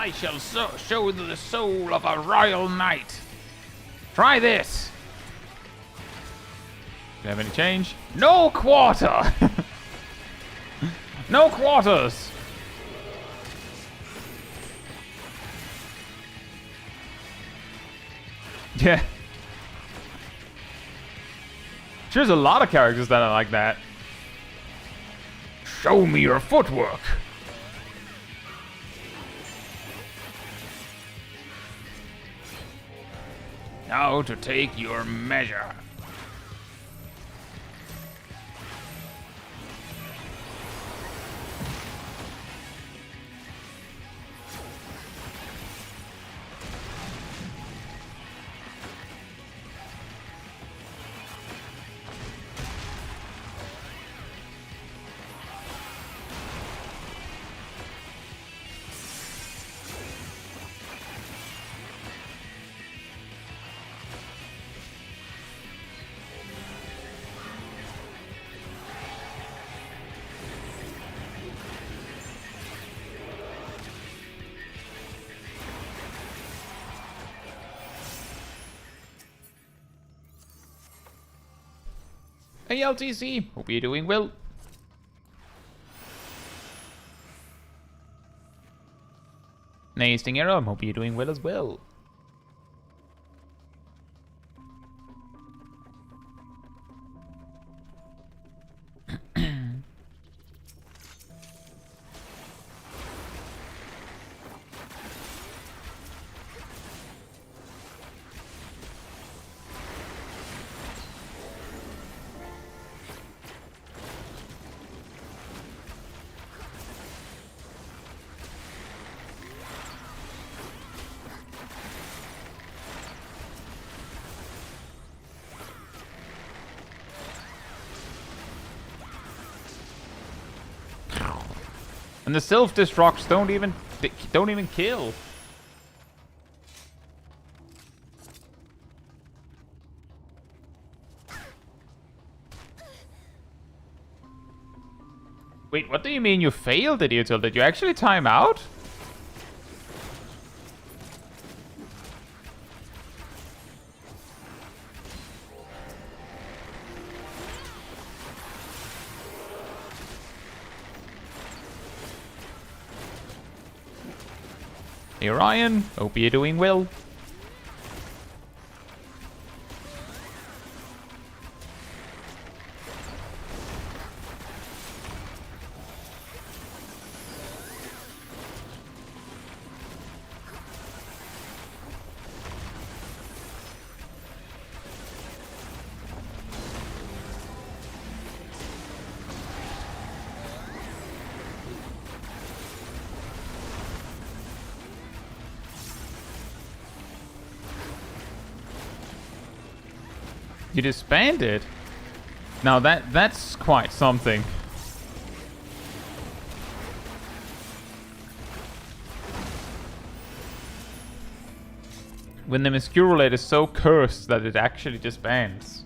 I shall show the soul of a royal knight. Try this. Do you have any change? No quarter! No quarters! Yeah. There's a lot of characters that are like that. Show me your footwork. Now to take your measure. Hey LTC, hope you're doing well. Nasting Arrow, hope you're doing well as well. And the self-destructs don't even kill. Wait, what do you mean you failed, Idiotil? Did you actually time out? Hey Ryan, hope you're doing well. You disbanded? Now that's quite something. When the Roulette is so cursed that it actually disbands.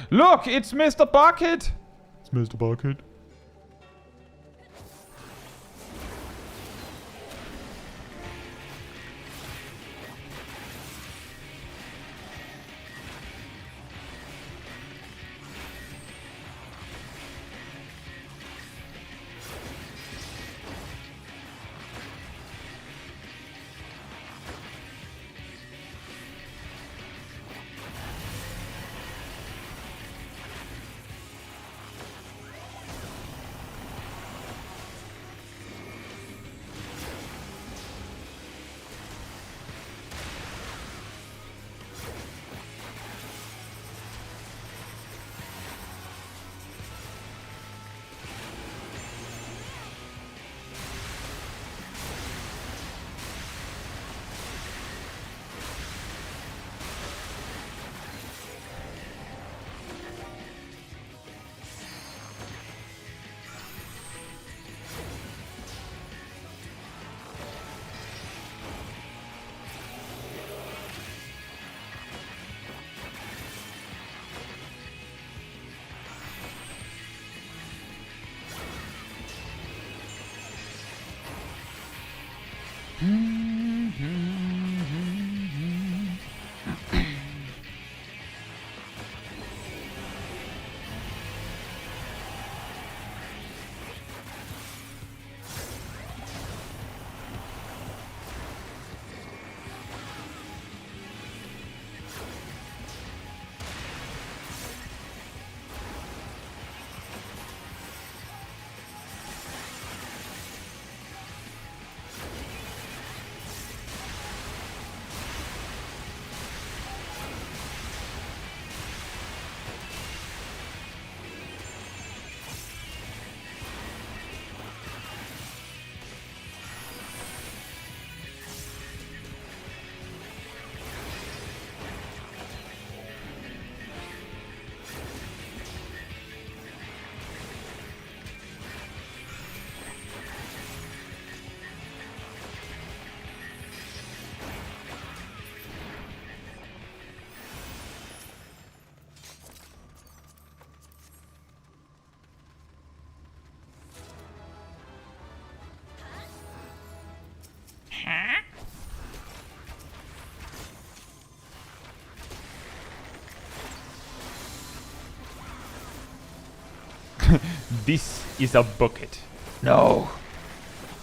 Look, it's Mr. Bucket! It's Mr. Bucket. This is a bucket. No.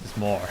There's more.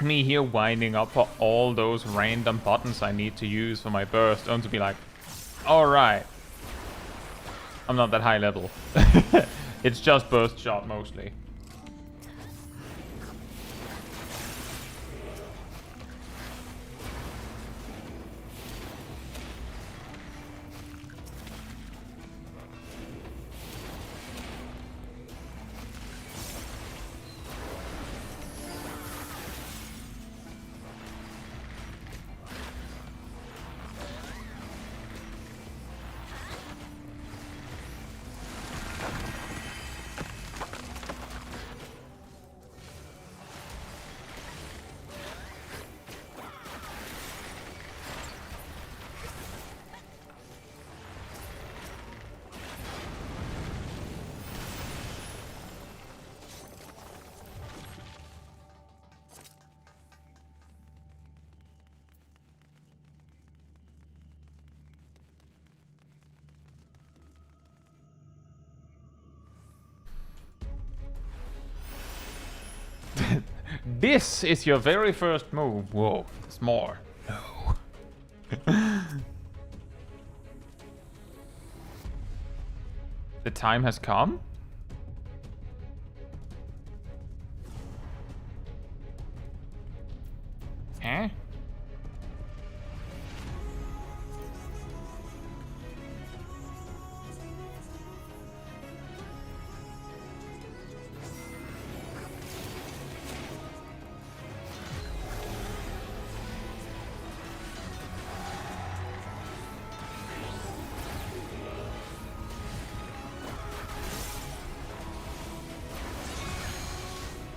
Me here winding up for all those random buttons I need to use for my burst, only to be like, alright, I'm not that high level. It's just burst shot mostly. This is your very first move. Whoa, there's more. No. The time has come? Huh?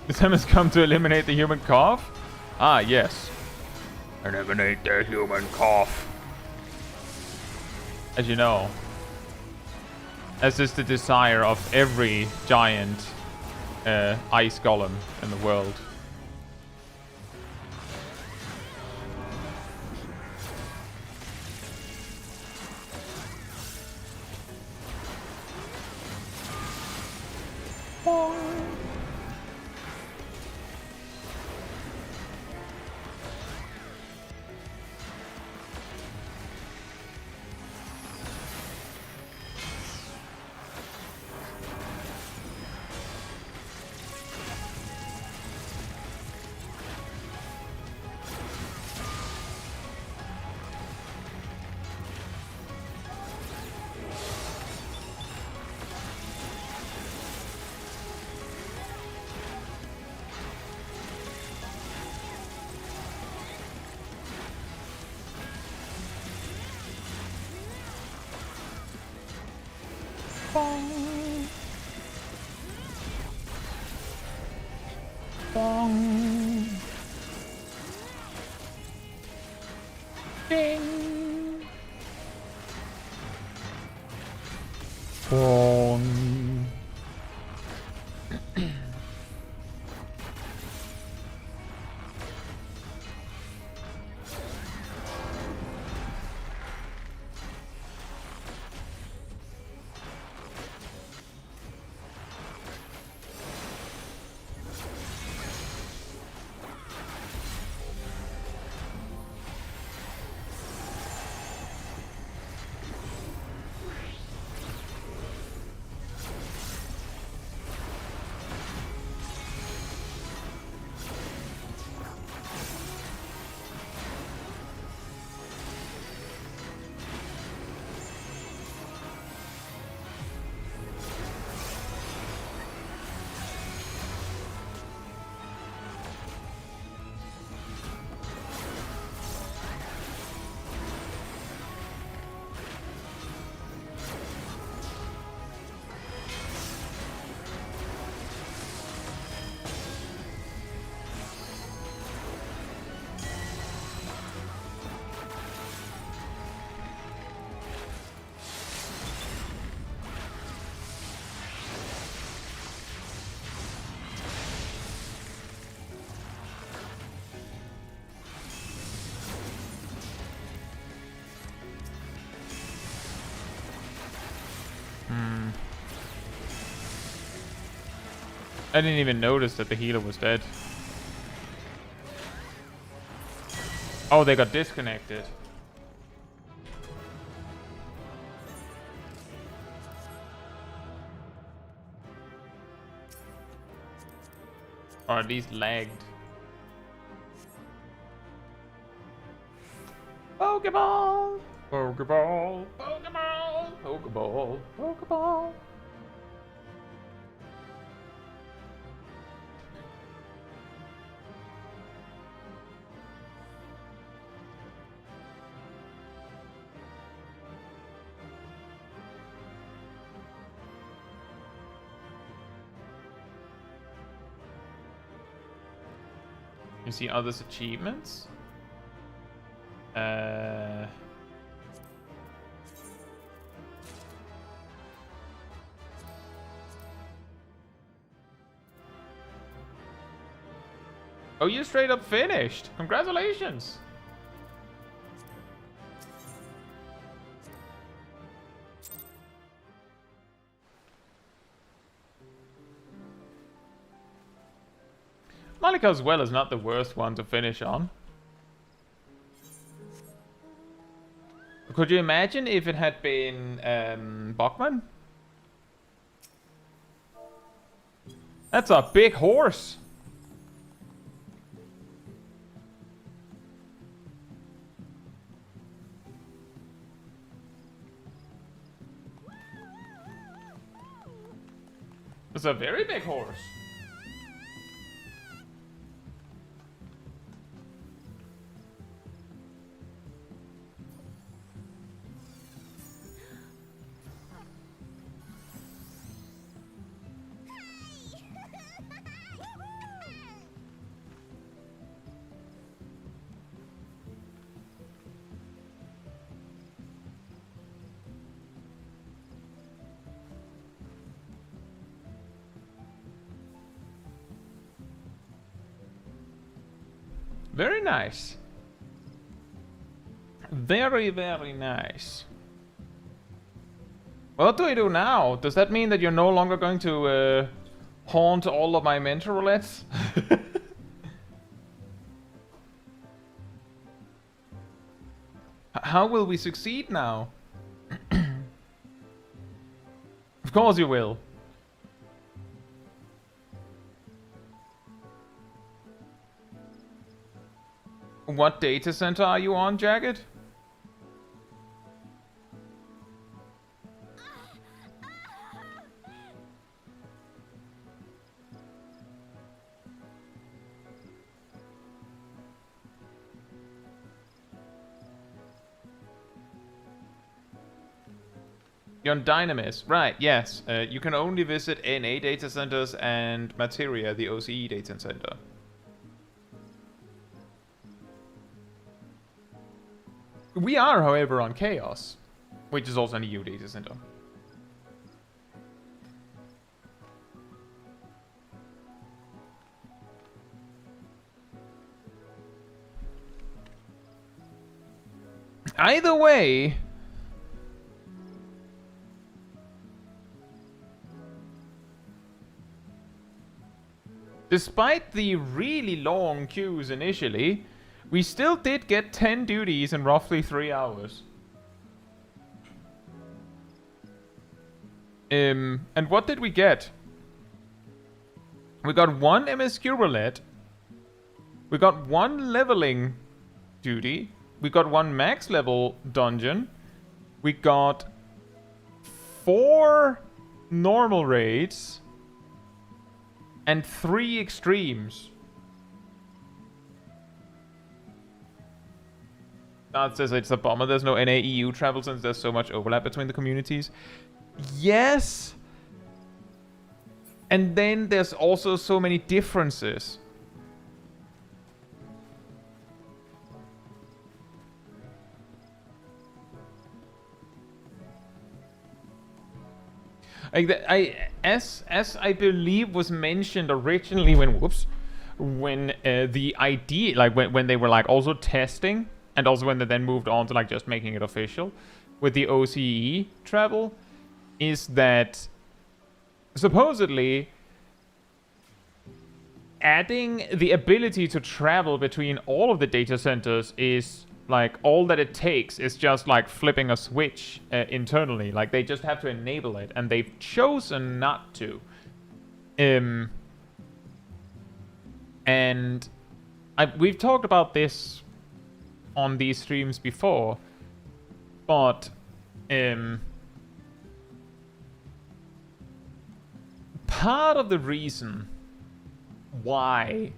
The time has come to eliminate the human cough? Ah, yes. Eliminate the human cough. As you know, as is the desire of every giant ice golem in the world. Bong. Bong. Ding. Bong. I didn't even notice that the healer was dead. Oh, they got disconnected. Or at least lagged. Pokeball! Pokeball! Pokeball! Pokeball! Pokeball! You see others' achievements? Oh, you straight up finished. Congratulations. Malika's well is not the worst one to finish on. Could you imagine if it had been Bachman? That's a big horse. It's a very big horse. Very nice. Very, very nice. What do I do now? Does that mean that you're no longer going to haunt all of my mentor roulettes? How will we succeed now? Of course you will. What data center are you on, Jagged? You're on Dynamis. Right, yes. You can only visit NA data centers and Materia, the OCE data center. We are, however, on Chaos, which is also an EU data center. Either way, despite the really long queues initially, we still did get 10 duties in roughly 3 hours. And what did we get? We got 1 MSQ roulette. We got 1 leveling duty. We got 1 max level dungeon. We got 4 normal raids. And 3 extremes. That says it's a bummer there's no NA-EU travel since there's so much overlap between the communities. Yes! And then there's also so many differences. As I believe was mentioned originally when the idea, like when they were like also testing, and also when they then moved on to like just making it official with the OCE travel, is that supposedly adding the ability to travel between all of the data centers is like all that it takes is just like flipping a switch internally. Like they just have to enable it, and they've chosen not to. And we've talked about this on these streams before, but part of the reason why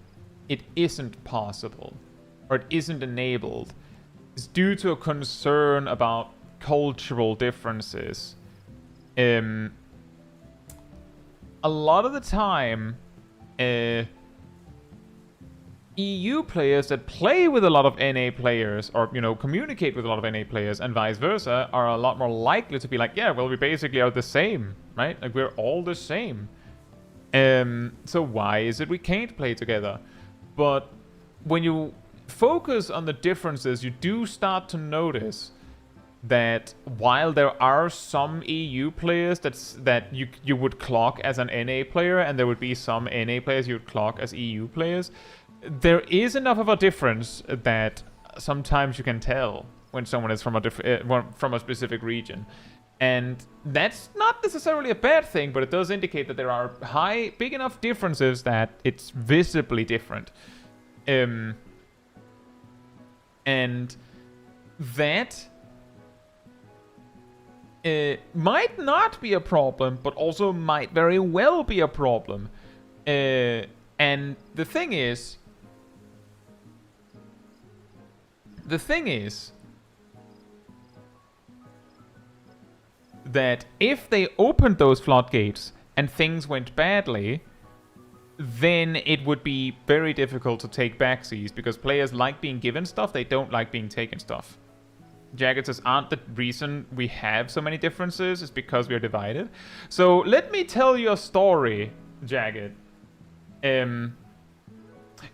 it isn't possible or it isn't enabled is due to a concern about cultural differences. A lot of the time, EU players that play with a lot of NA players, or, you know, communicate with a lot of NA players and vice versa, are a lot more likely to be like, yeah, well, we basically are the same, right? Like, we're all the same. So why is it we can't play together? But when you focus on the differences, you do start to notice that while there are some EU players that you would clock as an NA player, and there would be some NA players you would clock as EU players, there is enough of a difference that sometimes you can tell when someone is from a specific region. And that's not necessarily a bad thing, but it does indicate that there are big enough differences that it's visibly different. And that might not be a problem, but also might very well be a problem. And the thing is that if they opened those floodgates and things went badly, then it would be very difficult to take backsies, because players like being given stuff, they don't like being taken stuff. Jagged says, aren't the reason we have so many differences is because we are divided? So let me tell you a story, Jagged.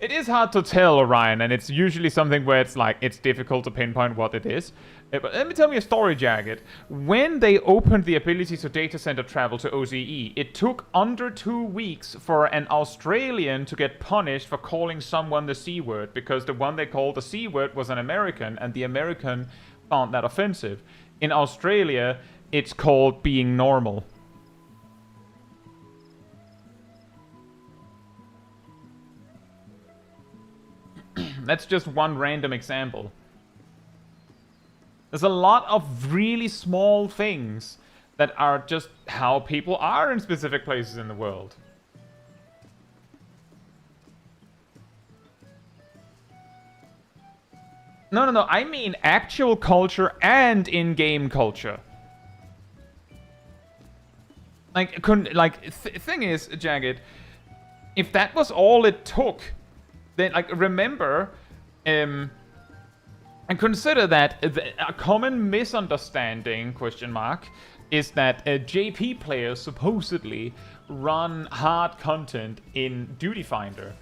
It is hard to tell, Orion, and it's usually something where it's like, it's difficult to pinpoint what it is. But let me tell you a story, Jagged. When they opened the ability to data center travel to OCE, it took under 2 weeks for an Australian to get punished for calling someone the C word, because the one they called the C word was an American, and the American found that offensive. In Australia, it's called being normal. That's just one random example. There's a lot of really small things that are just how people are in specific places in the world. No, I mean actual culture and in-game culture. Thing is, Jagged, if that was all it took, then, like, remember, and consider that a common misunderstanding, question mark, is that JP players supposedly run hard content in Duty Finder.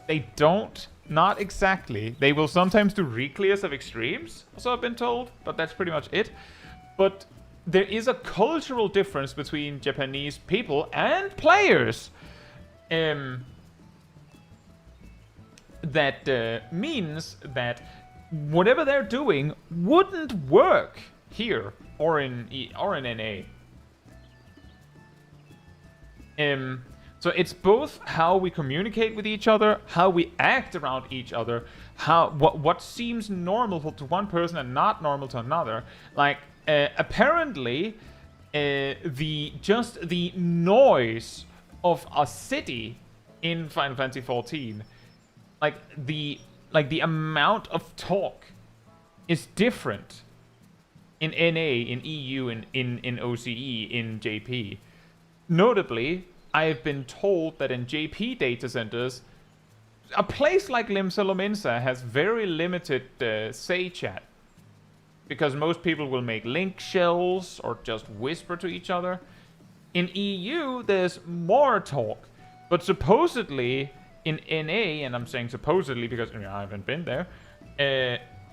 They don't. Not exactly. They will sometimes do reclears of extremes, so I've been told, but that's pretty much it. But there is a cultural difference between Japanese people and players. That means that whatever they're doing wouldn't work here or in NA. So it's both how we communicate with each other, how we act around each other, what seems normal to one person and not normal to another. Like apparently, the noise of a city in Final Fantasy XIV, like the amount of talk is different in NA, in EU, in OCE, in JP. Notably, I've been told that in JP data centers, a place like Limsa Lominsa has very limited say chat. Because most people will make link shells or just whisper to each other. In EU, there's more talk. But supposedly, in NA, and I'm saying supposedly because I haven't been there,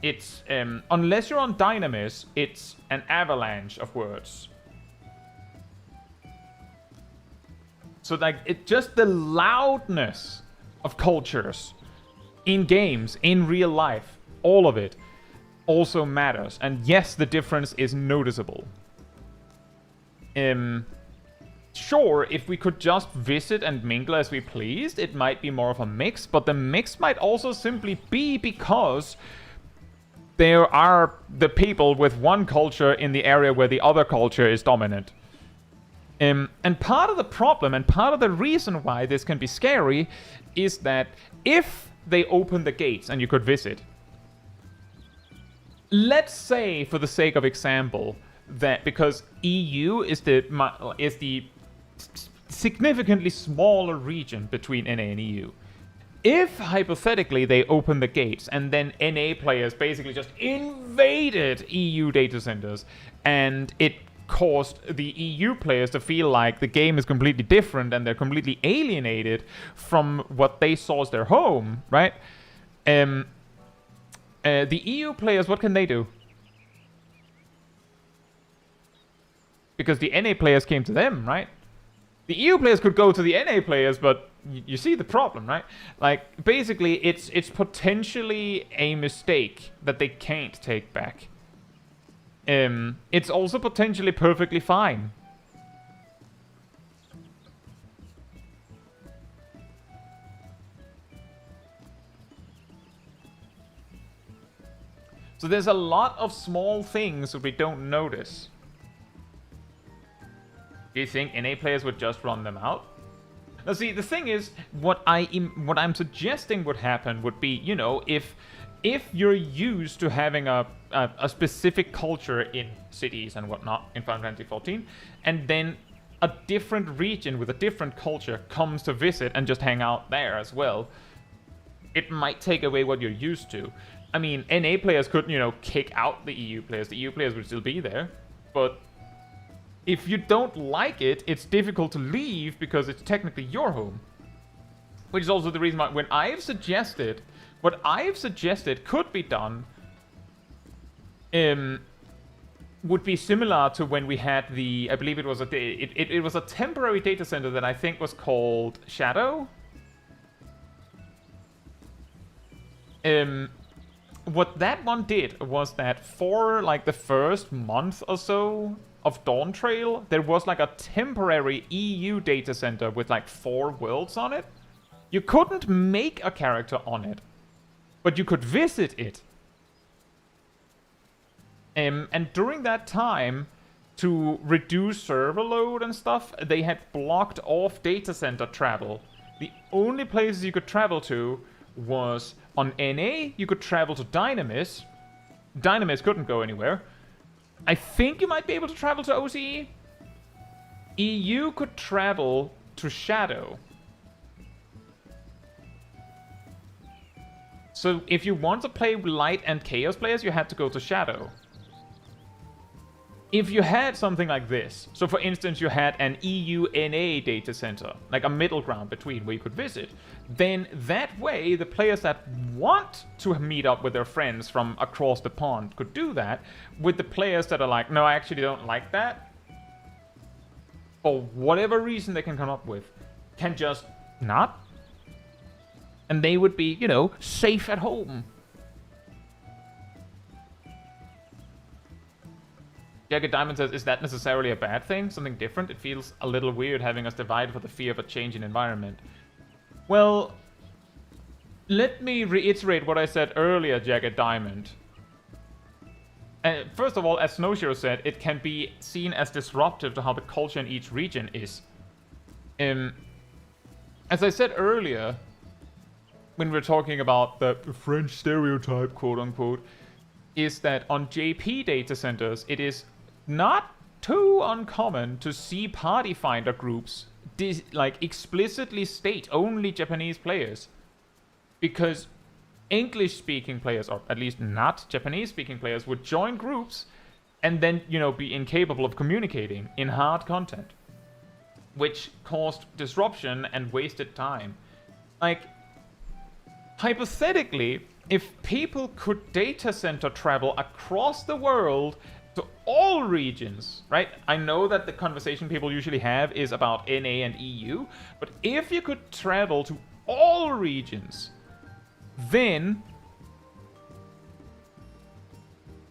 it's, unless you're on Dynamis, it's an avalanche of words. So, like, just the loudness of cultures in games, in real life, all of it also matters. And yes, the difference is noticeable. Sure, if we could just visit and mingle as we pleased, it might be more of a mix, but the mix might also simply be because there are the people with one culture in the area where the other culture is dominant. And part of the problem and part of the reason why this can be scary is that if they open the gates and you could visit, let's say, for the sake of example, that because EU is the significantly smaller region between NA and EU, if hypothetically they open the gates and then NA players basically just invaded EU data centers and it caused the EU players to feel like the game is completely different and they're completely alienated from what they saw as their home, right? The EU players, what can they do? Because the NA players came to them, right? The EU players could go to the NA players, but you see the problem, right? Like, basically, it's potentially a mistake that they can't take back. It's also potentially perfectly fine. So there's a lot of small things that we don't notice. Do you think NA players would just run them out? Now see, the thing is, what I'm suggesting would happen would be, you know, if you're used to having a specific culture in cities and whatnot in Final Fantasy XIV, and then a different region with a different culture comes to visit and just hang out there as well, it might take away what you're used to. I mean, NA players could, you know, kick out the EU players. The EU players would still be there, but if you don't like it, it's difficult to leave because it's technically your home. Which is also the reason why what I've suggested could be done would be similar to when we had the, I believe it was it was a temporary data center that I think was called Shadow. What that one did was that for like the first month or so of Dawntrail, there was like a temporary EU data center with like 4 worlds on it. You couldn't make a character on it, but you could visit it. And during that time, to reduce server load and stuff, they had blocked off data center travel. The only places you could travel to was on NA, you could travel to Dynamis. Dynamis couldn't go anywhere. I think you might be able to travel to OCE. EU could travel to Shadow. So if you want to play Light and Chaos players, you had to go to Shadow. If you had something like this, so for instance you had an EU-NA data center, like a middle ground between where you could visit, then that way the players that want to meet up with their friends from across the pond could do that, with the players that are like, no, I actually don't like that, for whatever reason they can come up with, can just not. And they would be, you know, safe at home. Jagged Diamond says, is that necessarily a bad thing? Something different? It feels a little weird having us divided for the fear of a change in environment. Well, let me reiterate what I said earlier, Jagged Diamond. First of all, as Snowshiro said, it can be seen as disruptive to how the culture in each region is. As I said earlier, when we're talking about the French stereotype, quote-unquote, is that on JP data centers, it is not too uncommon to see party finder groups like explicitly state only Japanese players, because English-speaking players, or at least not Japanese-speaking players, would join groups and then, you know, be incapable of communicating in hard content, which caused disruption and wasted time. Like, hypothetically, if people could data center travel across the world to all regions, right? I know that the conversation people usually have is about NA and EU, but if you could travel to all regions, then...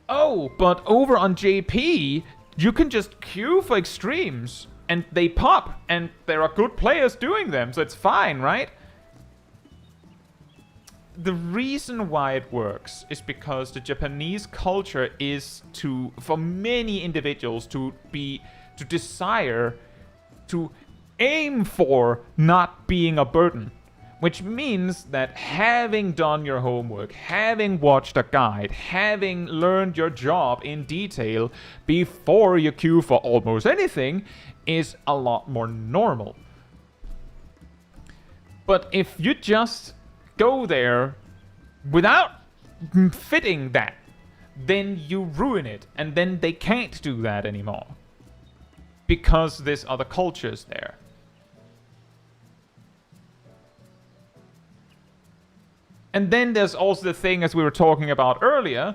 Oh, but over on JP, you can just queue for extremes, and they pop, and there are good players doing them, so it's fine, right? The reason why it works is because the Japanese culture is to, for many individuals, to desire, to aim for not being a burden. Which means that having done your homework, having watched a guide, having learned your job in detail before you queue for almost anything is a lot more normal. But if you just go there without fitting that, then you ruin it, and then they can't do that anymore because there's other cultures there. And then there's also the thing, as we were talking about earlier,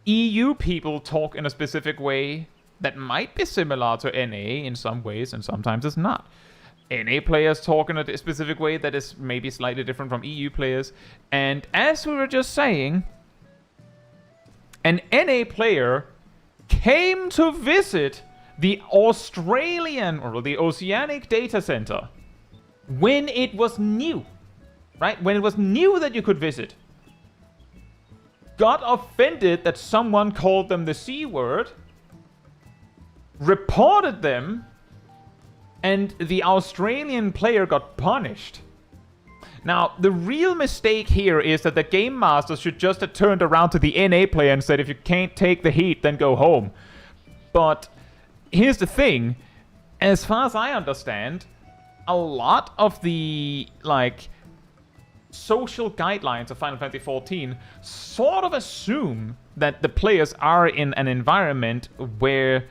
EU people talk in a specific way that might be similar to NA in some ways, and sometimes it's not. NA players talk in a specific way that is maybe slightly different from EU players. And as we were just saying, an NA player came to visit the Australian or the Oceanic data center when it was new, right? When it was new that you could visit. Got offended that someone called them the C word, reported them, and the Australian player got punished. Now, the real mistake here is that the Game Master should just have turned around to the NA player and said, if you can't take the heat, then go home. But here's the thing. As far as I understand, a lot of the, like, social guidelines of Final Fantasy XIV sort of assume that the players are in an environment where,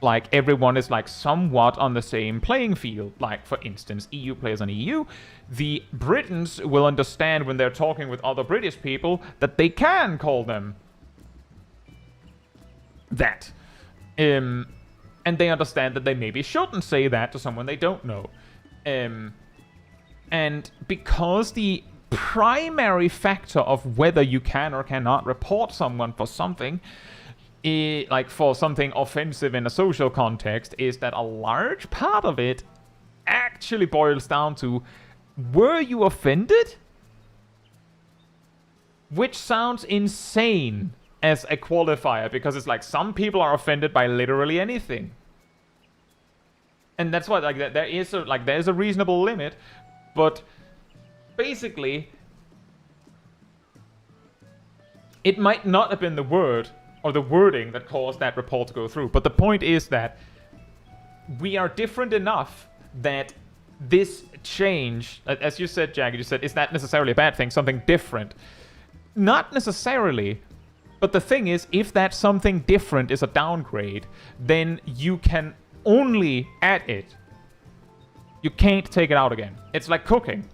like, everyone is, like, somewhat on the same playing field. Like, for instance, EU players on EU, the Britons will understand when they're talking with other British people that they can call them that. And they understand that they maybe shouldn't say that to someone they don't know. And because the primary factor of whether you can or cannot report someone for something, like for something offensive in a social context, is that a large part of it actually boils down to, were you offended? Which sounds insane as a qualifier, because it's like some people are offended by literally anything. And that's why, like, there is a reasonable limit, but basically it might not have been the word, or the wording that caused that report to go through. But the point is that we are different enough that this change, as you said, Jagged, you said, is that necessarily a bad thing? Something different? Not necessarily. But the thing is, if that something different is a downgrade, then you can only add it. You can't take it out again. It's like cooking.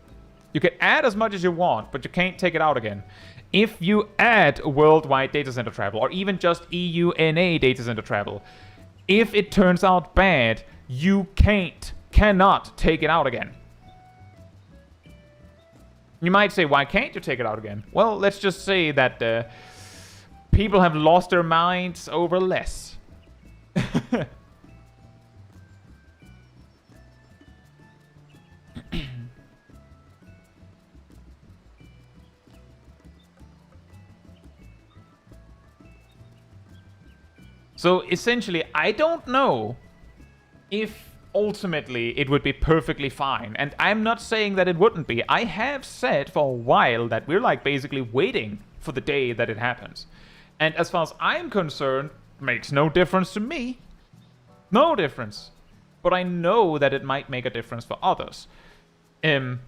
You can add as much as you want, but you can't take it out again. If you add worldwide data center travel, or even just EUNA data center travel, if it turns out bad, you cannot take it out again. You might say, why can't you take it out again? Well, let's just say that people have lost their minds over less. So essentially, I don't know if ultimately it would be perfectly fine. And I'm not saying that it wouldn't be. I have said for a while that we're like basically waiting for the day that it happens. And as far as I'm concerned, makes no difference to me. No difference. But I know that it might make a difference for others. And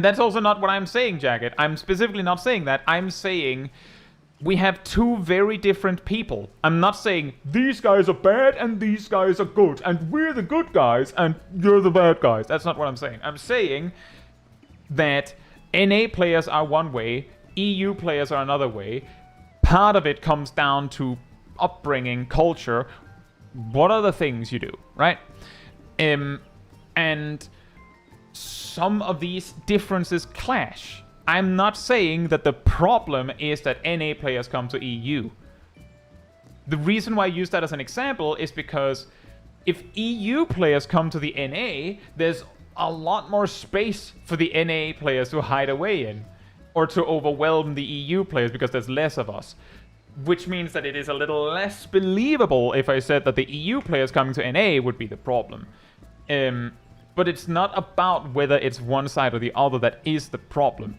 that's also not what I'm saying, Jagged. I'm specifically not saying that. I'm saying we have two very different people. I'm not saying these guys are bad and these guys are good, and we're the good guys and you're the bad guys. That's not what I'm saying. I'm saying that NA players are one way, EU players are another way. Part of it comes down to upbringing, culture. What are the things you do, right? And some of these differences clash. I'm not saying that the problem is that NA players come to EU. The reason why I use that as an example is because if EU players come to the NA, there's a lot more space for the NA players to hide away in, or to overwhelm the EU players because there's less of us. Which means that it is a little less believable if I said that the EU players coming to NA would be the problem. But it's not about whether it's one side or the other that is the problem.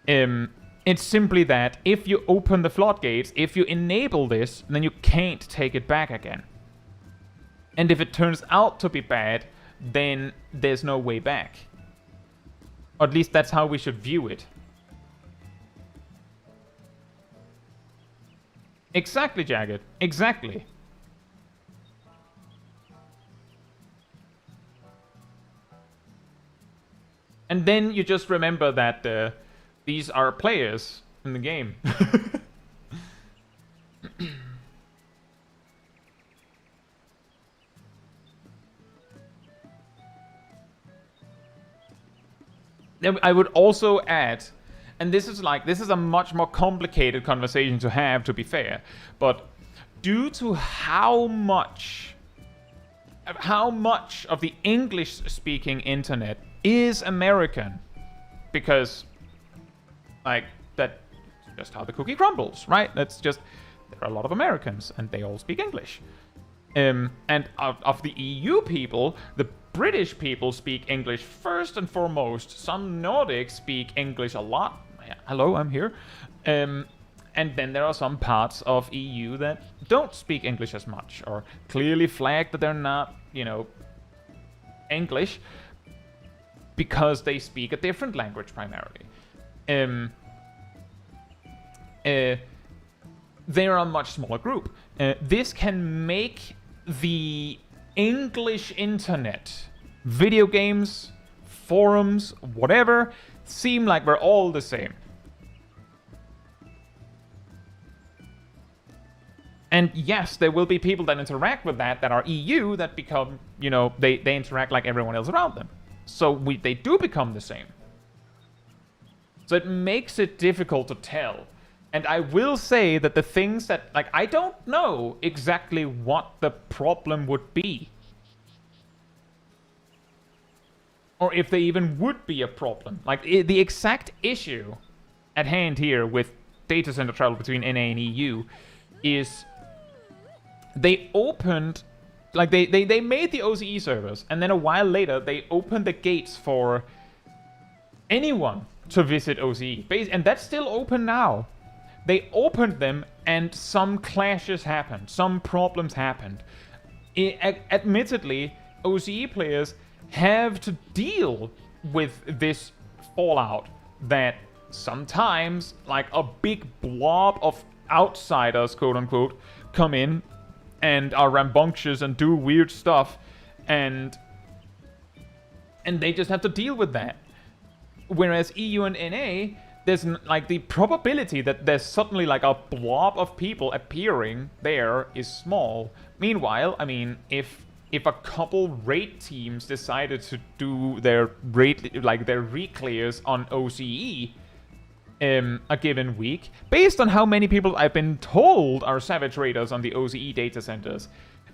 It's simply that if you open the floodgates, if you enable this, then you can't take it back again. And if it turns out to be bad, then there's no way back. Or at least that's how we should view it. Exactly, Jagged. Exactly. And then you just remember that these are players in the game. I would also add, and this is a much more complicated conversation to have, to be fair, but due to how much of the English-speaking internet is American, because that's just how the cookie crumbles, right? That's just, there are a lot of Americans and they all speak English. And of the EU people, the British people speak English first and foremost. Some Nordics speak English a lot. Hello, I'm here. And then there are some parts of EU that don't speak English as much, or clearly flag that they're not, English, because they speak a different language primarily. They're a much smaller group. This can make the English internet, video games, forums, whatever, seem like we're all the same. And yes, there will be people that interact with that are EU that become, they interact like everyone else around them. So they do become the same. So it makes it difficult to tell. And I will say that the things that, I don't know exactly what the problem would be. Or if they even would be a problem. The exact issue at hand here with data center travel between NA and EU is they opened like they made the OCE servers, and then a while later they opened the gates for anyone to visit OCE, and that's still open now. They opened them, and some clashes happened, some problems happened. Admittedly, OCE players have to deal with this fallout that sometimes, like, a big blob of outsiders, quote unquote, come in and are rambunctious and do weird stuff, and they just have to deal with that. Whereas EU and NA, there's like the probability that there's suddenly like a blob of people appearing there is small. Meanwhile, I mean, if a couple raid teams decided to do their raid, like their reclears on OCE a given week, based on how many people I've been told are Savage Raiders on the OCE data centers,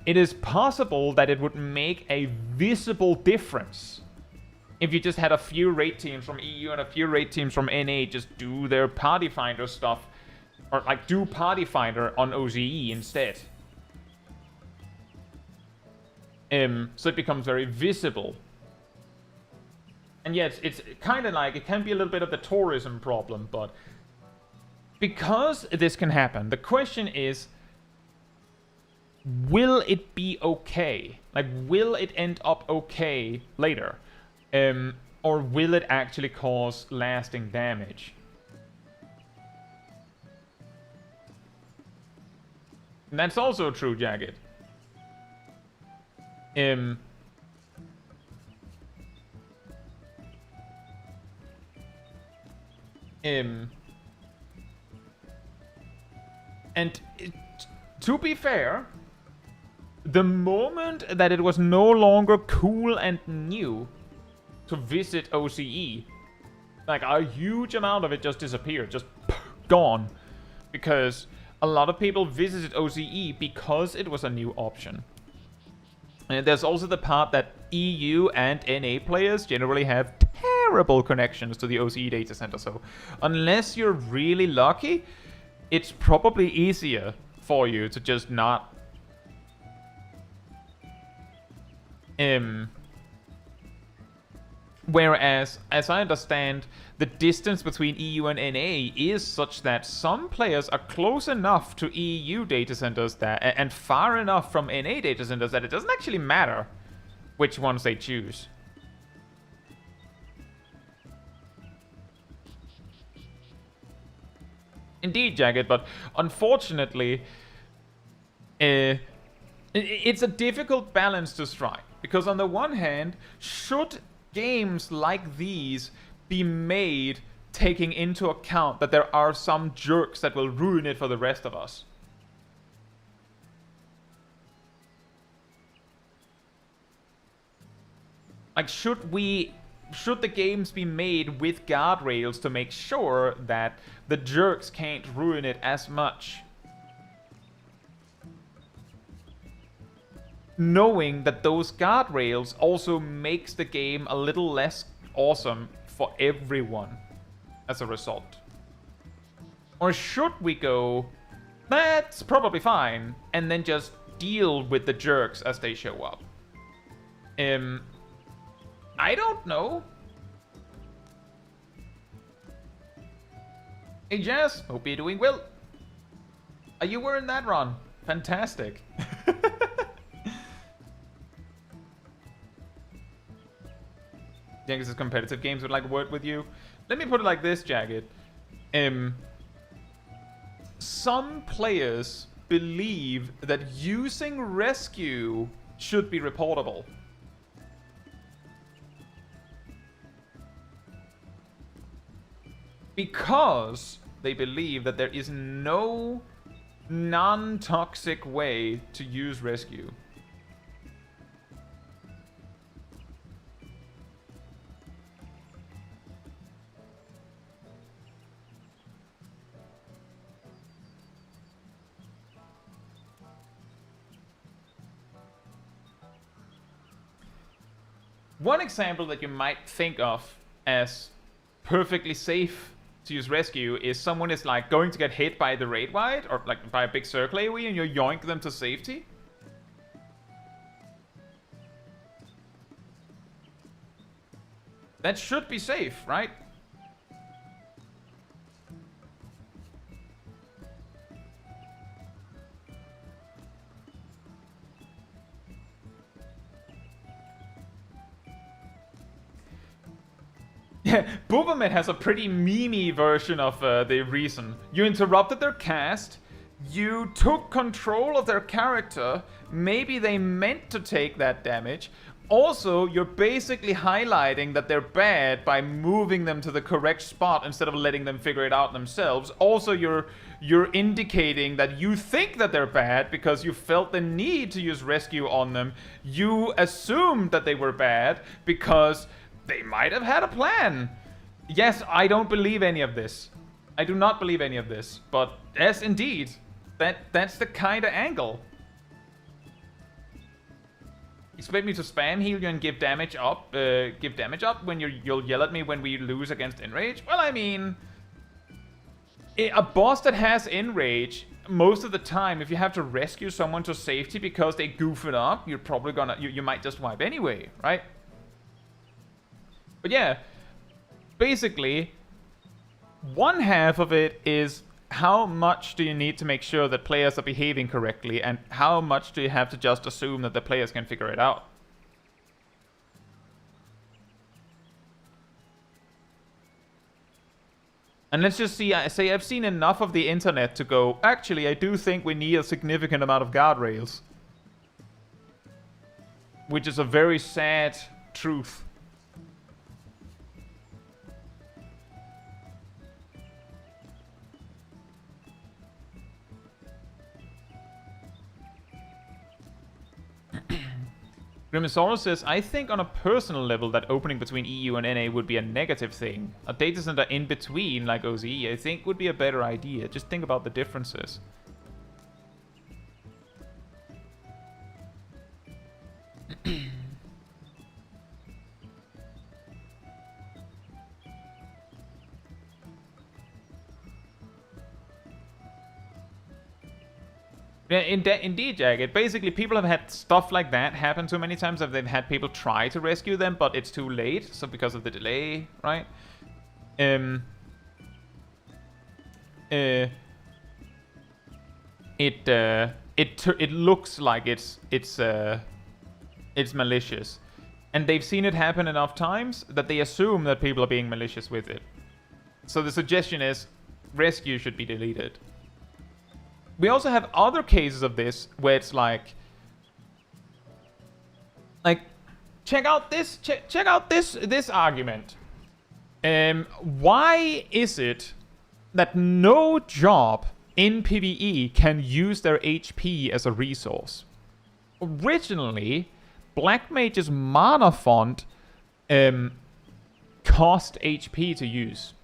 it is possible that it would make a visible difference if you just had a few raid teams from EU and a few raid teams from NA just do their Party Finder stuff, or like do Party Finder on OCE instead. So it becomes very visible. And yes, it's kind of like, it can be a little bit of the tourism problem, but because this can happen, the question is, will it be okay? Like, will it end up okay later? Or will it actually cause lasting damage? And that's also true, Jagged. And to be fair, the moment that it was no longer cool and new to visit OCE, like a huge amount of it just disappeared, just gone, because a lot of people visited OCE because it was a new option. And there's also the part that EU and NA players generally have terrible connections to the OCE data center, so unless you're really lucky, it's probably easier for you to just not whereas, as I understand, the distance between EU and NA is such that some players are close enough to EU data centers that, and far enough from NA data centers that it doesn't actually matter which ones they choose. Indeed, Jagged, but unfortunately, it's a difficult balance to strike. Because on the one hand, should games like these be made taking into account that there are some jerks that will ruin it for the rest of us? Like, should the games be made with guardrails to make sure that the jerks can't ruin it as much? Knowing that those guardrails also makes the game a little less awesome for everyone as a result. Or should we go, that's probably fine, and then just deal with the jerks as they show up? I don't know. Hey Jazz, hope you're doing well. You were in that run. Fantastic. Jagged's competitive games would like work with you. Let me put it like this, Jagged. Some players believe that using rescue should be reportable. Because they believe that there is no non-toxic way to use rescue. One example that you might think of as perfectly safe to use rescue is someone is like going to get hit by the raid wide or like by a big circle AoE and you yoink them to safety. That should be safe, right? Yeah, Booberman has a pretty memey version of the reason. You interrupted their cast, you took control of their character, maybe they meant to take that damage. Also, you're basically highlighting that they're bad by moving them to the correct spot instead of letting them figure it out themselves. Also, you're indicating that you think that they're bad because you felt the need to use rescue on them. You assumed that they were bad because they might have had a plan. Yes, I don't believe any of this. I do not believe any of this. But yes, indeed, that's the kind of angle. Expect me to spam heal you and give damage up when you'll yell at me when we lose against Enrage? Well, I mean, a boss that has Enrage, most of the time, if you have to rescue someone to safety because they goof it up, you're probably gonna, you might just wipe anyway, right? But yeah, basically, one half of it is how much do you need to make sure that players are behaving correctly, and how much do you have to just assume that the players can figure it out? And let's just say I've seen enough of the internet to go, actually, I do think we need a significant amount of guardrails. Which is a very sad truth. Grimosaurus says, I think on a personal level that opening between EU and NA would be a negative thing. A data center in between, like OZE, I think would be a better idea. Just think about the differences. Yeah, indeed, Jagged. Basically, people have had stuff like that happen so many times that they've had people try to rescue them, but it's too late. So because of the delay, right? It looks like it's malicious, and they've seen it happen enough times that they assume that people are being malicious with it. So the suggestion is, rescue should be deleted. We also have other cases of this where it's like check out this argument. Why is it that no job in PvE can use their HP as a resource? Originally, Black Mage's mana font cost HP to use.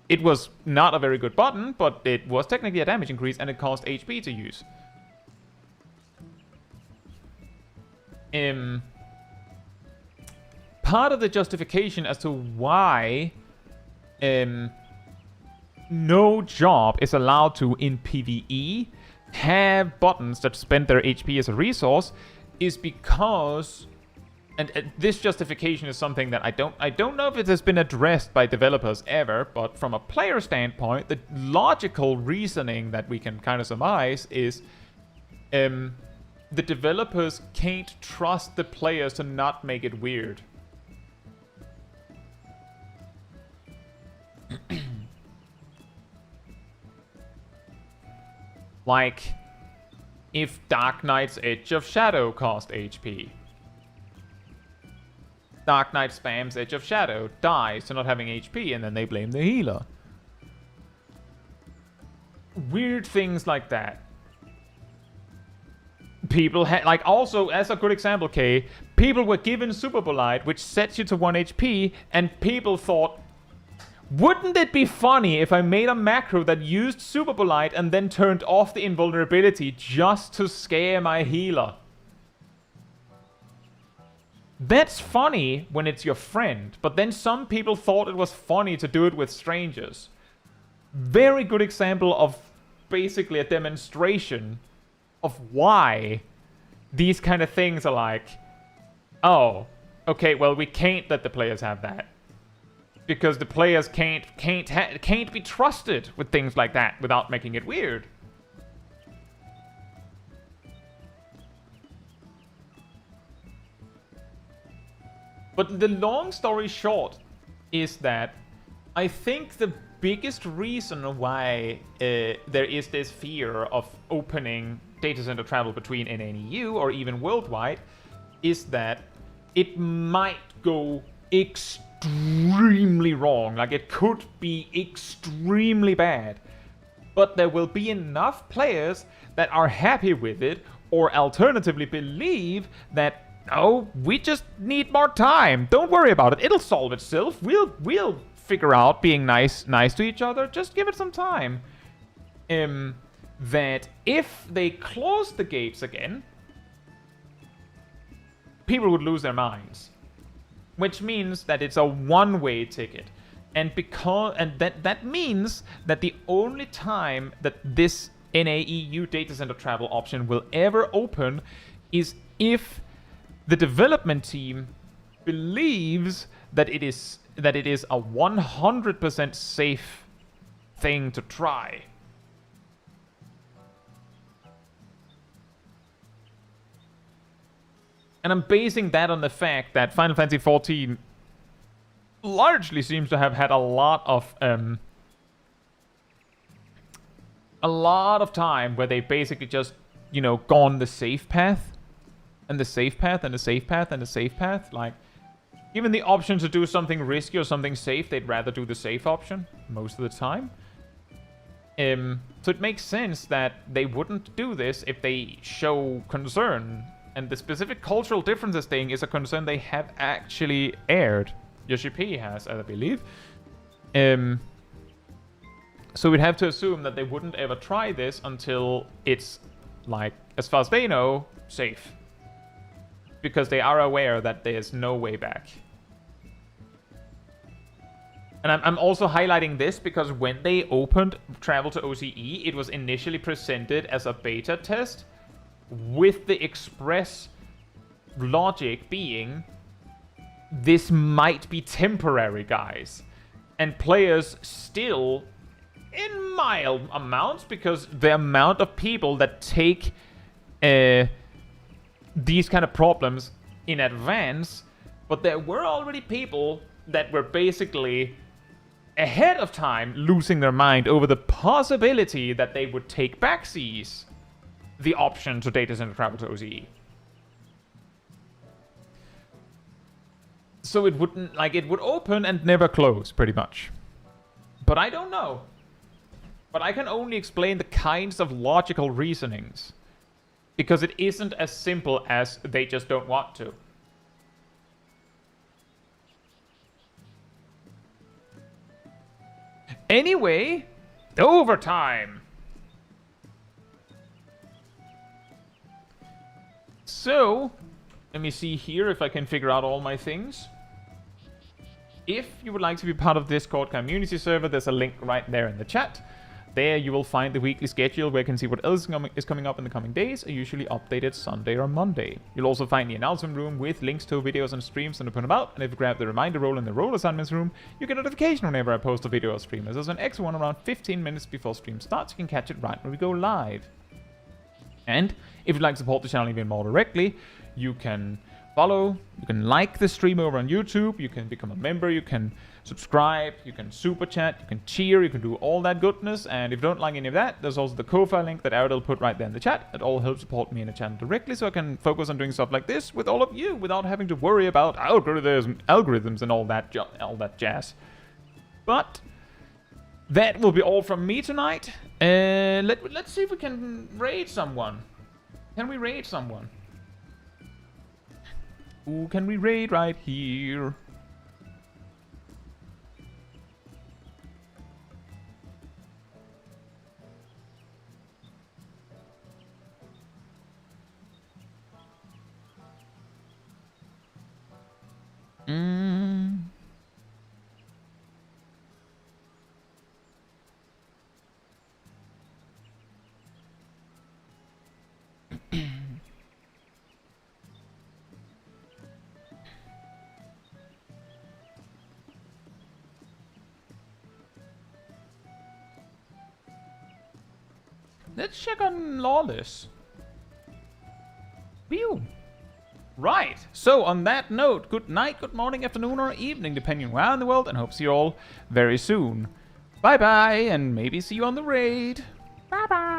It was not a very good button, but it was technically a damage increase, and it cost HP to use. Part of the justification as to why no job is allowed to, in PvE, have buttons that spend their HP as a resource is because... And this justification is something that I don't know if it has been addressed by developers ever, but from a player standpoint, the logical reasoning that we can kind of surmise is the developers can't trust the players to not make it weird. Like, if Dark Knight's Edge of Shadow cost HP. Dark Knight spams Edge of Shadow, dies to not having HP, and then they blame the healer. Weird things like that. People like, also, as a good example, Kay, people were given Super Bolide, which sets you to 1 HP, and people thought, wouldn't it be funny if I made a macro that used Super Bolide and then turned off the invulnerability just to scare my healer? That's funny when it's your friend, but then some people thought it was funny to do it with strangers. Very good example of basically a demonstration of why these kind of things are like, oh, Okay, well, we can't let the players have that. Because the players can't be trusted with things like that without making it weird. But the long story short is that I think the biggest reason why there is this fear of opening data center travel between NA and EU or even worldwide is that it might go extremely wrong. Like, it could be extremely bad. But there will be enough players that are happy with it, or alternatively believe that, oh, we just need more time. Don't worry about it. It'll solve itself. We'll figure out being nice to each other. Just give it some time. That if they close the gates again, people would lose their minds. Which means that it's a one-way ticket. And that means that the only time that this NA-EU data center travel option will ever open is if the development team believes that it is a 100% safe thing to try. And I'm basing that on the fact that Final Fantasy XIV largely seems to have had a lot of time where they basically just, you know, gone the safe path, and the safe path, and the safe path, and the safe path. Like, given the option to do something risky or something safe, they'd rather do the safe option most of the time. So it makes sense that they wouldn't do this if they show concern. And the specific cultural differences thing is a concern they have actually aired. Yoshi P has, I believe. So we'd have to assume that they wouldn't ever try this until it's, like, as far as they know, safe. Because they are aware that there's no way back. And I'm also highlighting this because when they opened Travel to OCE, it was initially presented as a beta test, with the express logic being, this might be temporary, guys. And players still, in mild amounts, because the amount of people that take these kind of problems in advance, but there were already people that were basically ahead of time losing their mind over the possibility that they would take backseas the option to data center travel to OCE. So it wouldn't, like, it would open and never close, pretty much. But I don't know. But I can only explain the kinds of logical reasonings. Because it isn't as simple as they just don't want to. Anyway, overtime. So, let me see here if I can figure out all my things. If you would like to be part of the Discord community server, there's a link right there in the chat. There you will find the weekly schedule where you can see what else is coming up in the coming days, usually updated Sunday or Monday. You'll also find the announcement room with links to videos and streams and to put them out. And if you grab the reminder roll in the role assignments room, you get a notification whenever I post a video or stream. There's also an extra one around 15 minutes before stream starts. You can catch it right when we go live. And if you'd like to support the channel even more directly, you can follow, you can like the stream over on YouTube, you can become a member, you can subscribe, you can super chat, you can cheer, you can do all that goodness. And if you don't like any of that, there's also the Ko-Fi link that Ariel put right there in the chat. It all helps support me in the channel directly, so I can focus on doing stuff like this with all of you without having to worry about algorithms and all that jazz. But that will be all from me tonight. Let's see if we can raid someone. Can we raid someone? Who can we raid right here? Let's check on Lawless. Whew. Right. So on that note, good night, good morning, afternoon, or evening, depending on where in the world, and hope to see you all very soon. Bye bye, and maybe see you on the raid. Bye bye.